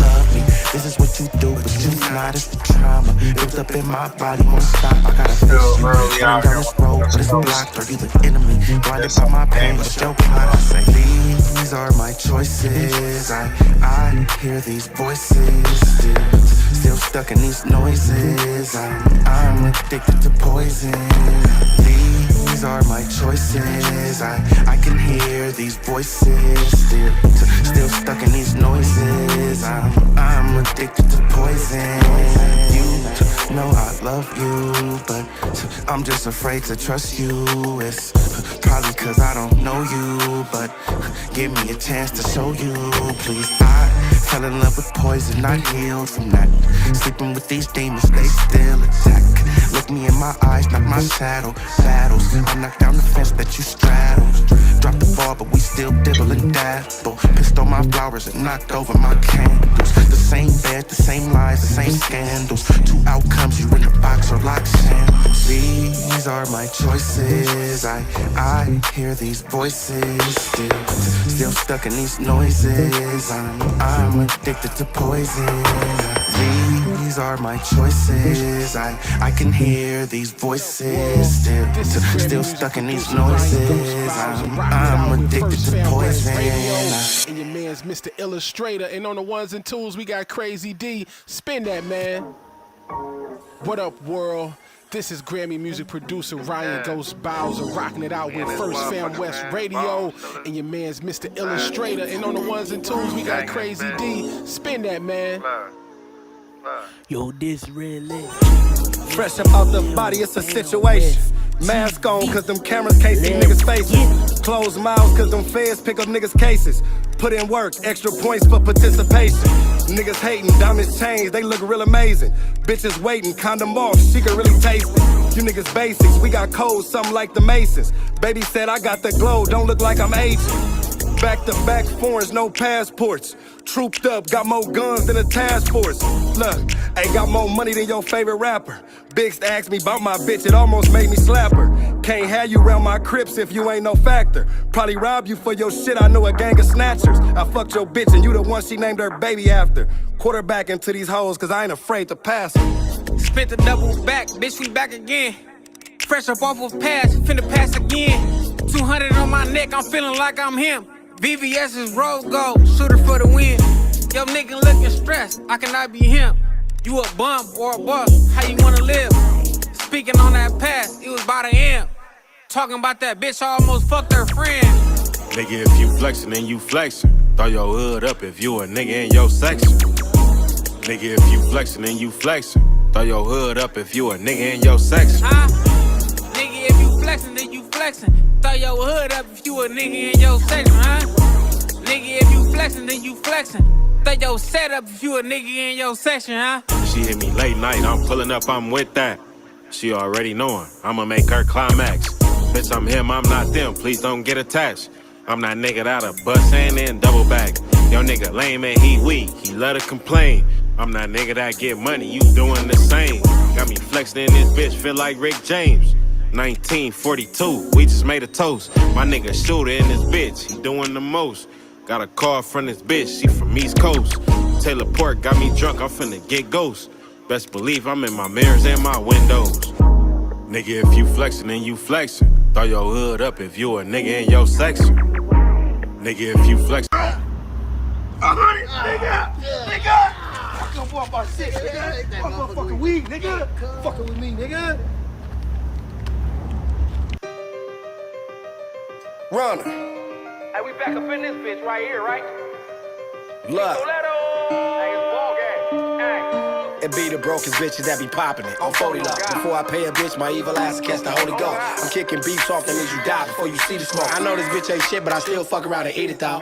Love me, this is what you do, but you not, it's the trauma built up in my body, won't stop. I gotta face you, running down this road, but it's blocked. Are you the enemy? Blinded by my pain, but your plot. I say these are my choices. I hear these voices. Still stuck in these noises. I'm addicted to poison. These are my choices. I can hear these voices. Still stuck in these noises. I'm addicted to poison. You know I love you, but I'm just afraid to trust you. It's probably cause I don't know you, but give me a chance to show you, please. I fell in love with poison, not healed from that. Sleeping with these demons, they still attack. Look me in my eyes, not my shadow. Battles, I knock down the fence that you straddle. Drop the ball, but we still dibble and dabble. Pissed on my flowers and knocked over my candles. The same bed, the same lies, the same scandals. Two outcomes, you in the box or lock shambles. These are my choices. I hear these voices. Still stuck in these noises. I'm addicted to poison. These these are my choices. I can hear these voices still stuck in these noises. I'm addicted to poison. And your man's Mr. Illustrator, and on the ones and twos we got Crazy D. Spin that, man. What up, world? This is Grammy music producer Ryan Ghost Bowser rocking it out with First Fam West Radio and your man's Mr. Illustrator. And on the ones and twos, we got Crazy D. Spin that, man. Yo, this really. Fresh up out the body, it's a situation. Mask on, cause them cameras can't see niggas' faces. Closed mouths, cause them feds pick up niggas' cases. Put in work, extra points for participation. Niggas hating, diamonds changed, they look real amazing. Bitches waiting, condom off, she can really taste it. You niggas basics, we got codes, something like the Masons. Baby said I got the glow, don't look like I'm aging. Back to back foreigns, no passports. Trooped up, got more guns than a task force. Look, ain't got more money than your favorite rapper. Biggs asked me about my bitch, it almost made me slap her. Can't have you round my crips if you ain't no factor. Probably rob you for your shit, I know a gang of snatchers. I fucked your bitch and you the one she named her baby after. Quarterback into these hoes cause I ain't afraid to pass her. Spit the double back, bitch we back again. Fresh up off of pass, finna pass again. 200 on my neck, I'm feeling like I'm him. VVS is rose gold, shooter for the win. Yo nigga looking stressed, I cannot be him. You a bum or a bust, how you wanna live? Speaking on that past, it was by the end. Talking about that bitch, I almost fucked her friend. Nigga, if you flexin', then you flexin'. Throw your hood up if you a nigga in your section. Nigga, if you flexin', then you flexin'. Throw your hood up if you a nigga in your section. Huh? Nigga, if you flexin', then you flexin'. Throw your hood up if you a nigga in your section, huh? Nigga, if you flexin', then you flexin'. Throw your set up if you a nigga in your section, huh? She hit me late night, I'm pulling up, I'm with that. She already knowin', I'ma make her climax. Bitch, I'm him, I'm not them, please don't get attached. I'm that nigga that'll bust and then double back. Yo nigga lame and he weak, he love to complain. I'm that nigga that get money, you doing the same. Got me flexed in this bitch, feel like Rick James. 1942, we just made a toast. My nigga shooter in this bitch, he doing the most. Got a call from this bitch, she from East Coast. Taylor Port got me drunk, I'm finna get ghost. Best believe I'm in my mirrors and my windows. Nigga, if you flexin', then you flexin'. Throw your hood up if you a nigga in your section. Nigga, if you flexin'. 100, nigga! Nigga! Fucking walk about 6, nigga! Fuck fucking weed, nigga! Fucking with me, nigga! Runner. Hey, we back up in this bitch right here, right? Look. Hey, it's ball game. Hey. It be the brokest bitches that be popping it on 40 love. Before I pay a bitch, my evil ass catch the Holy Ghost. I'm kicking beats off, that means you die before you see the smoke. I know this bitch ain't shit, but I still fuck around and eat it though.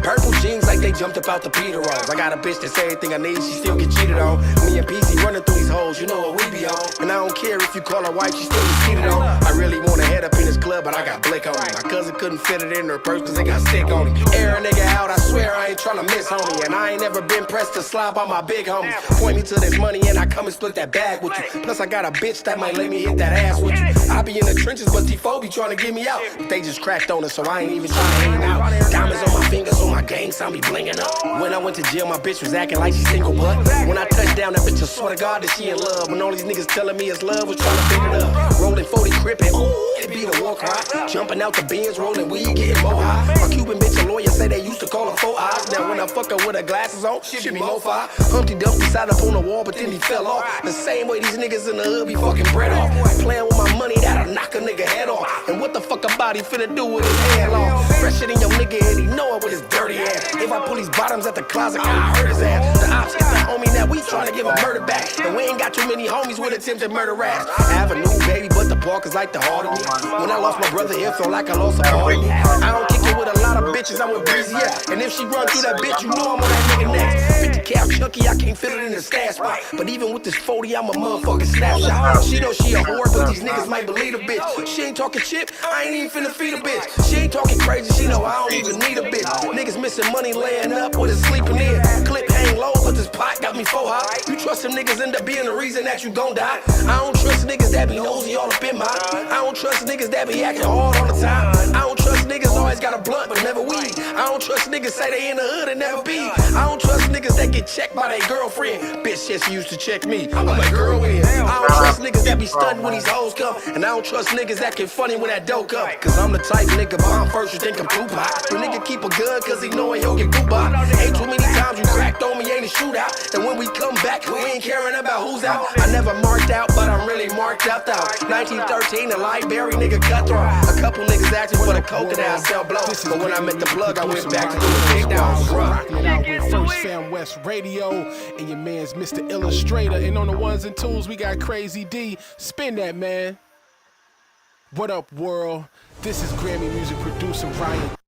Purple jeans like they jumped up out the Peter rolls. I got a bitch that say everything I need, she still get cheated on. Me and PC running through these hoes, you know what we be on. And I don't care if you call her wife, she still get cheated on. I really wanna head up in this club, but I got blick on me. My cousin couldn't fit it in her purse cause they got stick on him. Air a nigga out, I swear I ain't tryna miss homie. And I ain't never been pressed to slob on my big homies. Point me to this money and I come and split that bag with you. Plus I got a bitch that might let me hit that ass with you. I be in the trenches, but T4 be trying to get me out. But they just cracked on us, so I ain't even trying to hang out. Diamonds on my fingers, so my gang sound be blinging up. When I went to jail, my bitch was acting like she single, but when I touched down, that bitch, I swear to God that she in love. When all these niggas telling me it's love, was trying to figure it up. Rolling 40 crippin', ooh, it be the war cry. Jumping out the bins, rolling weed, getting more high. My Cuban bitch, a lawyer, say they used to call her 4 eyes. Now when I fuck her with her glasses on, she be more fire. Humpty Dumpty sat up on the wall, but then he fell off. The same way these niggas in the hood be fucking bread off. Playing with my money that'll knock a nigga head off. And what the fuck a body finna do with his hand off? Fresher than your nigga and he know it with his dirty ass. If I pull these bottoms at the closet, I hurt his ass. The ops hit the homie, now we tryna give a murder back. And we ain't got too many homies with attempted murder raps. I have a new baby, but the park is like the heart of me. When I lost my brother, it felt like I lost a part of me. I don't kick it with a lot of bitches, I'm with Breezy, yeah. And if she run through that bitch, you know I'm on that nigga next. 50 cal chunky, I can't fit it in the stash spot. But even with this 40, I'm a motherfucking snapshot. She know she a whore, but these niggas might believe a bitch. She ain't talking shit, I ain't even finna feed a bitch. She ain't talking crazy, she know I don't even need a bitch. Niggas missing money laying up with it sleeping in. Clip hang low, but this pot got me 4 high. You trust them niggas end up being the reason that you gon' die. I don't trust niggas that be nosy all up in mine. I don't trust niggas that be acting hard all the time. I don't trust niggas always got a blunt, but never weed. I don't trust niggas say they in the hood and never be. I don't trust niggas that get checked by their girlfriend. Bitch said she used to check me. I'm like, girl, in. I don't trust niggas that be stunting when these hoes come. And I don't trust niggas that get funny when that dope come. Cause I'm the type nigga bomb first, you think I'm Tupac. The nigga keep a gun cause he knowin' he'll get poop out. Ain't too many times you cracked on me, ain't a shootout. And when we come back, we ain't caring about who's out. I never marked out, but I'm really marked out though. 1913, the Liberia nigga cutthroat. A couple niggas acting for the coke and I sell blow. But when I met the plug, I went back to the big dogs. Rocking it out with First Fam West Radio and your man's Mr. Illustrator. And on the ones and twos, we got Crazy D. Spin that, man. What up, world? This is Grammy music producer Ryan.